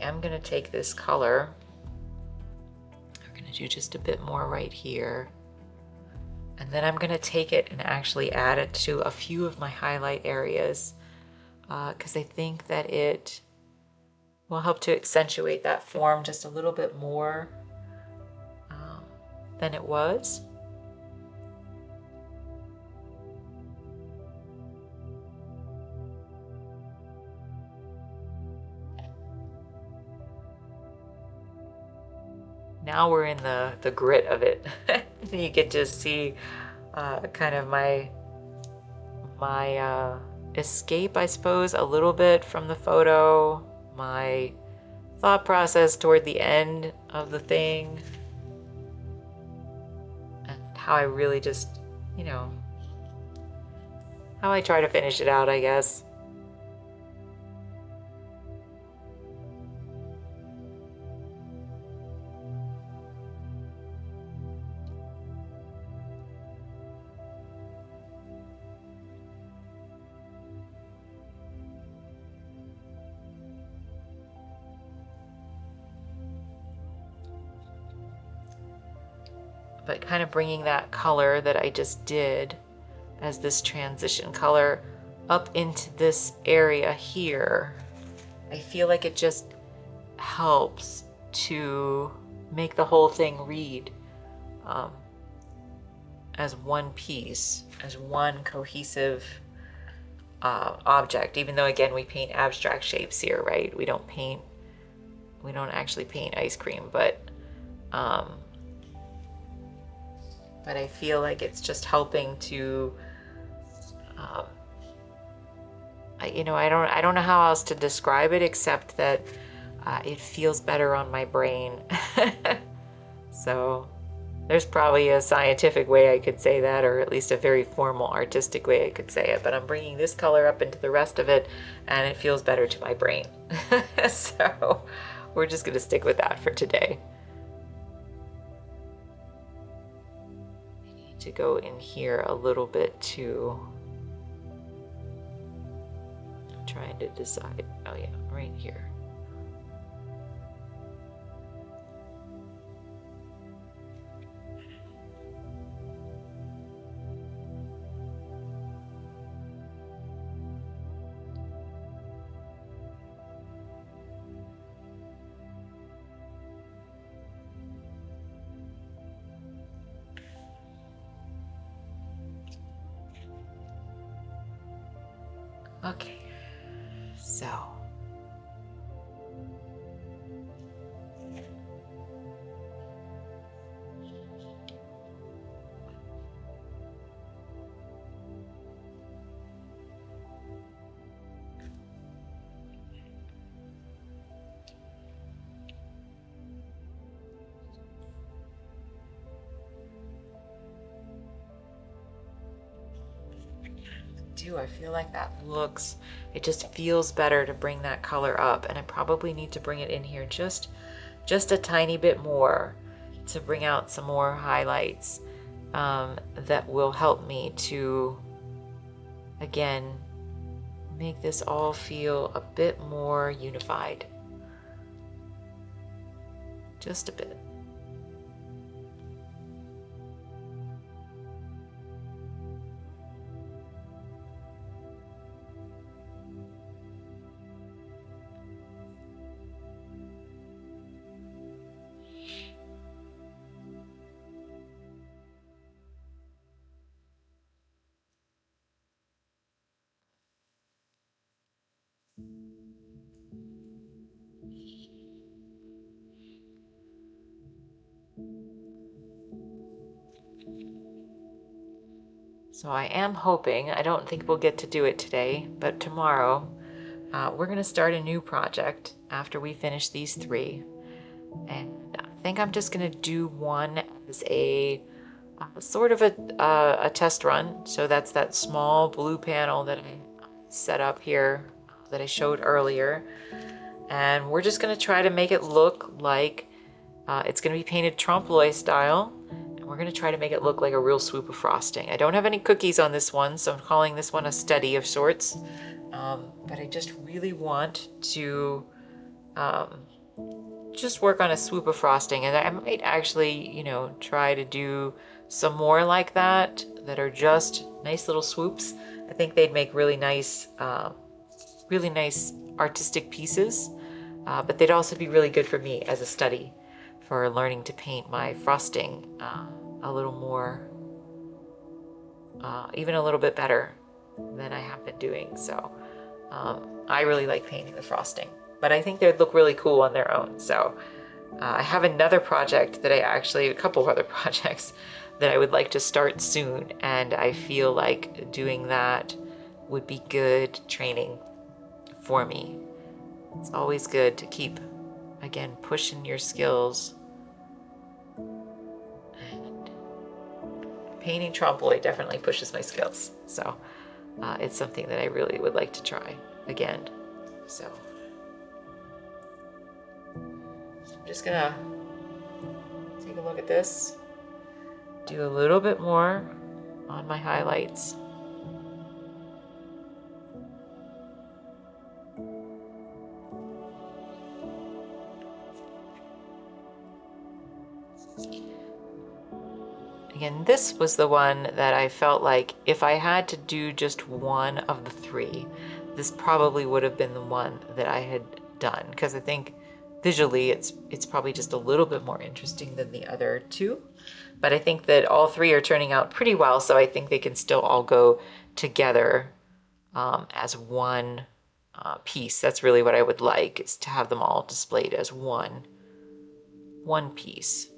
I'm going to take this color, we're going to do just a bit more right here, And then I'm gonna take it and actually add it to a few of my highlight areas because I think that it will help to accentuate that form just a little bit more than it was. Now we're in the grit of it. You get to see kind of my escape, I suppose, a little bit from the photo, my thought process toward the end of the thing, and how I really just, you know, how I try to finish it out, I guess. But kind of bringing that color that I just did as this transition color up into this area here, I feel like it just helps to make the whole thing read as one piece, as one cohesive object, even though again we paint abstract shapes here, right? We don't actually paint ice cream, but I feel like it's just helping to I don't know how else to describe it except that it feels better on my brain. So there's probably a scientific way I could say that, or at least a very formal artistic way I could say it, but I'm bringing this color up into the rest of it and it feels better to my brain. So we're just going to stick with that for today. I need to go in here a little bit too. I'm trying to decide. Oh yeah, right here. Okay, so I feel like that looks, it just feels better to bring that color up, and I probably need to bring it in here just a tiny bit more to bring out some more highlights that will help me to again make this all feel a bit more unified, just a bit. So I am hoping, I don't think we'll get to do it today, but tomorrow we're going to start a new project after we finish these 3. And I think I'm just going to do one as a sort of a test run. So that's that small blue panel that I set up here that I showed earlier. And we're just going to try to make it look like it's going to be painted trompe-l'oeil style. We're going to try to make it look like a real swoop of frosting. I don't have any cookies on this one, so I'm calling this one a study of sorts. But I just really want to just work on a swoop of frosting. And I might actually, try to do some more like that are just nice little swoops. I think they'd make really nice artistic pieces, but they'd also be really good for me as a study for learning to paint my frosting a little more, even a little bit better than I have been doing. So I really like painting the frosting, but I think they'd look really cool on their own. So I have another project that a couple of other projects that I would like to start soon, and I feel like doing that would be good training for me. It's always good to keep, again, pushing your skills. And painting trompe-l'oeil definitely pushes my skills, so it's something that I really would like to try again. So I'm just gonna take a look at this, do a little bit more on my highlights. Again, this was the one that I felt like if I had to do just one of the three, this probably would have been the one that I had done, because I think visually it's probably just a little bit more interesting than the other two. But I think that all three are turning out pretty well, so I think they can still all go together as one piece. That's really what I would like, is to have them all displayed as one piece.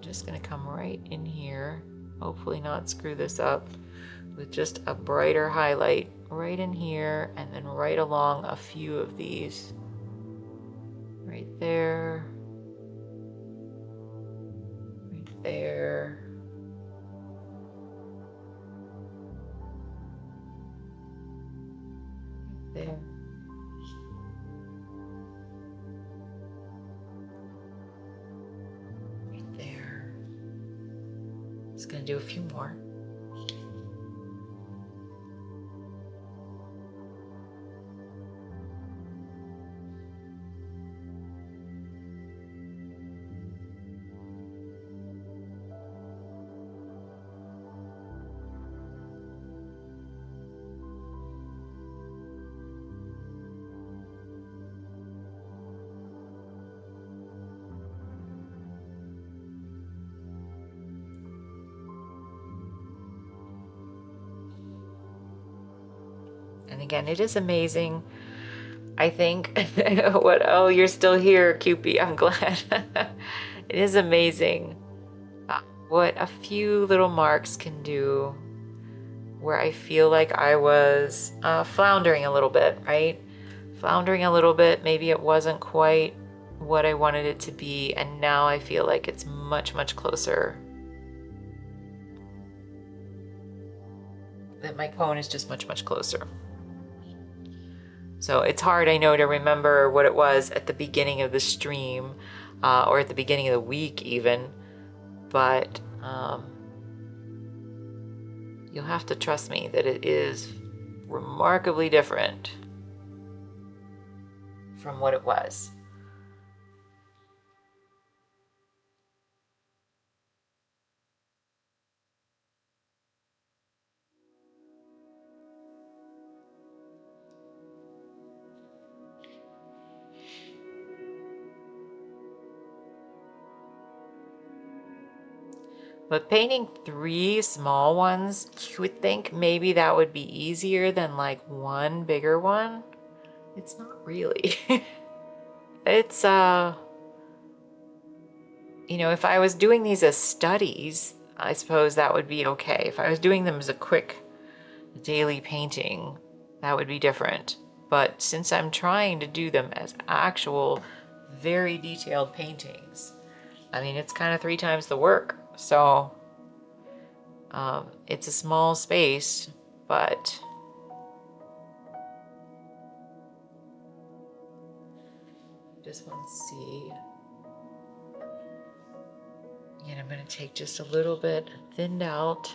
Just gonna come right in here, hopefully not screw this up, with just a brighter highlight right in here, and then right along a few of these. Right there. Right there. Right there. There. Just gonna do a few more. And again, it is amazing. I think oh, you're still here, Cupid. I'm glad. It is amazing what a few little marks can do, where I feel like I was floundering a little bit, right? Floundering a little bit. Maybe it wasn't quite what I wanted it to be, and now I feel like it's much, much closer. That my cone is just much, much closer. So it's hard, I know, to remember what it was at the beginning of the stream, or at the beginning of the week even, but you'll have to trust me that it is remarkably different from what it was. But painting 3 small ones, you would think maybe that would be easier than like one bigger one. It's not really. It's, you know, if I was doing these as studies, I suppose that would be okay. If I was doing them as a quick daily painting, that would be different. But since I'm trying to do them as actual, very detailed paintings, I mean, it's kind of 3 times the work. So it's a small space, but just want to see. And I'm going to take just a little bit thinned out.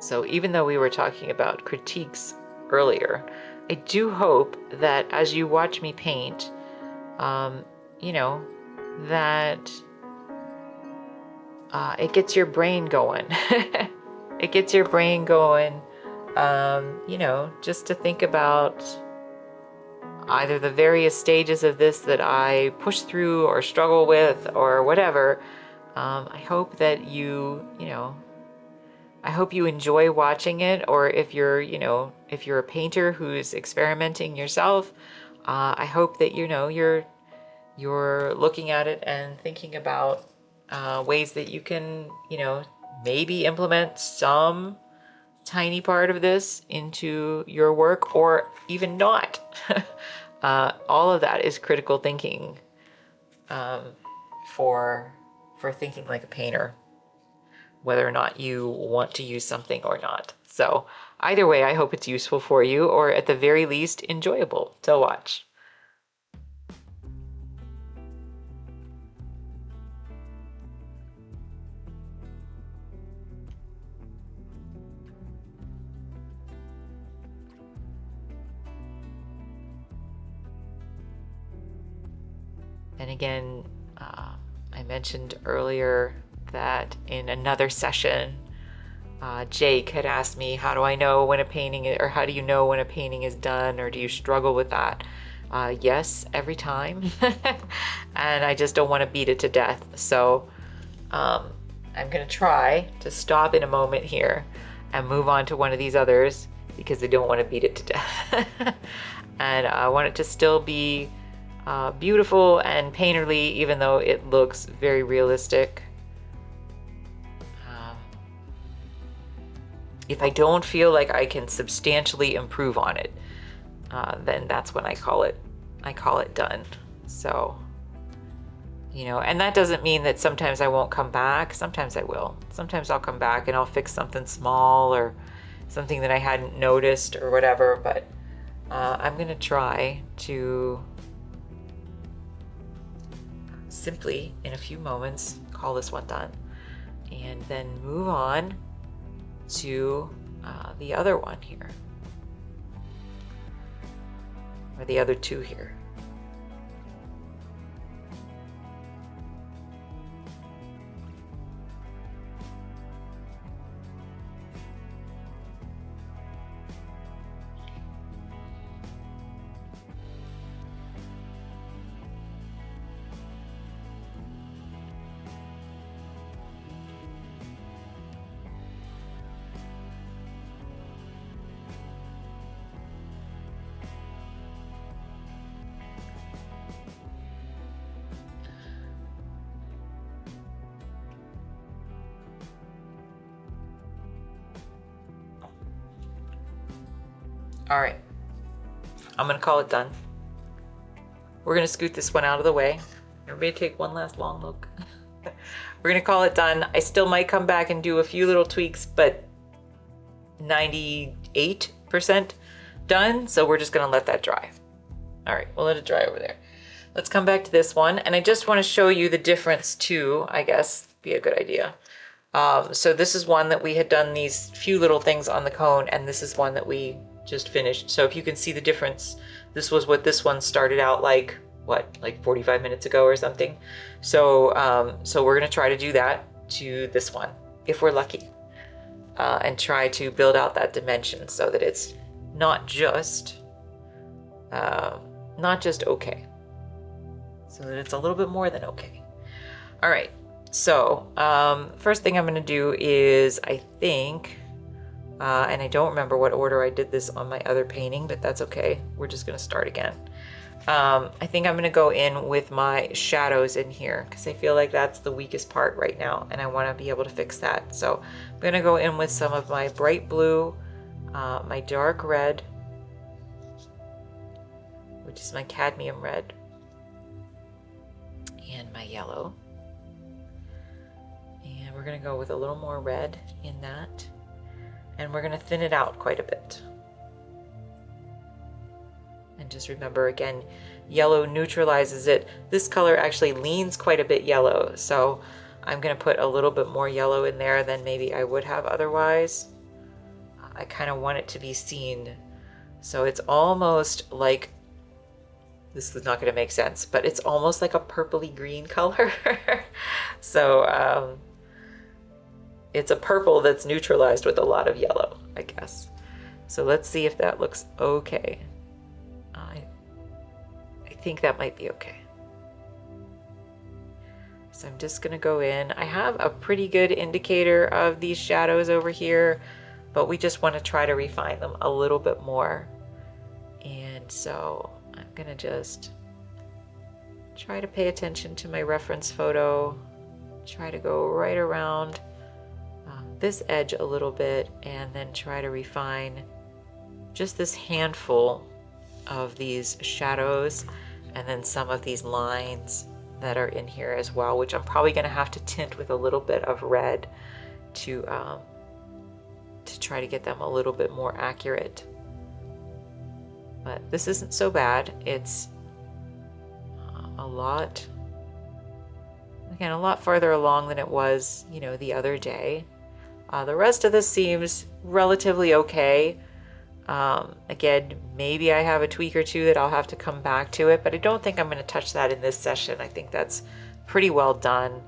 So even though we were talking about critiques earlier, I do hope that as you watch me paint, you know, that it gets your brain going. It gets your brain going, you know, just to think about either the various stages of this that I push through or struggle with or whatever. I hope that you know, I hope you enjoy watching it, or if you're, you know, if you're a painter who's experimenting yourself, I hope that, you know, you're looking at it and thinking about ways that you can, you know, maybe implement some tiny part of this into your work, or even not. All of that is critical thinking for thinking like a painter, whether or not you want to use something or not. So either way, I hope it's useful for you, or at the very least enjoyable to watch. And again, I mentioned earlier that in another session, Jake had asked me, how do I know when a painting is, or how do you know when a painting is done, or do you struggle with that? Yes, every time. And I just don't want to beat it to death. So I'm going to try to stop in a moment here and move on to one of these others, because I don't want to beat it to death. And I want it to still be beautiful and painterly, even though it looks very realistic. If I don't feel like I can substantially improve on it, then that's when I call it done. So, you know, and that doesn't mean that sometimes I won't come back. Sometimes I will. Sometimes I'll come back and I'll fix something small or something that I hadn't noticed or whatever, but I'm gonna try to simply, in a few moments, call this one done, and then move on to the other one here, or the other two here. All right, I'm gonna call it done. We're gonna scoot this one out of the way. Everybody take one last long look. We're gonna call it done. I still might come back and do a few little tweaks, but 98% done, so we're just gonna let that dry. All right, we'll let it dry over there. Let's come back to this one, and I just want to show you the difference too, I guess, be a good idea. So this is one that we had done these few little things on the cone, and this is one that we just finished. So if you can see the difference, this was what this one started out like, what, like 45 minutes ago or something. So so we're gonna try to do that to this one, if we're lucky, and try to build out that dimension so that it's not just okay. so that it's a little bit more than okay. All right, so first thing I'm going to do is, I think, and I don't remember what order I did this on my other painting, but that's okay. We're just going to start again. I think I'm going to go in with my shadows in here because I feel like that's the weakest part right now, and I want to be able to fix that. So I'm going to go in with some of my bright blue, my dark red, which is my cadmium red, and my yellow. And we're going to go with a little more red in that, and we're going to thin it out quite a bit. And just remember, again, yellow neutralizes it. This color actually leans quite a bit yellow, so I'm going to put a little bit more yellow in there than maybe I would have otherwise. I kind of want it to be seen. So it's almost like, this is not going to make sense, but it's almost like a purpley green color. So it's a purple that's neutralized with a lot of yellow, I guess. So let's see if that looks okay. I think that might be okay. So I'm just going to go in. I have a pretty good indicator of these shadows over here, but we just want to try to refine them a little bit more. And so I'm going to just try to pay attention to my reference photo, try to go right around this edge a little bit, and then try to refine just this handful of these shadows, and then some of these lines that are in here as well, which I'm probably going to have to tint with a little bit of red to try to get them a little bit more accurate. But this isn't so bad. It's a lot farther along than it was, you know, the other day. The rest of this seems relatively okay. Again, maybe I have a tweak or two that I'll have to come back to it, but I don't think I'm going to touch that in this session. I think that's pretty well done.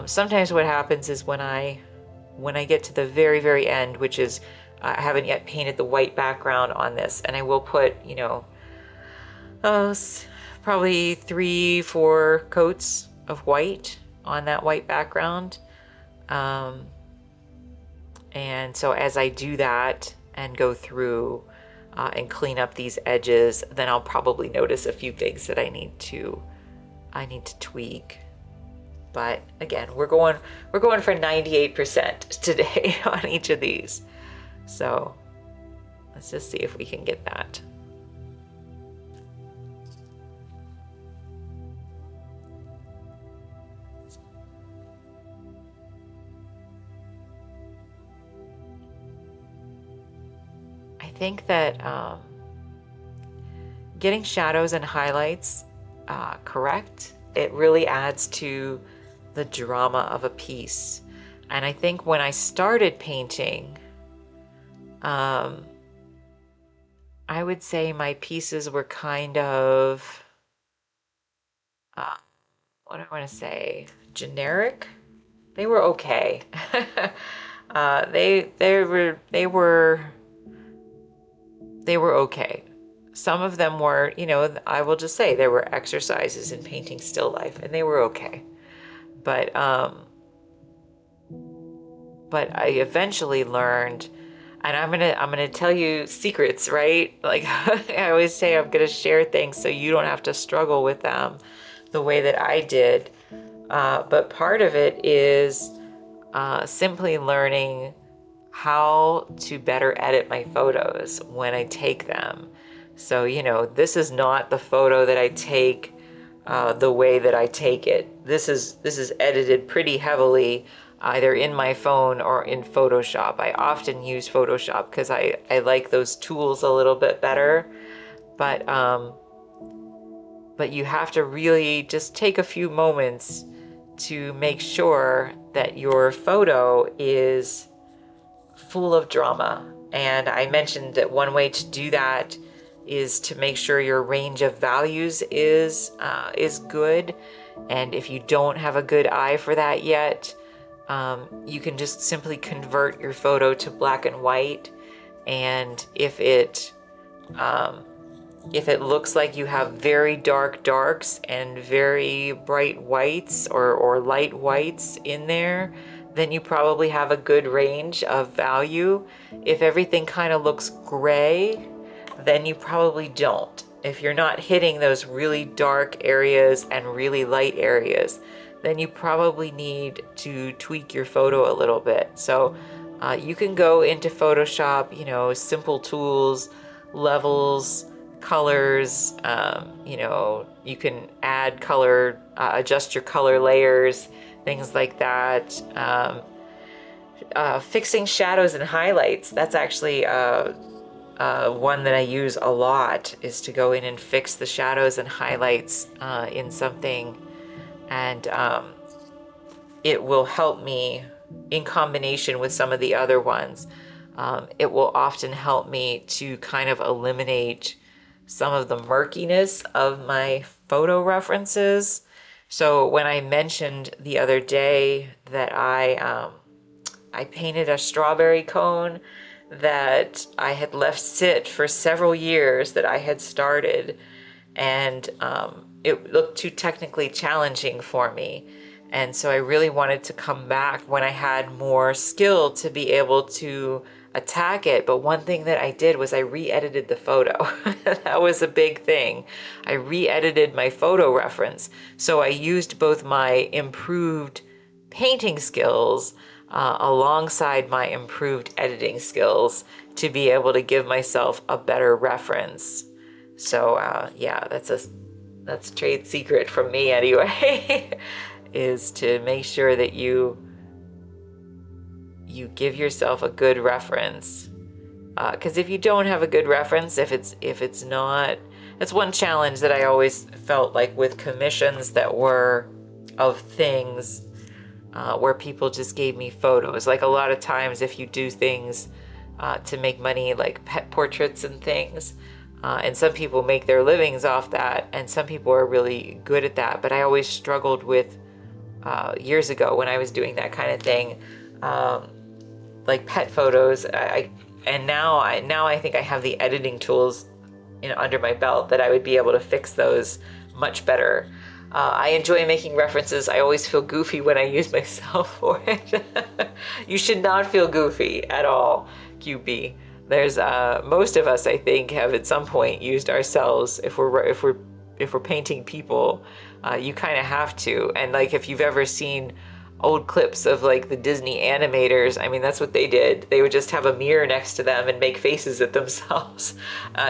Sometimes what happens is when I get to the very, very end, which is I haven't yet painted the white background on this, and I will put, you know, probably 3-4 coats of white on that white background. And so as I do that and go through and clean up these edges, then I'll probably notice a few things that I need to tweak. But again, we're going for 98% today on each of these. So let's just see if we can get that. I think that getting shadows and highlights correct, it really adds to the drama of a piece. And I think when I started painting, I would say my pieces were kind of, what do I want to say, generic? They were okay. They were okay. Some of them were, you know, I will just say there were exercises in painting still life, and they were okay. But I eventually learned, and I'm gonna tell you secrets, right? Like I always say, I'm gonna share things so you don't have to struggle with them the way that I did. But part of it is simply learning how to better edit my photos when I take them. So, you know, this is not the photo that I take the way that I take it. This is edited pretty heavily, either in my phone or in Photoshop. I often use Photoshop because I like those tools a little bit better. But you have to really just take a few moments to make sure that your photo is full of drama. And I mentioned that one way to do that is to make sure your range of values is good. And if you don't have a good eye for that yet, you can just simply convert your photo to black and white. And if it If it looks like you have very dark darks and very bright whites or light whites in there, then you probably have a good range of value. If everything kind of looks gray, then you probably don't. If you're not hitting those really dark areas and really light areas, then you probably need to tweak your photo a little bit. So you can go into Photoshop, you know, simple tools, levels, colors, you know, you can add color, adjust your color layers, things like that. Fixing shadows and highlights, that's actually one that I use a lot, is to go in and fix the shadows and highlights in something, and it will help me in combination with some of the other ones. It will often help me to kind of eliminate some of the murkiness of my photo references. So when I mentioned the other day that I painted a strawberry cone that I had left sit for several years, that I had started, and it looked too technically challenging for me. And so I really wanted to come back when I had more skill to be able to attack it. But one thing that I did was I re-edited the photo. That was a big thing. I re-edited my photo reference. So I used both my improved painting skills alongside my improved editing skills to be able to give myself a better reference. So yeah, that's a trade secret from me anyway, is to make sure that you give yourself a good reference. Because if you don't have a good reference, if it's not, that's one challenge that I always felt like with commissions that were of things where people just gave me photos. Like a lot of times, if you do things to make money, like pet portraits and things, and some people make their livings off that, and some people are really good at that. But I always struggled with years ago when I was doing that kind of thing, like pet photos. And now I think I have the editing tools under my belt that I would be able to fix those much better. I enjoy making references. I always feel goofy when I use myself for it. You should not feel goofy at all, QP. There's most of us, I think, have at some point used ourselves. If we're painting people, you kind of have to. And like if you've ever seen old clips of like the Disney animators, I mean, that's what they did. They would just have a mirror next to them and make faces at themselves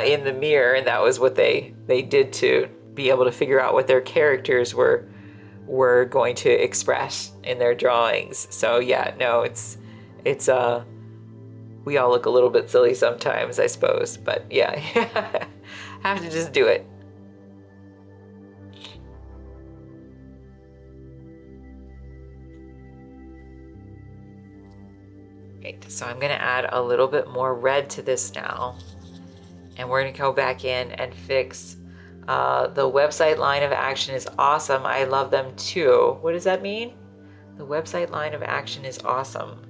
in the mirror, and that was what they did to be able to figure out what their characters were going to express in their drawings. So yeah, no, it's we all look a little bit silly sometimes, I suppose, but yeah, have to just do it. Okay, so I'm gonna add a little bit more red to this now, and we're gonna go back in and fix the website line of action is awesome. I love them too. What does that mean? The website line of action is awesome.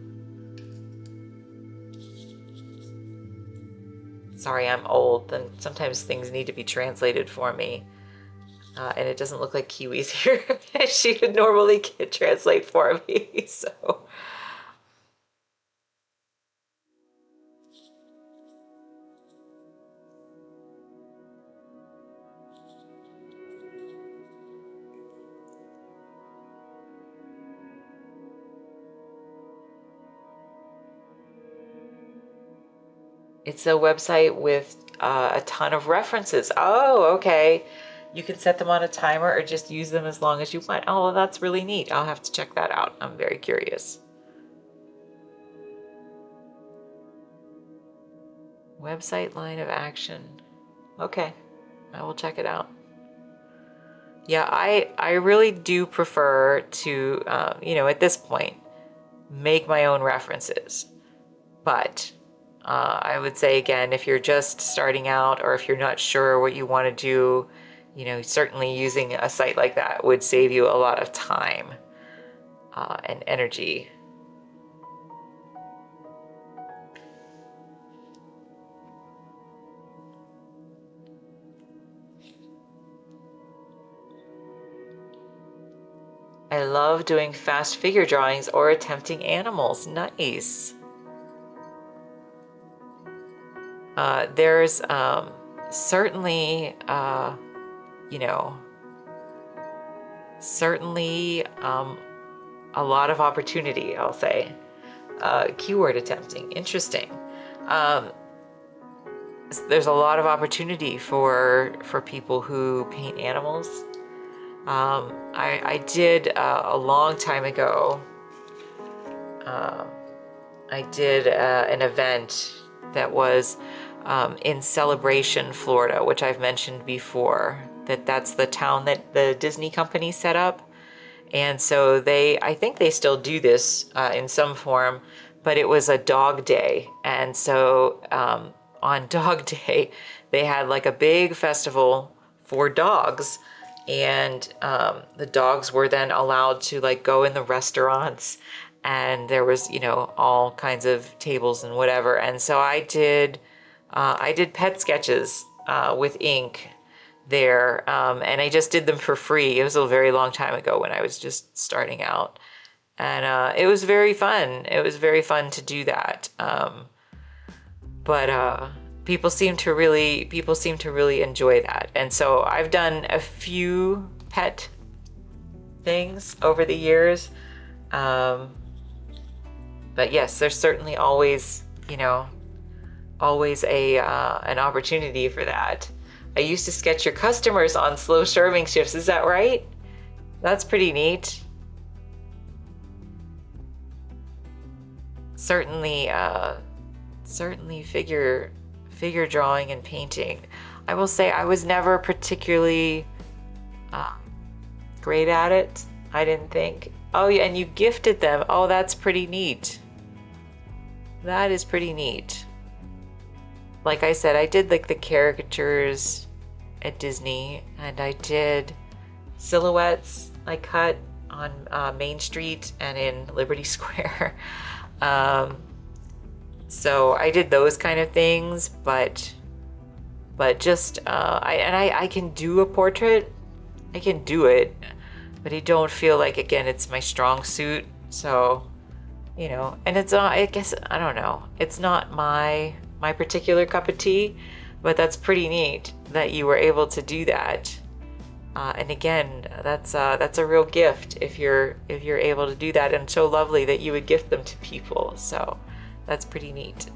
Sorry, I'm old, and sometimes things need to be translated for me. And it doesn't look like Kiwi's here. She would normally translate for me, so. It's a website with a ton of references. Oh, okay. You can set them on a timer or just use them as long as you want. Oh, that's really neat. I'll have to check that out. I'm very curious. Website line of action. Okay, I will check it out. Yeah, I really do prefer to, at this point, make my own references. But I would say, again, if you're just starting out or if you're not sure what you want to do, certainly using a site like that would save you a lot of time and energy. I love doing fast figure drawings or attempting animals. Nice. There's certainly, you know, certainly a lot of opportunity, I'll say. Keyword attempting, interesting. There's a lot of opportunity for people who paint animals. I did a long time ago. I did an event that was in Celebration, Florida, which I've mentioned before. That's the town that the Disney company set up. And so I think they still do this in some form, but it was a dog day. And so on Dog Day, they had like a big festival for dogs. And the dogs were then allowed to like go in the restaurants, and there was, all kinds of tables and whatever. And so I did pet sketches with ink there, and I just did them for free. It was a very long time ago when I was just starting out, and it was very fun. It was very fun to do that. But people seem to really enjoy that, and so I've done a few pet things over the years. But yes, there's certainly always an opportunity for that. I used to sketch your customers on slow serving shifts. Is that right? That's pretty neat. Certainly figure drawing and painting. I will say I was never particularly great at it. I didn't think. Oh yeah, and you gifted them. Oh, that's pretty neat. That is pretty neat. Like I said, I did like the caricatures at Disney, and I did silhouettes I cut on Main Street and in Liberty Square. So I did those kind of things, but just I can do a portrait. I can do it, but I don't feel like, again, it's my strong suit. So, and it's not, I guess, I don't know. It's not my particular cup of tea, but that's pretty neat that you were able to do that. And again, that's a real gift if you're able to do that, and so lovely that you would gift them to people. So that's pretty neat.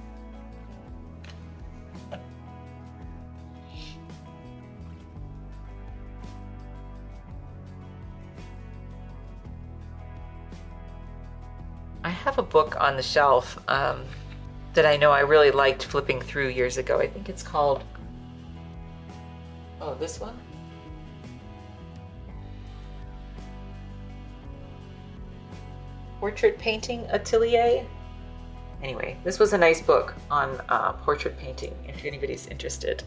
I have a book on the shelf that I know I really liked flipping through years ago. I think it's called, oh, this one? Portrait Painting Atelier. Anyway, this was a nice book on portrait painting, if anybody's interested.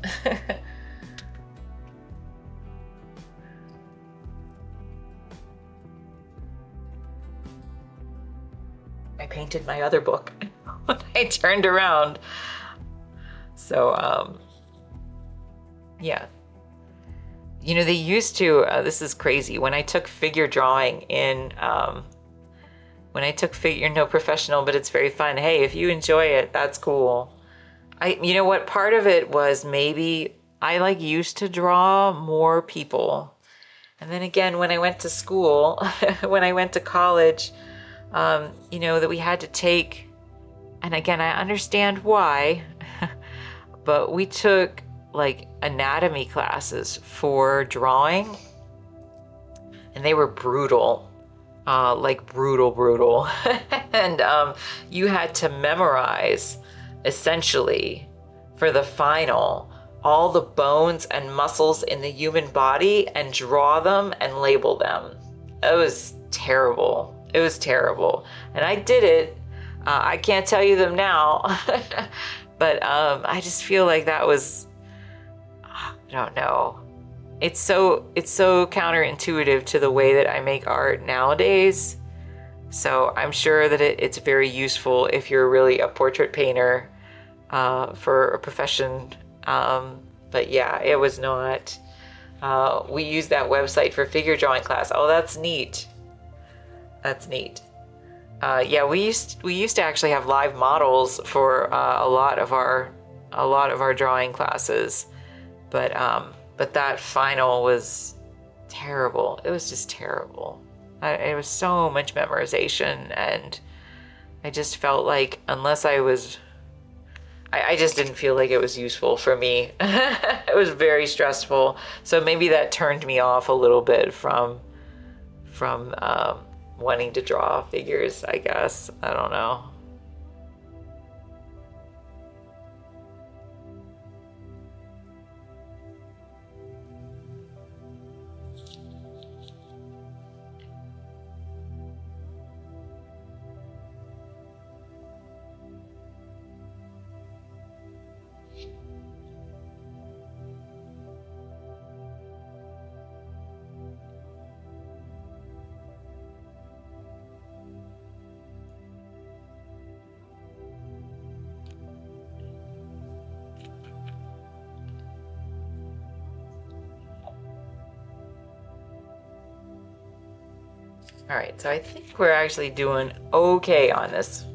I painted my other book when I turned around. So, yeah. They used to, this is crazy, when I took figure drawing in, no professional, but it's very fun. Hey, if you enjoy it, that's cool. You know what, part of it was maybe I used to draw more people. And then again, when I went to school, when I went to college, that we had to take, and again, I understand why, but we took anatomy classes for drawing, and they were brutal. Brutal. And you had to memorize, essentially, for the final, all the bones and muscles in the human body and draw them and label them. It was terrible. It was terrible. And I did it. I can't tell you them now. But I just feel like that was, I don't know. It's so counterintuitive to the way that I make art nowadays. So I'm sure that it's very useful if you're really a portrait painter for a profession. But yeah, it was not. We used that website for figure drawing class. Oh, that's neat. That's neat. Yeah, we used to actually have live models for a lot of our drawing classes, but that final was terrible. It was just terrible. It was so much memorization, and I just felt like unless I just didn't feel like it was useful for me. It was very stressful. So maybe that turned me off a little bit from wanting to draw figures, I guess. I don't know. All right, so I think we're actually doing okay on this.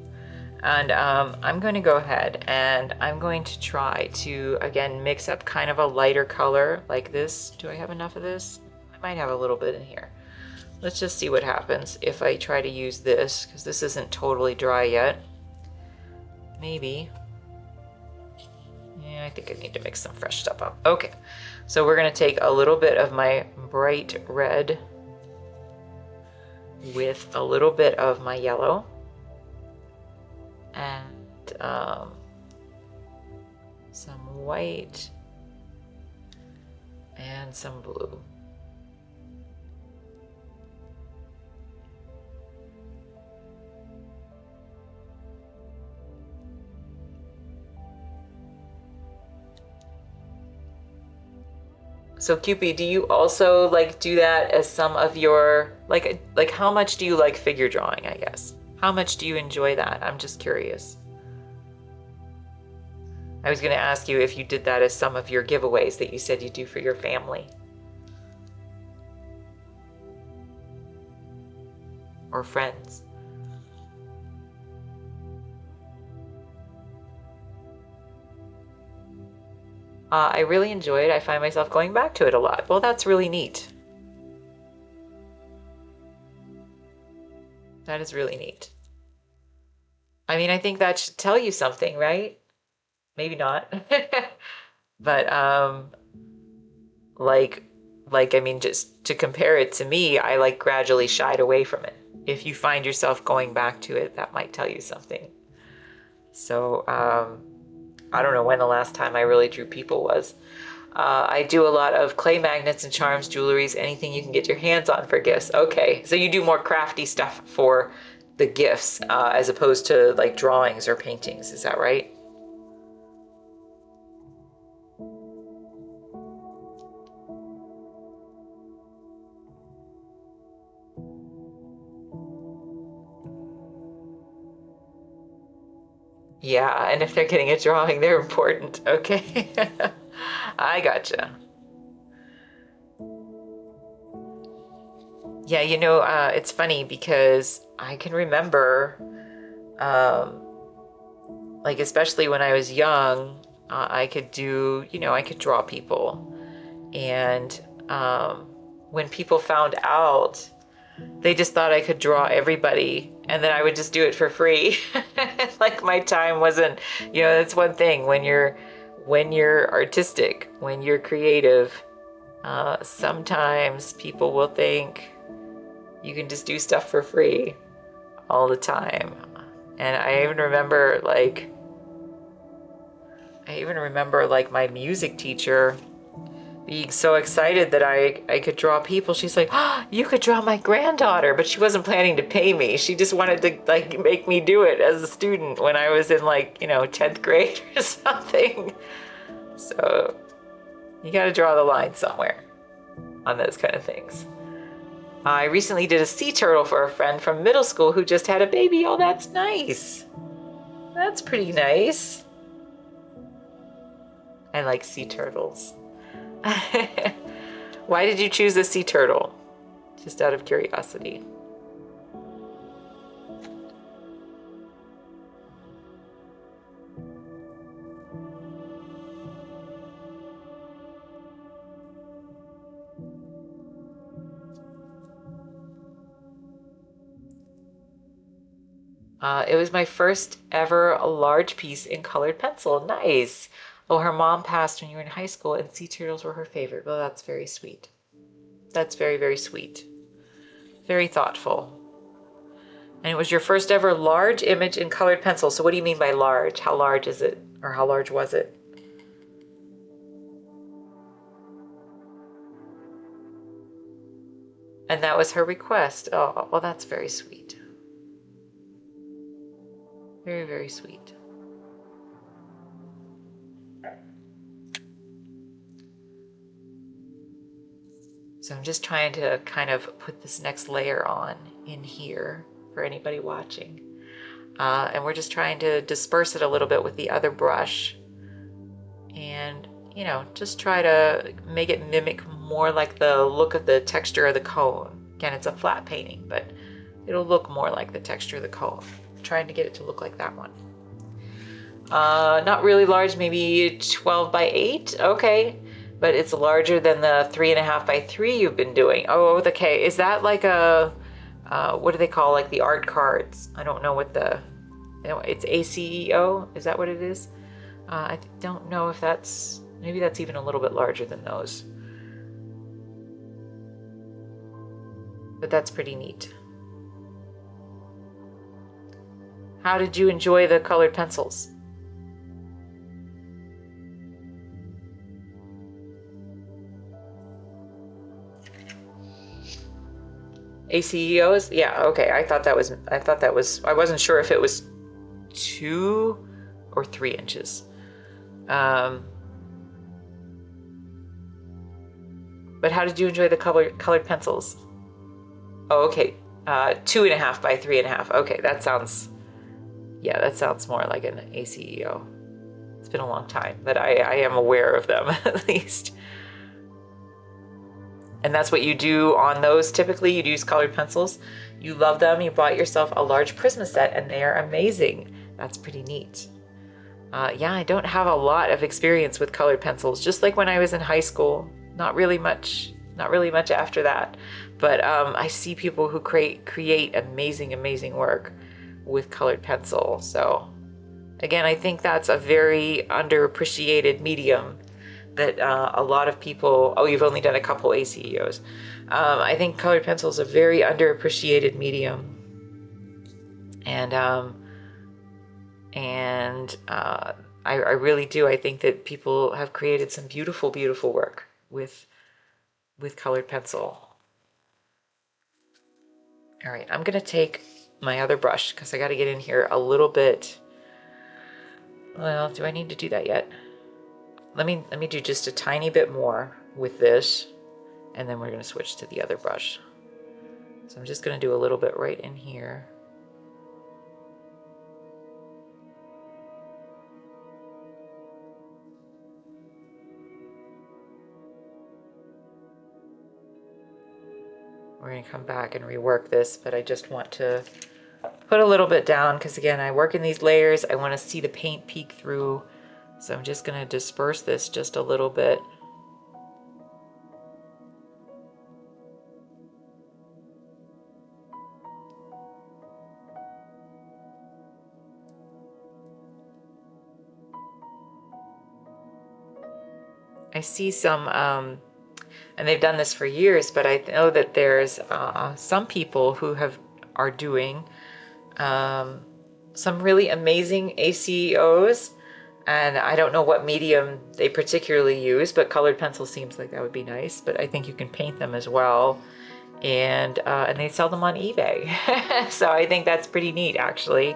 And I'm going to go ahead and I'm going to try to, again, mix up kind of a lighter color like this. Do I have enough of this? I might have a little bit in here. Let's just see what happens if I try to use this, because this isn't totally dry yet. Maybe. Yeah, I think I need to mix some fresh stuff up. Okay, so we're going to take a little bit of my bright red with a little bit of my yellow and some white and some blue. So Cupid, do you also like do that as some of your like how much do you like figure drawing, I guess? How much do you enjoy that? I'm just curious. I was going to ask you if you did that as some of your giveaways that you said you do for your family. Or friends. I really enjoy it. I find myself going back to it a lot. Well, that's really neat. That is really neat. I mean, I think that should tell you something, right? Maybe not. But like I mean, just to compare it to me, I like gradually shied away from it. If you find yourself going back to it, that might tell you something. So I don't know when the last time I really drew people was. I do a lot of clay magnets and charms, jewelries, anything you can get your hands on for gifts. Okay, so you do more crafty stuff for the gifts as opposed to like drawings or paintings, is that right? Yeah, and if they're getting a drawing, they're important. Okay. I gotcha. Yeah, you know, it's funny because I can remember, um, like, especially when I was young, I could do, you know, I could draw people. And when people found out, they just thought I could draw everybody, and then I would just do it for free. Like my time wasn't, you know, that's one thing when you're artistic, when you're creative, sometimes people will think you can just do stuff for free all the time. And I even remember like my music teacher being so excited that I could draw people. She's like, oh, you could draw my granddaughter, but she wasn't planning to pay me. She just wanted to like make me do it as a student when I was in like, you know, 10th grade or something. So you got to draw the line somewhere on those kind of things. I recently did a sea turtle for a friend from middle school who just had a baby. Oh, that's nice. That's pretty nice. I like sea turtles. Why did you choose a sea turtle? Just out of curiosity. It was my first ever large piece in colored pencil. Nice. Oh, her mom passed when you were in high school and sea turtles were her favorite. Well, that's very sweet. That's very, very sweet. Very thoughtful. And it was your first ever large image in colored pencil. So what do you mean by large? How large is it? Or how large was it? And that was her request. Oh, well, that's very sweet. Very, very sweet. So I'm just trying to kind of put this next layer on in here for anybody watching. And we're just trying to disperse it a little bit with the other brush. And, you know, just try to make it mimic more like the look of the texture of the cone. Again, it's a flat painting, but it'll look more like the texture of the cone. I'm trying to get it to look like that one. Not really large, maybe 12 by 8. Okay. But it's larger than the 3.5 by 3 you've been doing. Oh, okay. Is that like a, what do they call like the art cards? I don't know what the, you know, it's ACEO. Is that what it is? I don't know if that's, maybe that's even a little bit larger than those. But that's pretty neat. How did you enjoy the colored pencils? ACEOs? Yeah, okay. I thought that was, I wasn't sure if it was 2 or 3 inches. But how did you enjoy the colored pencils? Oh, okay. 2.5 by 3.5. Okay, that sounds, yeah, that sounds more like an ACEO. It's been a long time, but I am aware of them at least. And that's what you do on those typically? You'd use colored pencils? You love them, you bought yourself a large Prisma set, and they're amazing. That's pretty neat. Yeah, I don't have a lot of experience with colored pencils, just like when I was in high school. Not really much after that. But I see people who create amazing work with colored pencil. So again, I think that's a very underappreciated medium that a lot of people, oh, you've only done a couple ACEOs. I think colored pencil is a very underappreciated medium. And I really do. I think that people have created some beautiful work with colored pencil. All right, I'm gonna take my other brush because I got to get in here a little bit. Well, do I need to do that yet? Let me do just a tiny bit more with this, and then we're gonna switch to the other brush. So I'm just gonna do a little bit right in here. We're gonna come back and rework this, but I just want to put a little bit down because again, I work in these layers. I want to see the paint peek through. So I'm just gonna disperse this just a little bit. I see some, and they've done this for years, but I know that there's some people who are doing some really amazing ACEOs, and I don't know what medium they particularly use, but colored pencil seems like that would be nice. But I think you can paint them as well, and they sell them on eBay. So I think that's pretty neat, actually.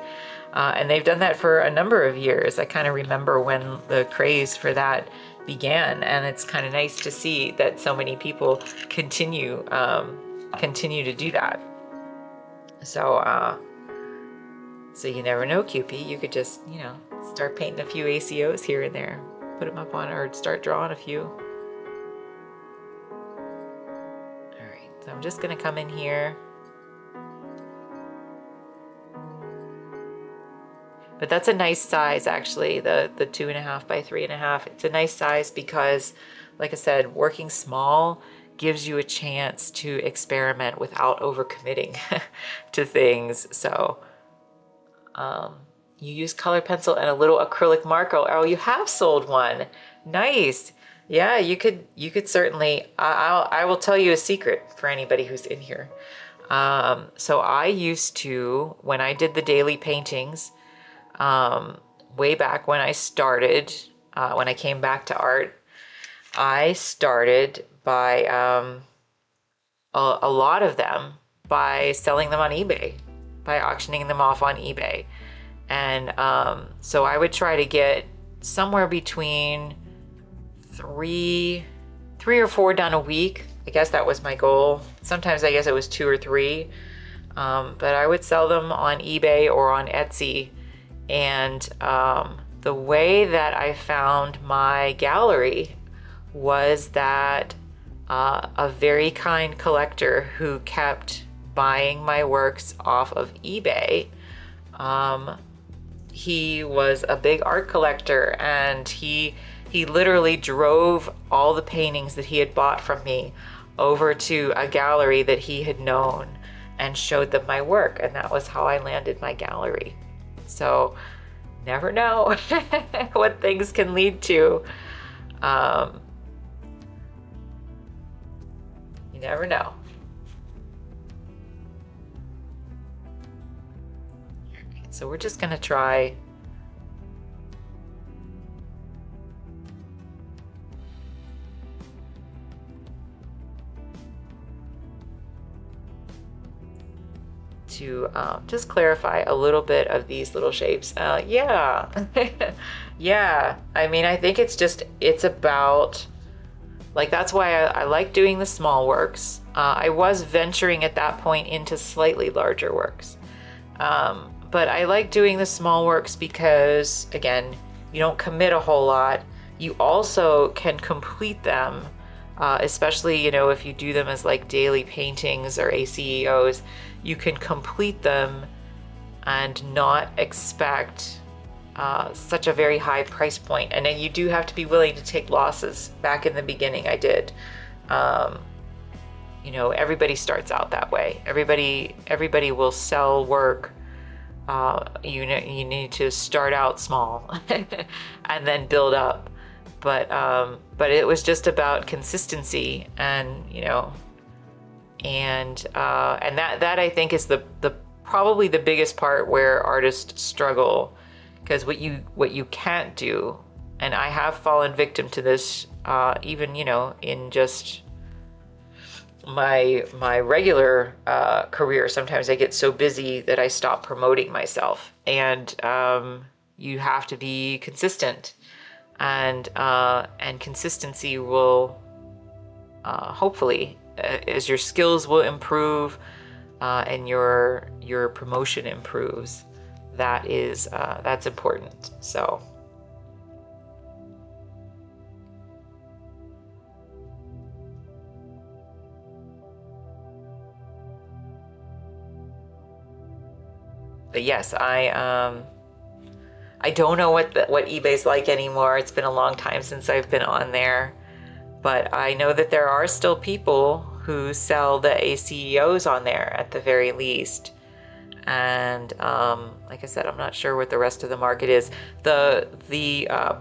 And they've done that for a number of years. I kind of remember when the craze for that began, and it's kind of nice to see that so many people continue to do that. So so you never know, Cupie. You could just, you know, start painting a few ACOs here and there, put them up on, or start drawing a few. All right, so I'm just gonna come in here. But that's a nice size, actually, the 2.5 by 3.5. It's a nice size because, like I said, working small gives you a chance to experiment without overcommitting to things. So Um, you use color pencil and a little acrylic marker. Oh, you have sold one. Nice. Yeah, you could certainly. I will tell you a secret for anybody who's in here. So I used to, when I did the daily paintings, way back when I started, when I came back to art, I started by a lot of them by selling them on eBay, by auctioning them off on eBay. And so I would try to get somewhere between three or four done a week. I guess that was my goal. Sometimes I guess it was 2 or 3. But I would sell them on eBay or on Etsy. And the way that I found my gallery was that a very kind collector who kept buying my works off of eBay, he was a big art collector, and he literally drove all the paintings that he had bought from me over to a gallery that he had known and showed them my work, and that was how I landed my gallery. So never know what things can lead to. You never know. So we're just gonna try to just clarify a little bit of these little shapes. Yeah, yeah. I mean, I think it's about, like, that's why I like doing the small works. I was venturing at that point into slightly larger works. But I like doing the small works because, again, you don't commit a whole lot. You also can complete them, especially, you know, if you do them as like daily paintings or ACEOs, you can complete them and not expect such a very high price point. And then you do have to be willing to take losses. Back in the beginning, I did. You know, everybody starts out that way. Everybody will sell work. You need to start out small and then build up. But it was just about consistency, and you know, and that I think is the probably the biggest part where artists struggle, because what you can't do, and I have fallen victim to this, even, you know, in just my regular career. Sometimes I get so busy that I stop promoting myself, and you have to be consistent, and consistency will hopefully, as your skills will improve and your promotion improves, that's important. So but yes, I don't know what eBay's like anymore. It's been a long time since I've been on there, but I know that there are still people who sell the ACEOs on there at the very least. And like I said, I'm not sure what the rest of the market is. The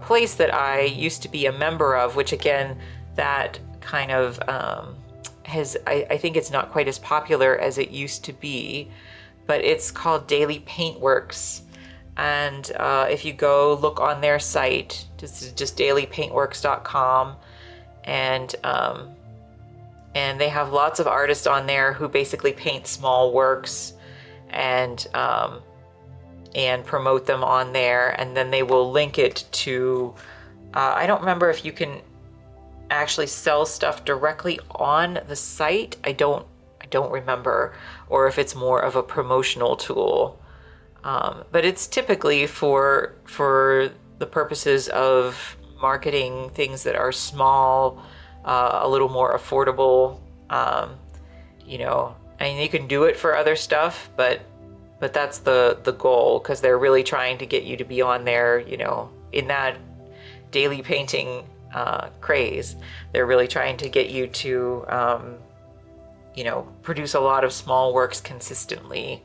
place that I used to be a member of, which again, that kind of I think it's not quite as popular as it used to be, but it's called Daily Paintworks. And if you go look on their site, just dailypaintworks.com, and they have lots of artists on there who basically paint small works and promote them on there, and then they will link it to I don't remember if you can actually sell stuff directly on the site. I don't remember, or if it's more of a promotional tool. But it's typically for the purposes of marketing things that are small, a little more affordable. You know, I mean, you can do it for other stuff, but that's the goal, because they're really trying to get you to be on there, you know, in that daily painting craze. They're really trying to get you to, you know, produce a lot of small works consistently.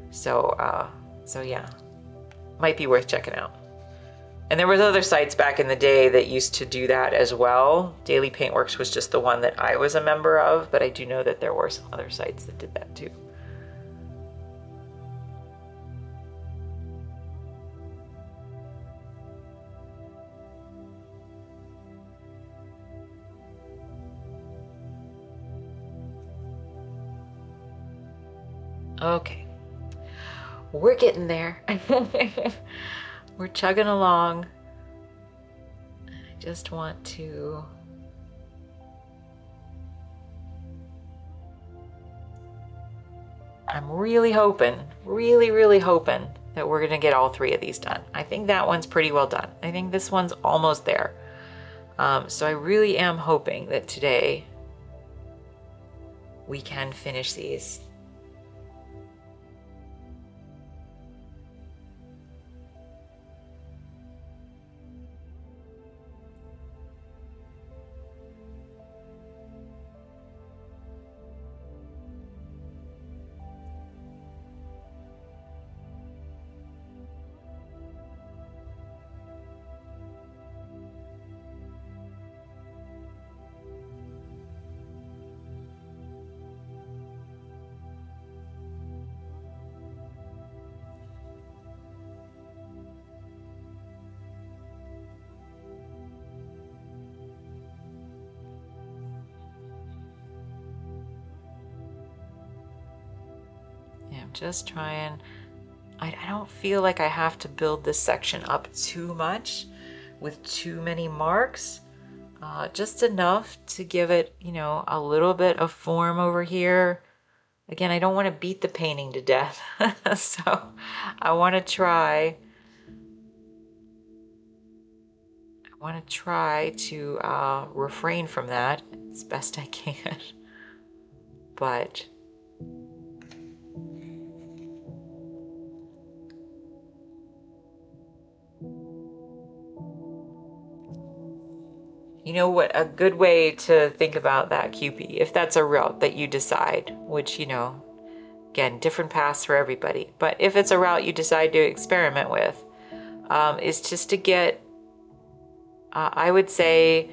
So So yeah, might be worth checking out. And there was other sites back in the day that used to do that as well. Daily Paintworks was just the one that I was a member of, but I do know that there were some other sites that did that too. Okay, we're getting there. We're chugging along. I just want to I'm really hoping, really hoping that we're gonna get all 3 of these done. I think that one's pretty well done. I think this one's almost there. So I really am hoping that today we can finish these. Yeah, I'm just trying. I don't feel like I have to build this section up too much with too many marks. Just enough to give it, you know, a little bit of form over here. Again, I don't want to beat the painting to death. So I want to try to refrain from that as best I can. But you know what, a good way to think about that, QP, if that's a route that you decide, which, you know, again, different paths for everybody, but if it's a route you decide to experiment with, is just to get, I would say,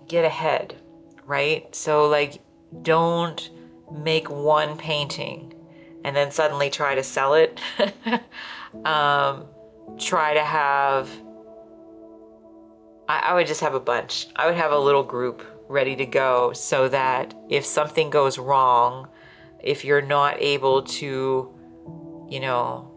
get ahead, right? So like, don't make one painting and then suddenly try to sell it. Try to have, I would just have a bunch. I would have a little group ready to go so that if something goes wrong, if you're not able to, you know,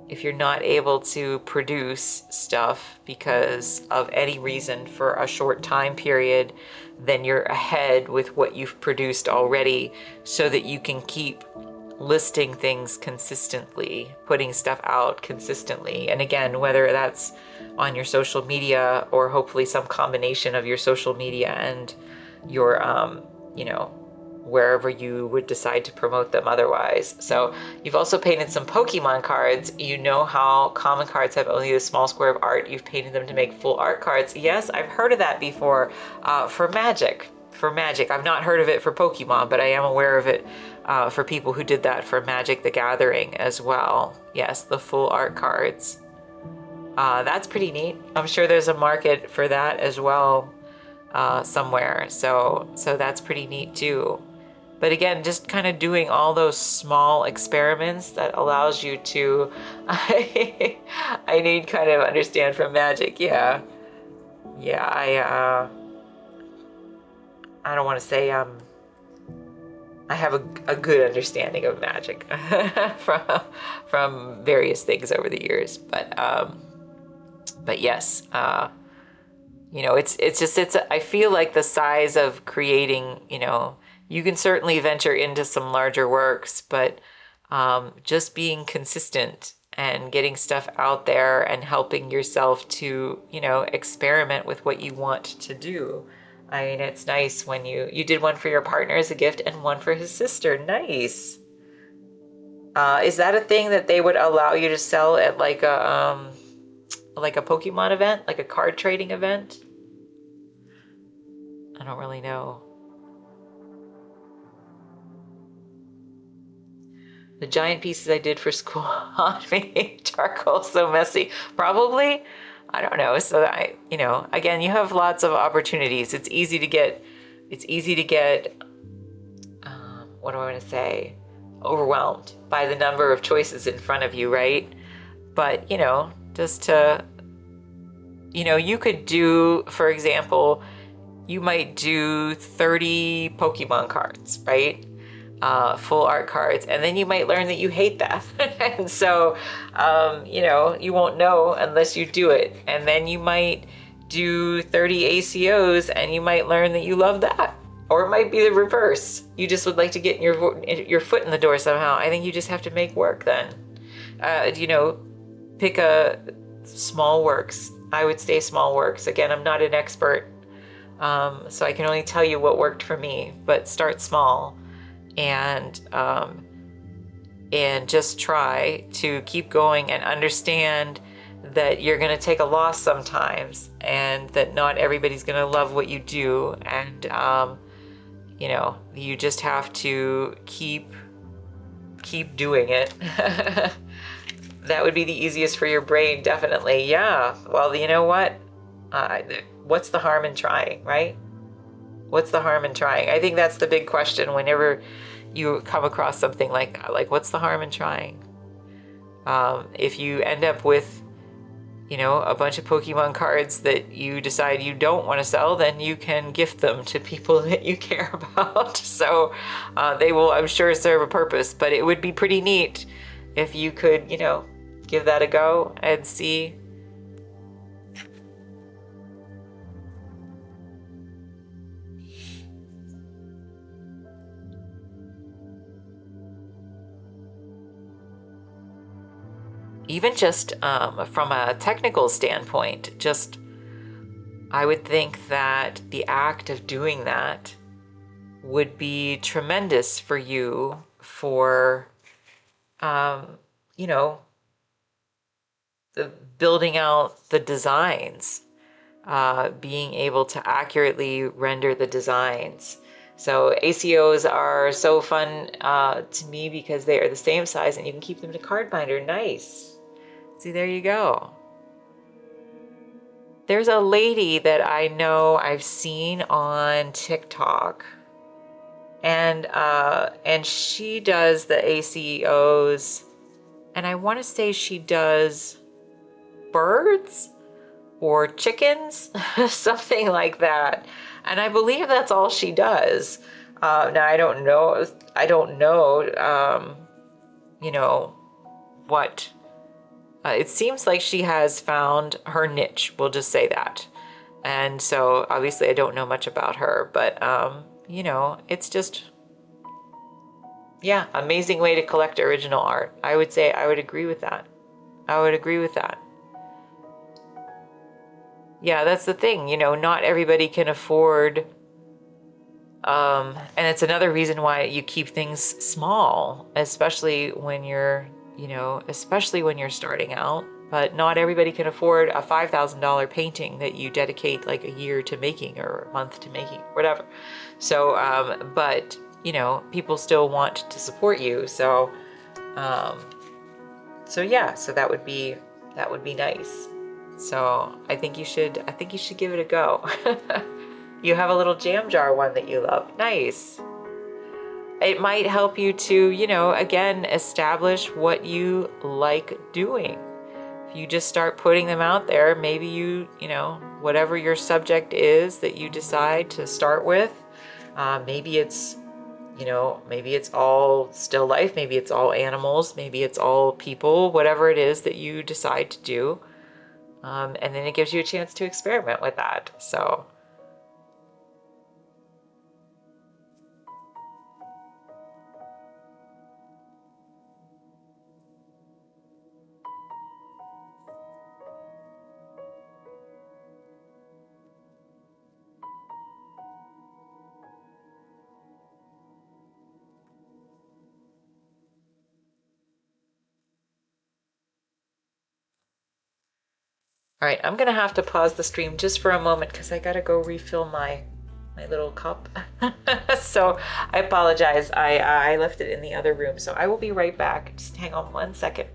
if you're not able to produce stuff because of any reason for a short time period, then you're ahead with what you've produced already so that you can keep listing things consistently, putting stuff out consistently. And again, whether that's on your social media or hopefully some combination of your social media and your, you know, wherever you would decide to promote them otherwise. So you've also painted some Pokemon cards. You know how common cards have only a small square of art. You've painted them to make full art cards. Yes, I've heard of that before for Magic. For Magic, I've not heard of it for Pokemon, but I am aware of it for people who did that for Magic the Gathering as well. Yes, the full art cards. That's pretty neat. I'm sure there's a market for that as well somewhere. So that's pretty neat too. But again, just kind of doing all those small experiments that allows you to, I need kind of understand from Magic. Yeah. Yeah, I don't want to say I have a good understanding of Magic from various things over the years. But yes, you know, I feel like the size of creating, you know, you can certainly venture into some larger works, but just being consistent and getting stuff out there and helping yourself to, you know, experiment with what you want to do. I mean, it's nice when you did one for your partner as a gift and one for his sister. Nice. Is that a thing that they would allow you to sell at like a Pokemon event, like a card trading event? I don't really know. The giant pieces I did for school on me, charcoal so messy. Probably, I don't know. So again, you have lots of opportunities. It's easy to get, what do I want to say? Overwhelmed by the number of choices in front of you, right? But, just to, you could do, for example, you might do 30 Pokemon cards, right? Full art cards, and then you might learn that you hate that. And so, you won't know unless you do it. And then you might do 30 ACOs and you might learn that you love that. Or it might be the reverse. You just would like to get your foot in the door somehow. I think you just have to make work then. Pick a small works. I would say small works. Again, I'm not an expert, so I can only tell you what worked for me, but start small. And just try to keep going and understand that you're going to take a loss sometimes, and that not everybody's going to love what you do, and you just have to keep doing it. That would be the easiest for your brain, definitely. Yeah, well, you know what, what's the harm in trying, right? What's the harm in trying? I think that's the big question whenever you come across something like what's the harm in trying? If you end up with, a bunch of Pokemon cards that you decide you don't want to sell, then you can gift them to people that you care about. So they will, I'm sure, serve a purpose. But it would be pretty neat if you could, give that a go and see. Even just from a technical standpoint, I would think that the act of doing that would be tremendous for you for, building out the designs, being able to accurately render the designs. So ACOs are so fun to me because they are the same size and you can keep them in a card binder. Nice. See, there you go. There's a lady that I know I've seen on TikTok, and she does the ACOs, and I want to say she does birds or chickens, something like that. And I believe that's all she does. Now I don't know. What. It seems like she has found her niche, we'll just say that. And so obviously I don't know much about her, but it's just, yeah, amazing way to collect original art. I would say I would agree with that. Yeah, that's the thing, not everybody can afford, and it's another reason why you keep things small, especially when you're starting out. But not everybody can afford a $5,000 painting that you dedicate like a year to making or a month to making, whatever. So, but people still want to support you. So, yeah, so that would be nice. So I think you should give it a go. You have a little jam jar one that you love. Nice. It might help you to, again, establish what you like doing. If you just start putting them out there, maybe whatever your subject is that you decide to start with, maybe it's all still life, maybe it's all animals, maybe it's all people, whatever it is that you decide to do. And then it gives you a chance to experiment with that. So. All right, I'm gonna have to pause the stream just for a moment because I gotta go refill my my little cup. So I apologize. I left it in the other room. So I will be right back. Just hang on 1 second.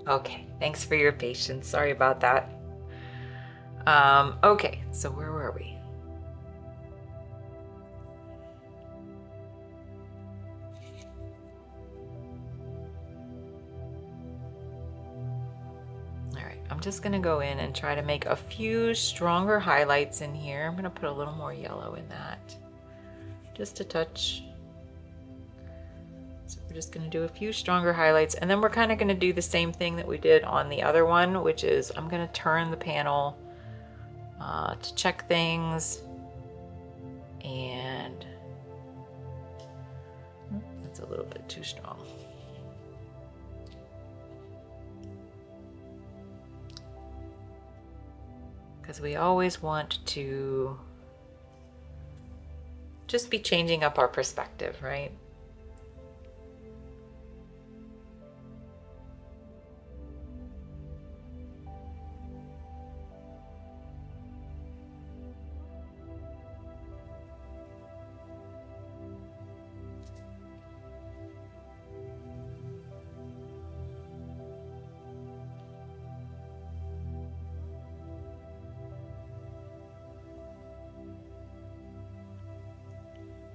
Okay, thanks for your patience. Sorry about that. Okay, so where were we? All right, I'm just gonna go in and try to make a few stronger highlights in here. I'm gonna put a little more yellow in that, just a touch. So we're just gonna do a few stronger highlights, and then we're kind of gonna do the same thing that we did on the other one, which is I'm gonna turn the panel to check things, and that's a little bit too strong. Because we always want to just be changing up our perspective, right?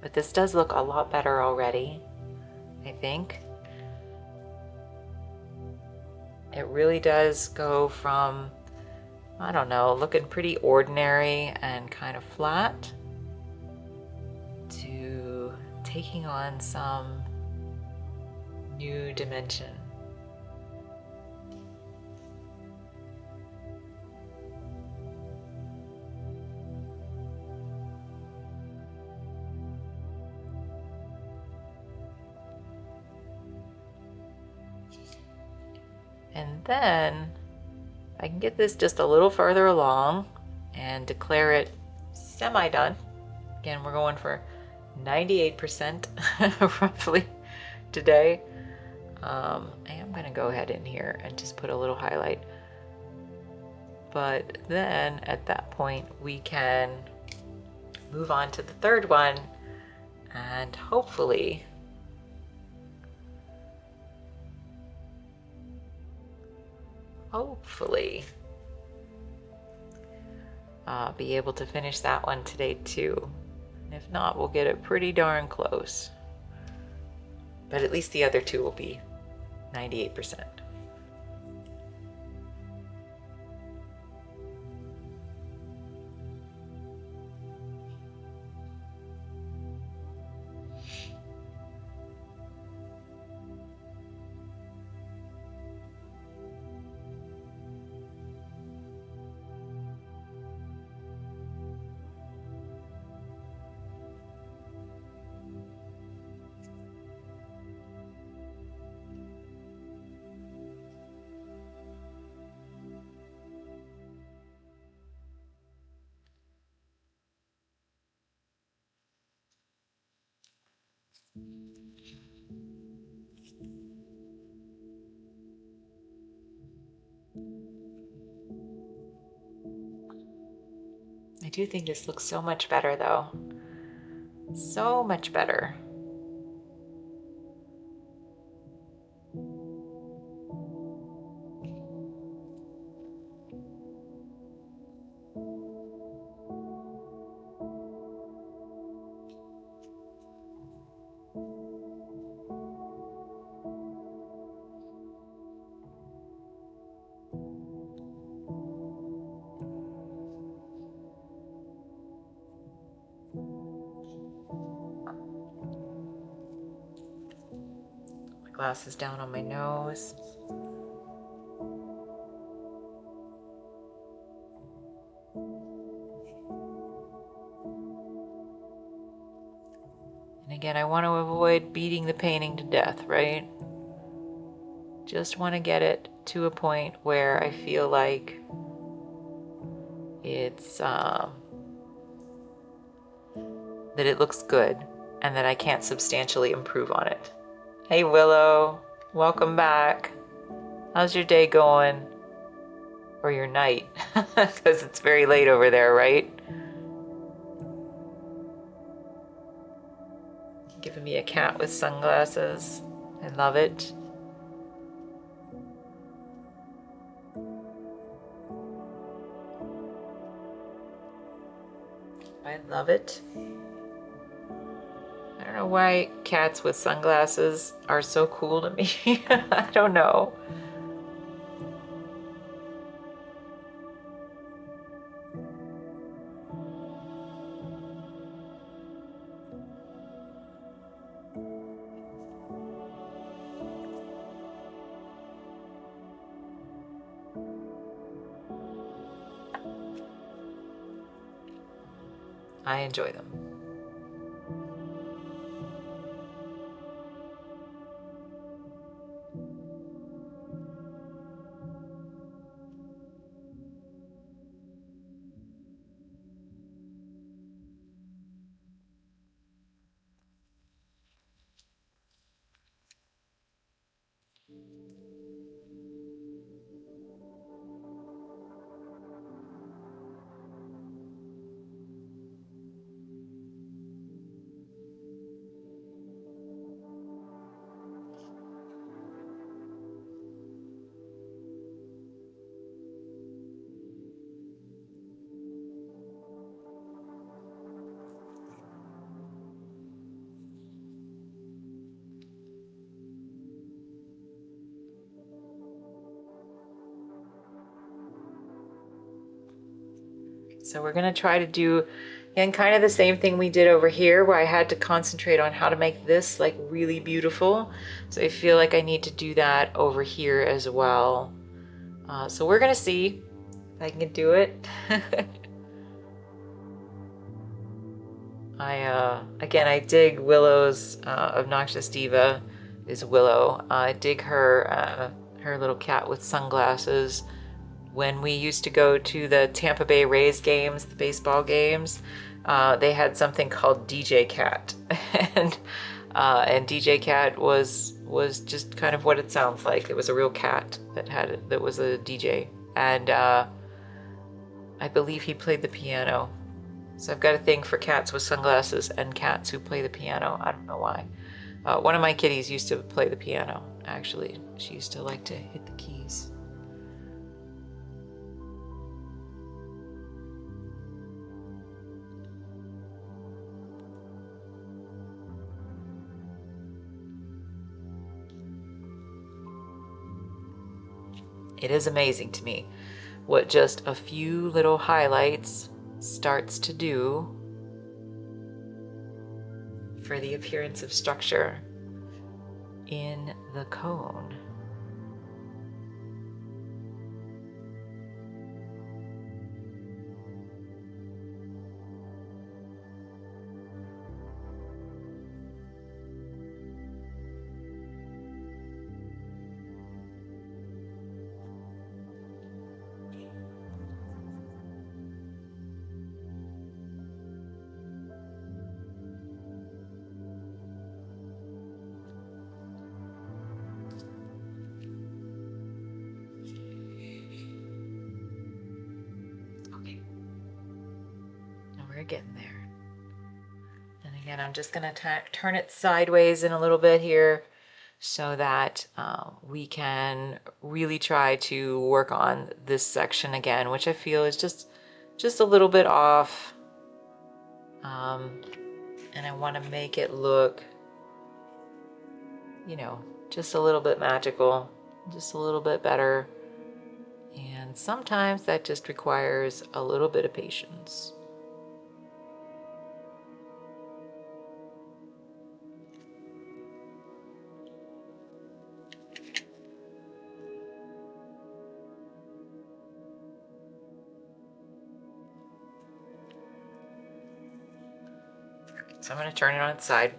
But this does look a lot better already, I think. It really does go from, I don't know, looking pretty ordinary and kind of flat to taking on some new dimension. And then I can get this just a little further along and declare it semi-done. Again, we're going for 98% roughly today. I am going to go ahead in here and just put a little highlight. But then at that point, we can move on to the third one and hopefully be able to finish that one today too. If not, we'll get it pretty darn close. But at least the other two will be 98%. I do think this looks so much better though. So much better. My glasses down on my nose. And again, I want to avoid beating the painting to death, right? Just want to get it to a point where I feel like it's that it looks good and that I can't substantially improve on it. Hey Willow, welcome back. How's your day going? Or your night? Because it's very late over there, right? Giving me a cat with sunglasses. I love it. I love it. I don't know why cats with sunglasses are so cool to me. I don't know. I enjoy them. So we're gonna try to do, and kind of the same thing we did over here where I had to concentrate on how to make this like really beautiful. So I feel like I need to do that over here as well. So we're gonna see if I can do it. Again, I dig Willow's Obnoxious Diva is Willow. I dig her her little cat with sunglasses. When we used to go to the Tampa Bay Rays games, the baseball games, they had something called DJ Cat, and DJ Cat was just kind of what it sounds like. It was a real cat that was a DJ, and I believe he played the piano. So I've got a thing for cats with sunglasses and cats who play the piano. I don't know why. One of my kitties used to play the piano, actually. She used to like to hit the keys. It is amazing to me what just a few little highlights starts to do for the appearance of structure in the cone. We're getting there. And again, I'm just going to turn it sideways in a little bit here so that we can really try to work on this section again, which I feel is just a little bit off. And I want to make it look, you know, just a little bit magical, just a little bit better. And sometimes that just requires a little bit of patience. So I'm going to turn it on its side.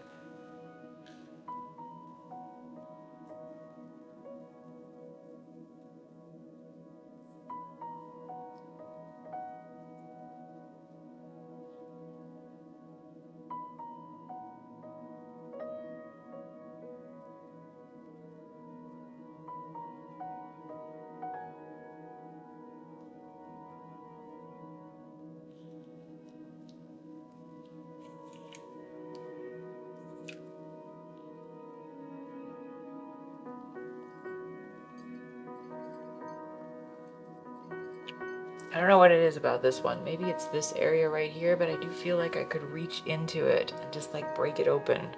I don't know what it is about this one. Maybe it's this area right here, but I do feel like I could reach into it and just like break it open,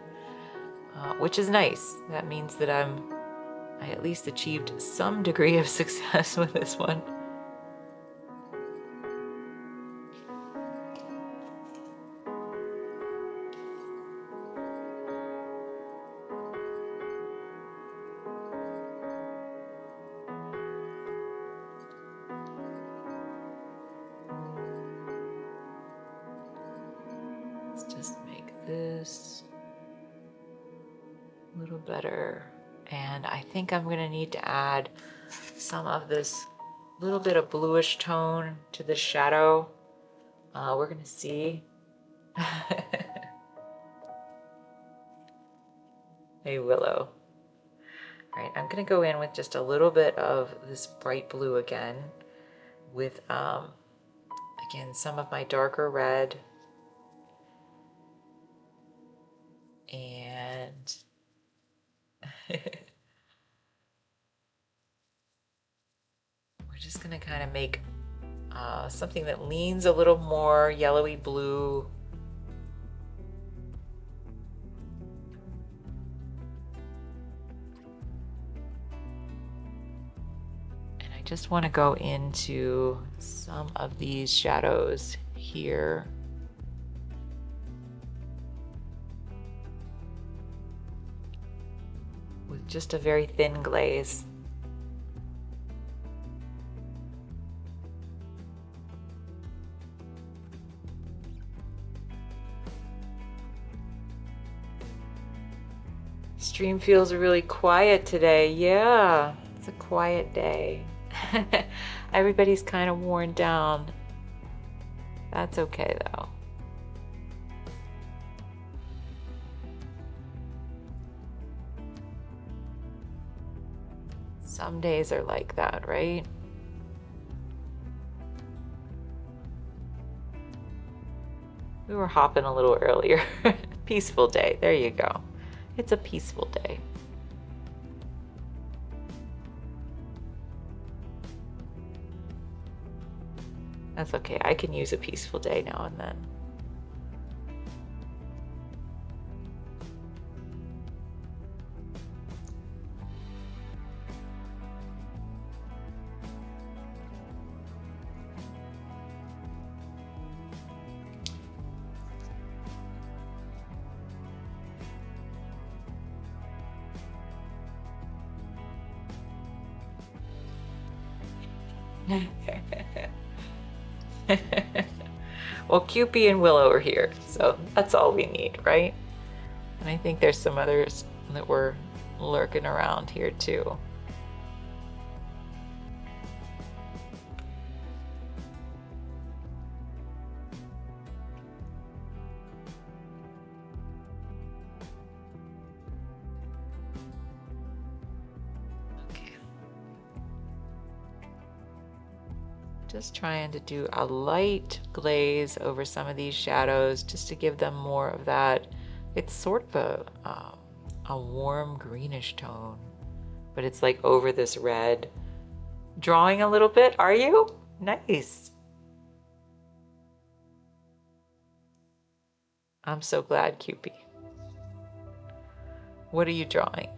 which is nice. That means that I at least achieved some degree of success with this one. This a little better, and I think I'm gonna need to add some of this little bit of bluish tone to the shadow. We're gonna see. Hey Willow. All right, I'm gonna go in with just a little bit of this bright blue again with again some of my darker red. And we're just gonna kind of make something that leans a little more yellowy blue. And I just want to go into some of these shadows here. With just a very thin glaze. Stream feels really quiet today. Yeah, It's a quiet day. Everybody's kind of worn down. That's okay though. Some days are like that, right? We were hopping a little earlier. Peaceful day. There you go. It's a peaceful day. That's okay. I can use a peaceful day now and then. Well, Cupid and Willow are here, so that's all we need, right? And I think there's some others that were lurking around here too. Just trying to do a light glaze over some of these shadows just to give them more of that. It's sort of a warm greenish tone, but it's like over this red. Drawing a little bit, are you? Nice. I'm so glad, Cupid. What are you drawing?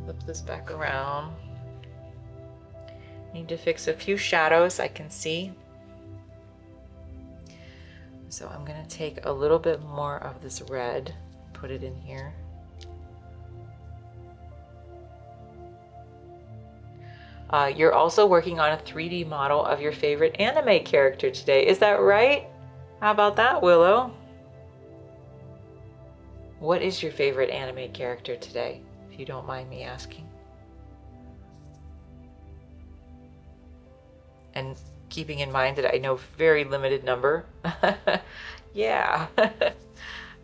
Flip this back around. Need to fix a few shadows I can see. So I'm going to take a little bit more of this red, put it in here. You're also working on a 3D model of your favorite anime character today. Is that right? How about that, Willow? What is your favorite anime character today, if you don't mind me asking? And keeping in mind that I know very limited number. Yeah.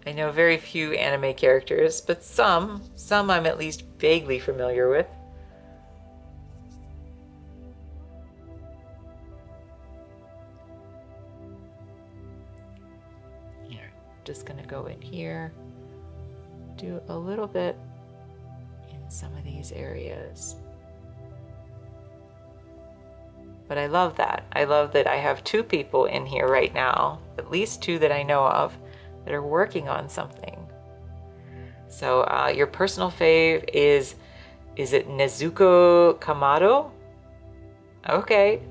I know very few anime characters, but some I'm at least vaguely familiar with. Here, just gonna go in here, do a little bit in some of these areas. But I love that. I love that I have two people in here right now, at least two that I know of, that are working on something. So your personal fave is it Nezuko Kamado? Okay.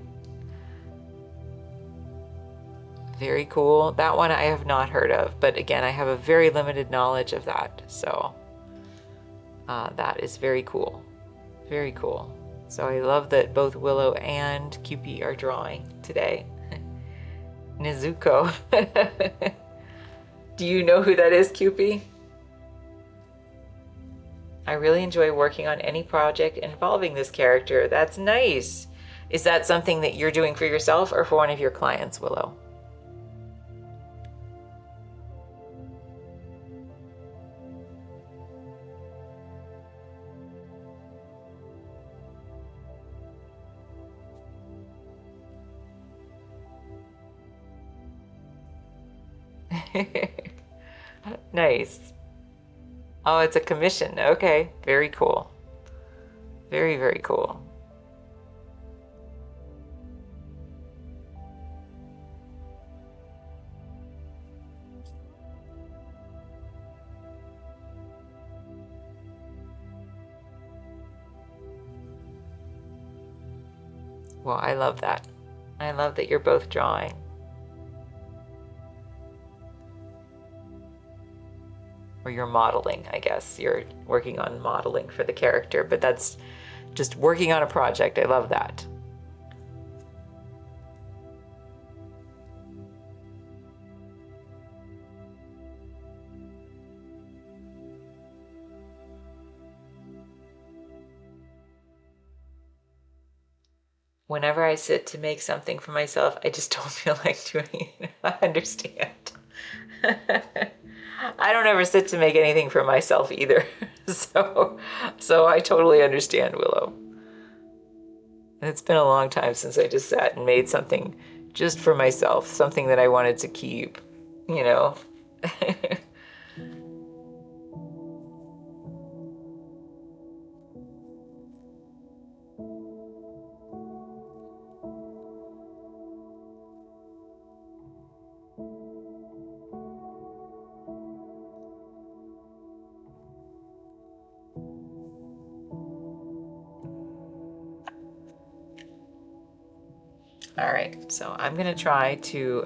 Very cool. That one I have not heard of, but again, I have a very limited knowledge of that. So that is very cool. Very cool. So I love that both Willow and Cupid are drawing today. Nezuko. Do you know who that is, Cupid? I really enjoy working on any project involving this character. That's nice. Is that something that you're doing for yourself or for one of your clients, Willow? Nice. Oh, it's a commission. Okay, very cool. Very, very cool. Well, I love that. I love that you're both drawing. Or you're modeling, I guess. You're working on modeling for the character, but that's just working on a project. I love that. Whenever I sit to make something for myself, I just don't feel like doing it. I understand. I don't ever sit to make anything for myself either. So I totally understand, Willow. And it's been a long time since I just sat and made something just for myself, something that I wanted to keep, you know. All right, so I'm gonna try to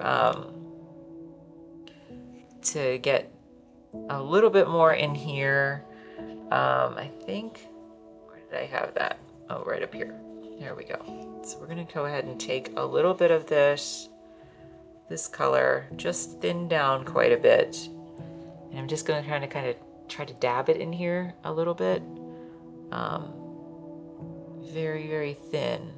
get a little bit more in here. I think, where did I have that? Oh, right up here. There we go. So we're gonna go ahead and take a little bit of this color, just thin down quite a bit. And I'm just gonna try to dab it in here a little bit. Very, very thin.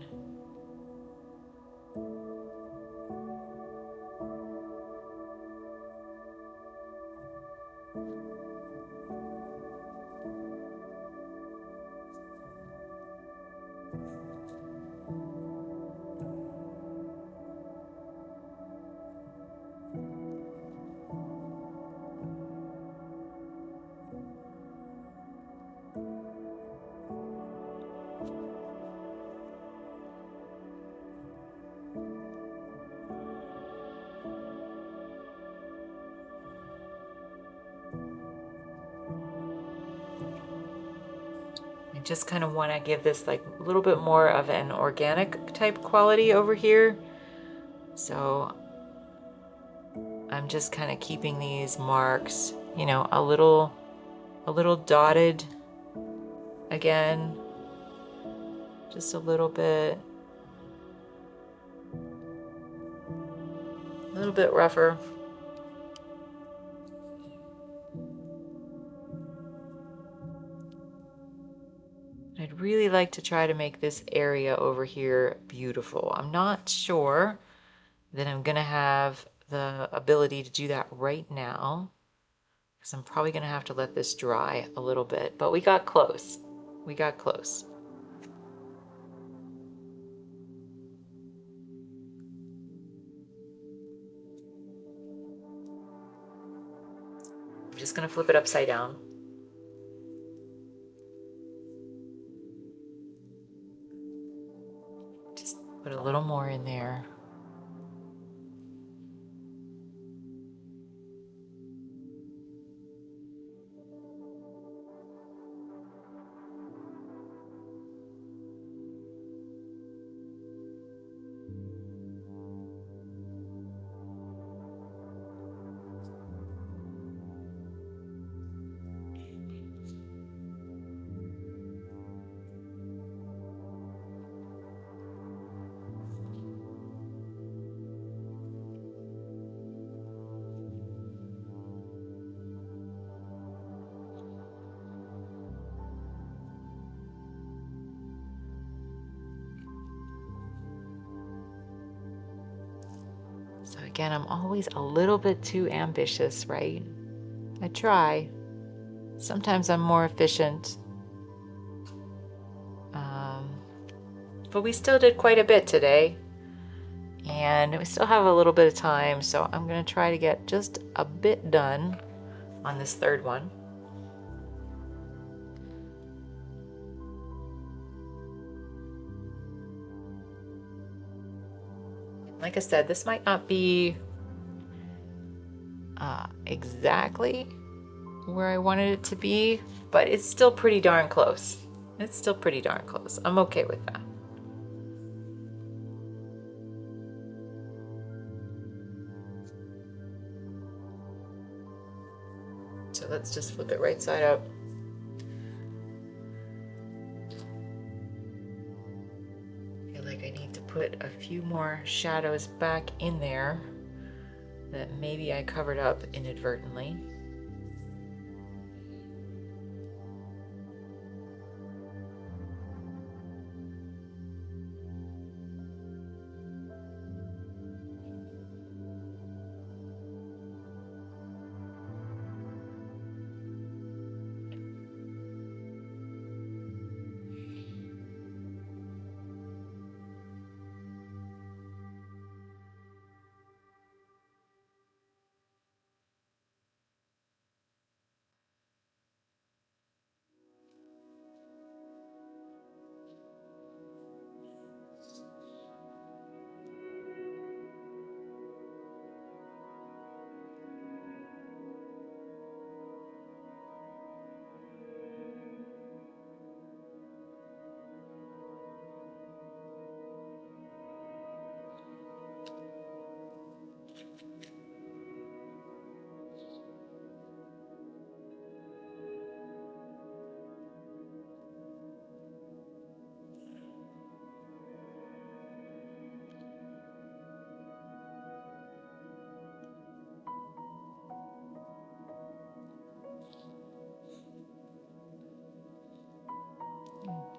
Just kind of want to give this like a little bit more of an organic type quality over here. So I'm just kind of keeping these marks, you know, a little dotted again, just a little bit rougher. I'd really like to try to make this area over here beautiful. I'm not sure that I'm gonna have the ability to do that right now, because I'm probably gonna have to let this dry a little bit, but we got close. We got close. I'm just gonna flip it upside down. Just put a little more in there. So again, I'm always a little bit too ambitious, right? I try. Sometimes I'm more efficient. But we still did quite a bit today. And we still have a little bit of time, so I'm going to try to get just a bit done on this third one. Like I said, this might not be exactly where I wanted it to be, but it's still pretty darn close. It's still pretty darn close. I'm okay with that. let's just flip it right side up. I feel like I need to put a few more shadows back in there that maybe I covered up inadvertently.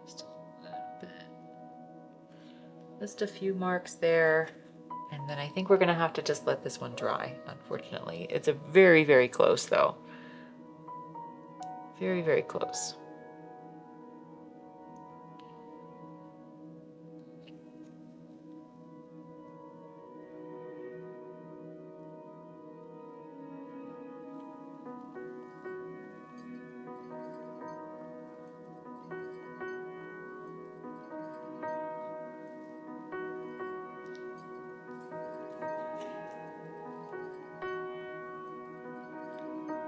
Just a little bit. Just a few marks there. And then I think we're gonna have to just let this one dry, unfortunately. It's a very, very close though. Very, very close.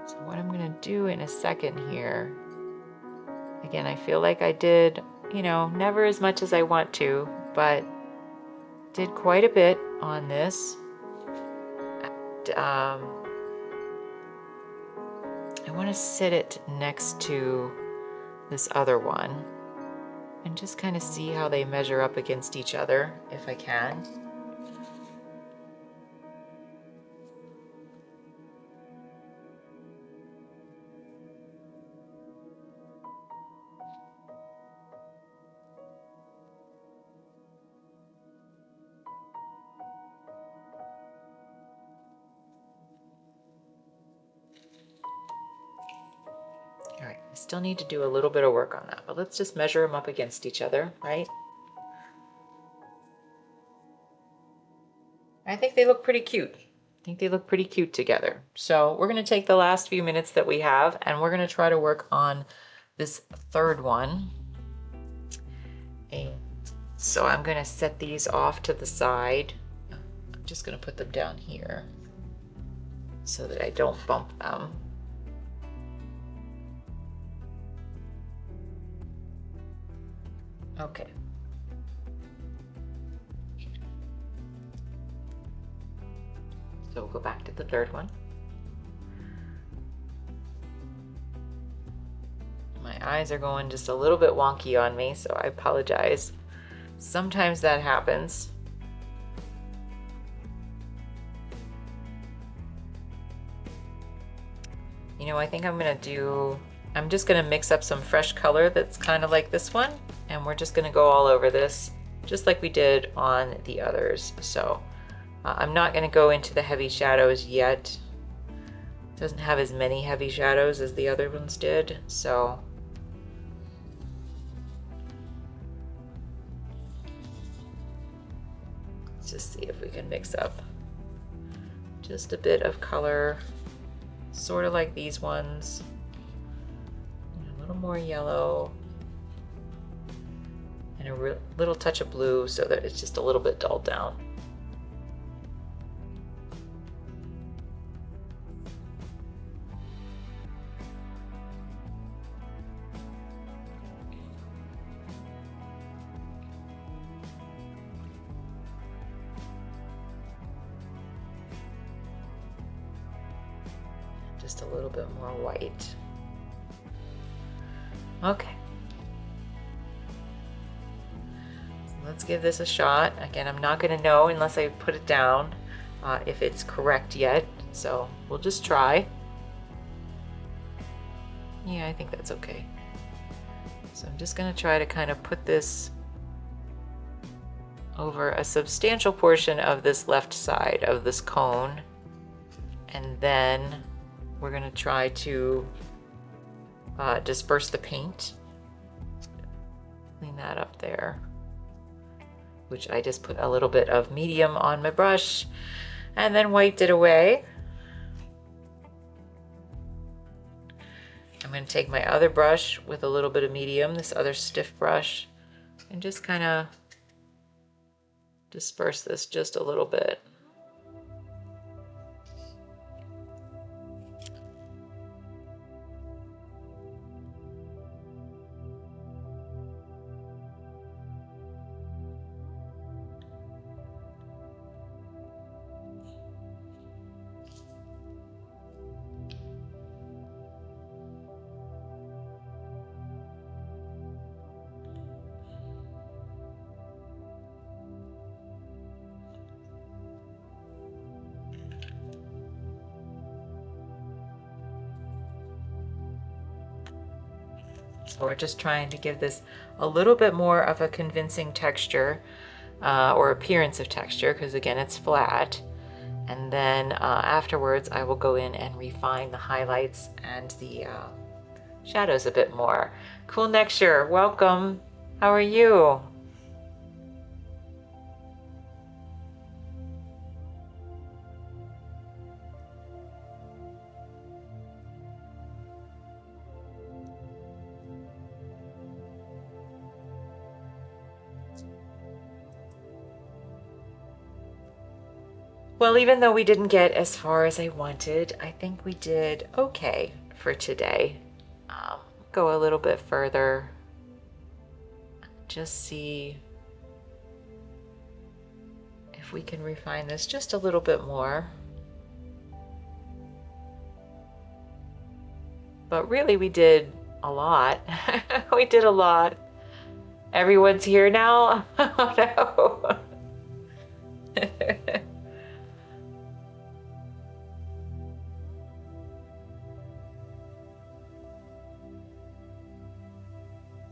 So what I'm gonna do in a second here, again, I feel like I did, you know, never as much as I want to, but did quite a bit on this. And, I want to sit it next to this other one and just kind of see how they measure up against each other, if I can. All right, I still need to do a little bit of work on that, but let's just measure them up against each other, right? I think they look pretty cute. I think they look pretty cute together. So we're going to take the last few minutes that we have and we're going to try to work on this third one. And so I'm going to set these off to the side. I'm just going to put them down here so that I don't bump them. Okay. So we'll go back to the third one. My eyes are going just a little bit wonky on me, so I apologize. Sometimes that happens. You know, I think I'm just gonna mix up some fresh color that's kind of like this one, and we're just gonna go all over this, just like we did on the others. So I'm not gonna go into the heavy shadows yet. It doesn't have as many heavy shadows as the other ones did, so. Let's just see if we can mix up just a bit of color, sort of like these ones. A little more yellow and a little touch of blue so that it's just a little bit dulled down. just a little bit more white. Okay. So let's give this a shot. Again, I'm not going to know unless I put it down if it's correct yet. So we'll just try. Yeah, I think that's okay. So I'm just going to try to kind of put this over a substantial portion of this left side of this cone. And then we're going to try to disperse the paint. Clean that up there, which I just put a little bit of medium on my brush and then wiped it away. I'm going to take my other brush with a little bit of medium, this other stiff brush, and just kind of disperse this just a little bit. So we're just trying to give this a little bit more of a convincing texture or appearance of texture, because again, it's flat. And then afterwards, I will go in and refine the highlights and the shadows a bit more. Cool Nexture, welcome. How are you? Well, even though we didn't get as far as I wanted, I think we did okay for today. Go a little bit further. Just see if we can refine this just a little bit more. But really, we did a lot. We did a lot. Everyone's here now? Oh no.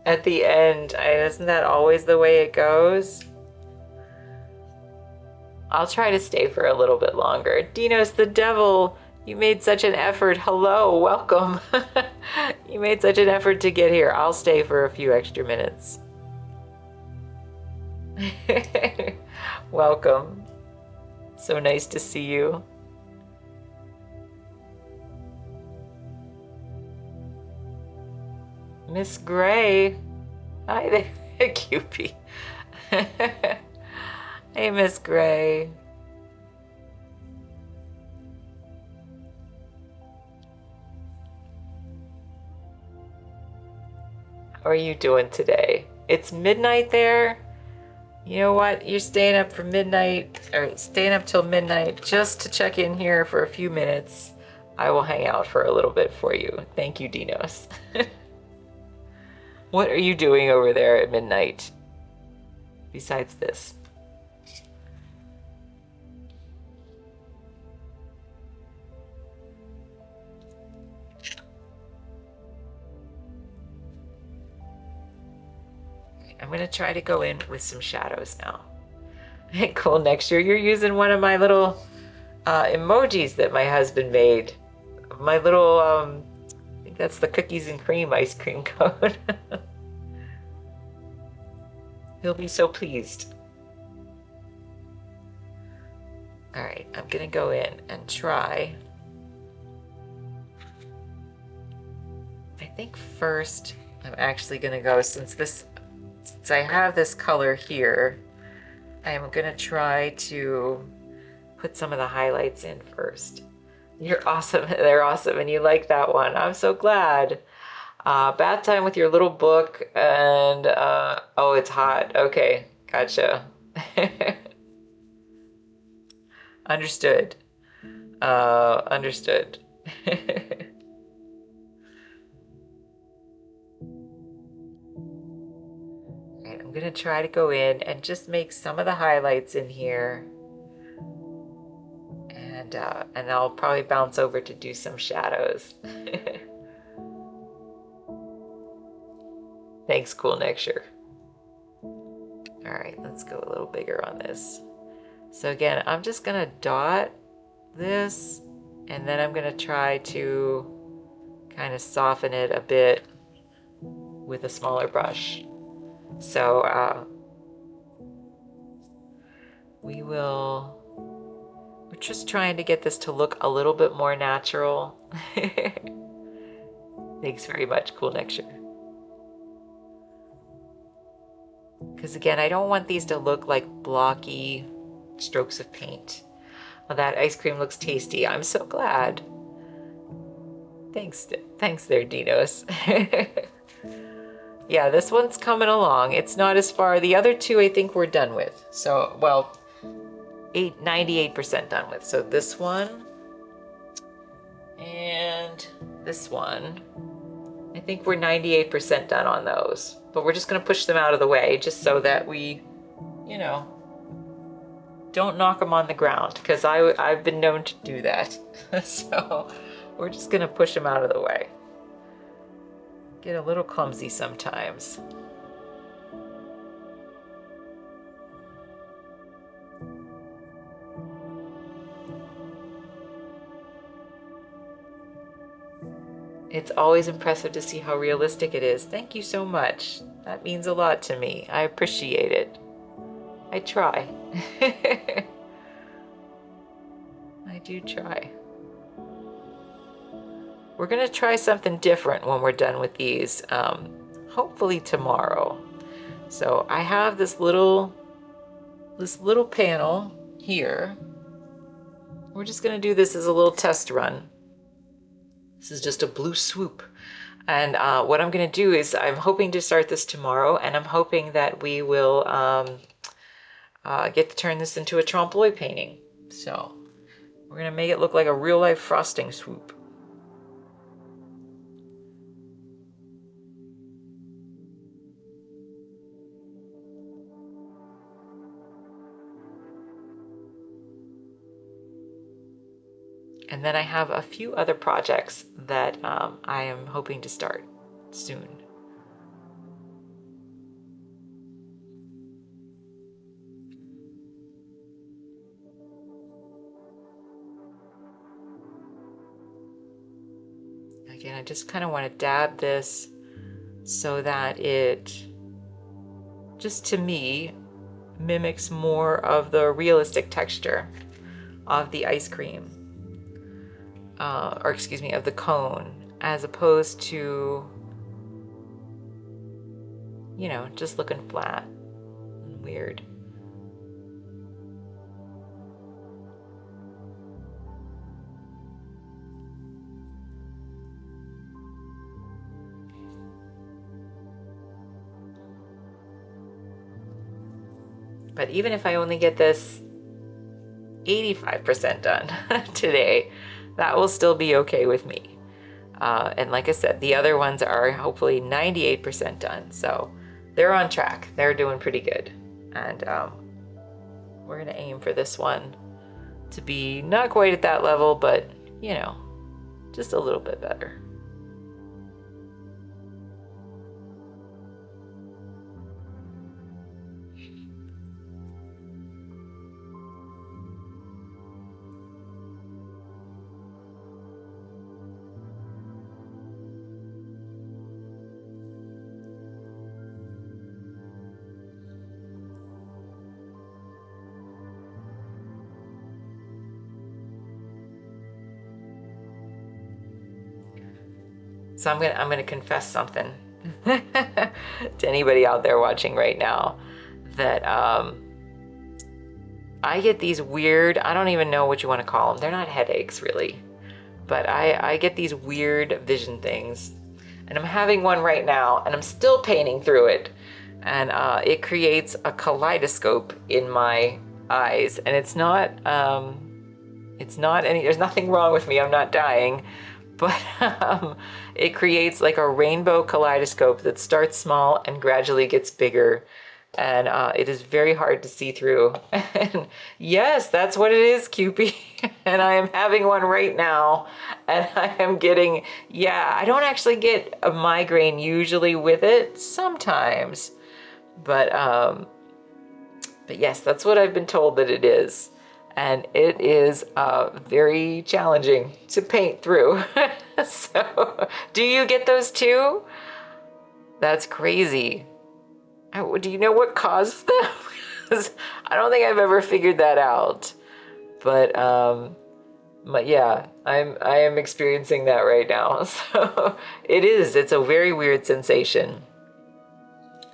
At the end, isn't that always the way it goes? I'll try to stay for a little bit longer. Dinos the Devil, you made such an effort. Hello, welcome. You made such an effort to get here. I'll stay for a few extra minutes. Welcome. So nice to see you. Miss Gray. Hi there, Cupie. Hey, Miss Gray. How are you doing today? It's midnight there. You know what? You're staying up for midnight, or staying up till midnight just to check in here for a few minutes. I will hang out for a little bit for you. Thank you, Dinos. What are you doing over there at midnight besides this? I'm going to try to go in with some shadows now. Hey, cool. Next year, you're using one of my little emojis that my husband made. My little, I think that's the cookies and cream ice cream cone. He'll be so pleased. All right, I'm going to go in and try. I think first I'm actually going to go, since I have this color here, I'm going to try to put some of the highlights in first. You're awesome. They're awesome. And you like that one. I'm so glad. Bath time with your little book and, oh, it's hot. Okay. Gotcha. Understood. Understood. Alright, I'm gonna try to go in and just make some of the highlights in here. And I'll probably bounce over to do some shadows. Thanks, Cool Nectar. Alright, let's go a little bigger on this. So again, I'm just gonna dot this, and then I'm gonna try to kind of soften it a bit with a smaller brush. So we're just trying to get this to look a little bit more natural. Thanks very much, Cool Nectar. Because again, I don't want these to look like blocky strokes of paint. Well, that ice cream looks tasty. I'm so glad. Thanks there, Dinos. Yeah, this one's coming along. It's not as far. The other two I think we're done with. So, well, 98% done with. So this one and this one, I think we're 98% done on those. But we're just going to push them out of the way just so that we, you know, don't knock them on the ground, because I've been known to do that. So we're just going to push them out of the way. Get a little clumsy sometimes. It's always impressive to see how realistic it is. Thank you so much. That means a lot to me. I appreciate it. I try. I do try. We're gonna try something different when we're done with these, hopefully tomorrow. So I have this little panel here. We're just gonna do this as a little test run. This is just a blue swoop. And what I'm gonna do is I'm hoping to start this tomorrow, and I'm hoping that we will get to turn this into a trompe-l'oeil painting. So we're gonna make it look like a real life frosting swoop. And then I have a few other projects that I am hoping to start soon. Again, I just kind of want to dab this so that it, just to me, mimics more of the realistic texture of the ice cream. Or excuse me, of the cone, as opposed to, you know, just looking flat and weird. But even if I only get this 85% done today, that will still be okay with me. And like I said, the other ones are hopefully 98% done. So they're on track. They're doing pretty good. And we're gonna aim for this one to be not quite at that level, but you know, just a little bit better. So I'm gonna confess something to anybody out there watching right now, that I get these weird, I don't even know what you want to call them. They're not headaches really, but I get these weird vision things, and I'm having one right now, and I'm still painting through it, and it creates a kaleidoscope in my eyes, and it's not It's not there's nothing wrong with me. I'm not dying. But it creates like a rainbow kaleidoscope that starts small and gradually gets bigger. And it is very hard to see through. And yes, that's what it is, Cupie. And I am having one right now. And I am getting, yeah, I don't actually get a migraine usually with it, sometimes. But yes, that's what I've been told that it is. And it is very challenging to paint through. So, do you get those too? That's crazy. Do you know what causes them? 'Cause I don't think I've ever figured that out. But yeah, I am experiencing that right now. So it's a very weird sensation.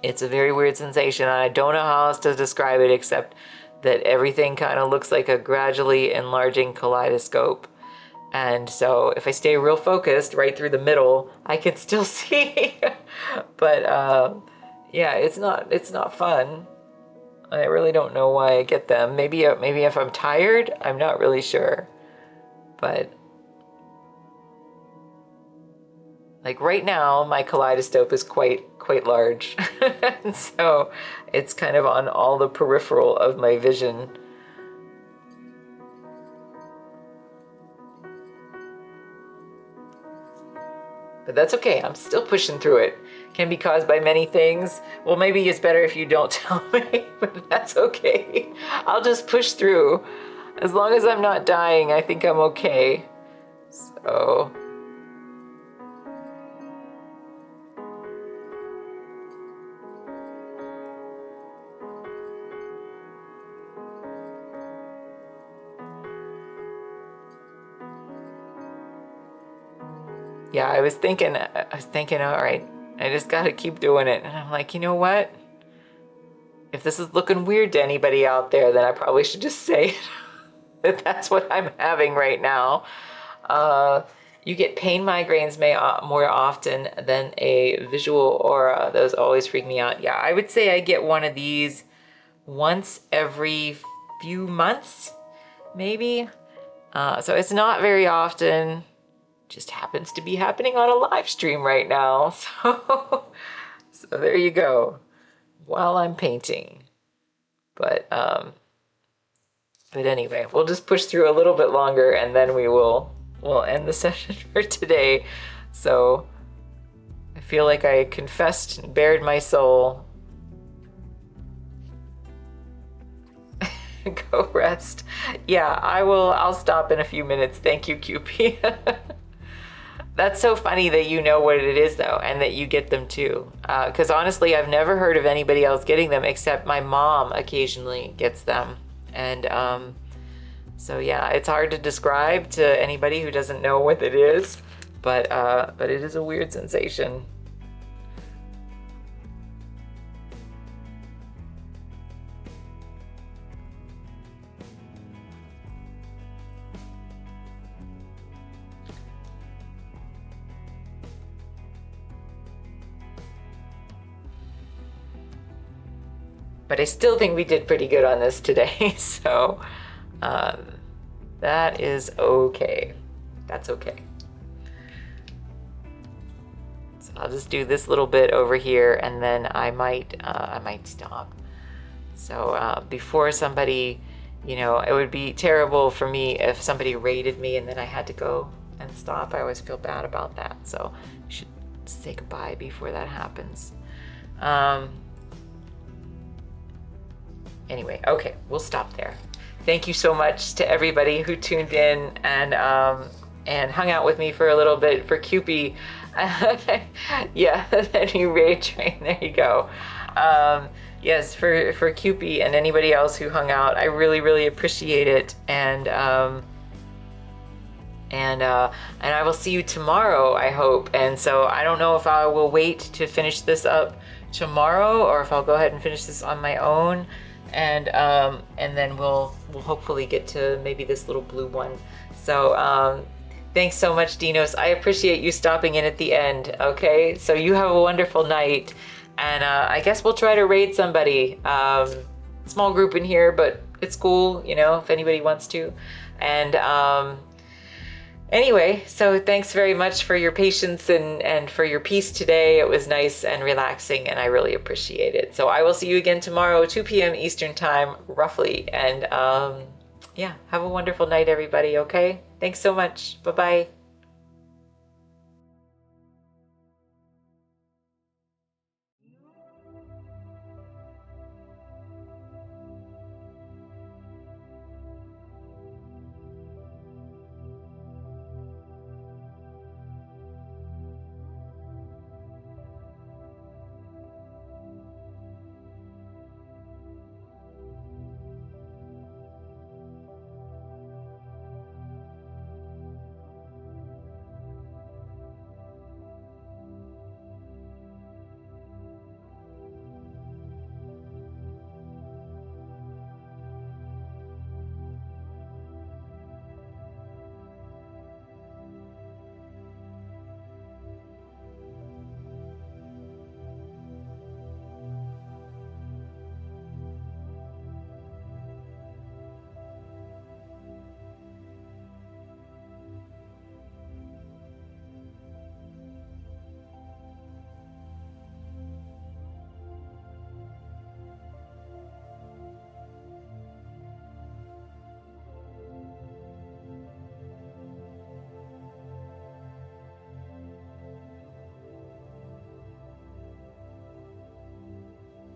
It's a very weird sensation. I don't know how else to describe it except that everything kind of looks like a gradually enlarging kaleidoscope. And so if I stay real focused right through the middle, I can still see. But yeah, it's not fun. I really don't know why I get them. Maybe if I'm tired, I'm not really sure. But like right now, my kaleidoscope is quite large. And so it's kind of on all the peripheral of my vision. But that's okay, I'm still pushing through it. Can be caused by many things. Well, maybe it's better if you don't tell me, but that's okay. I'll just push through. As long as I'm not dying, I think I'm okay. So. Yeah, I was thinking, all right, I just gotta keep doing it. And I'm like, you know what? If this is looking weird to anybody out there, then I probably should just say it. That that's what I'm having right now. You get pain migraines more often than a visual aura. Those always freak me out. Yeah, I would say I get one of these once every few months, maybe. So it's not very often. Just happens to be happening on a live stream right now. So there you go. While I'm painting. But anyway, we'll just push through a little bit longer and then we'll end the session for today. So I feel like I confessed and bared my soul. Go rest. Yeah, I'll stop in a few minutes. Thank you, QP. That's so funny that you know what it is though, and that you get them too. Because honestly, I've never heard of anybody else getting them except my mom occasionally gets them. And so yeah, it's hard to describe to anybody who doesn't know what it is, but it is a weird sensation. But I still think we did pretty good on this today, so that is okay. That's okay. So I'll just do this little bit over here, and then I might stop. So before somebody, it would be terrible for me if somebody raided me and then I had to go and stop. I always feel bad about that, so I should say goodbye before that happens. Anyway, okay, we'll stop there. Thank you so much to everybody who tuned in and hung out with me for a little bit. For Cupie, yeah, that new raid train, there you go. Yes, for Cupie and anybody else who hung out, I really, really appreciate it. And I will see you tomorrow, I hope. And so I don't know if I will wait to finish this up tomorrow or if I'll go ahead and finish this on my own. And then we'll hopefully get to maybe this little blue one. So thanks so much, Dinos. I appreciate you stopping in at the end. Okay, so you have a wonderful night, and I guess we'll try to raid somebody. Small group in here, but it's cool, if anybody wants to. And anyway, so thanks very much for your patience and for your peace today. It was nice and relaxing, and I really appreciate it. So I will see you again tomorrow, 2 p.m. Eastern time, roughly. And yeah, have a wonderful night, everybody, okay? Thanks so much. Bye-bye.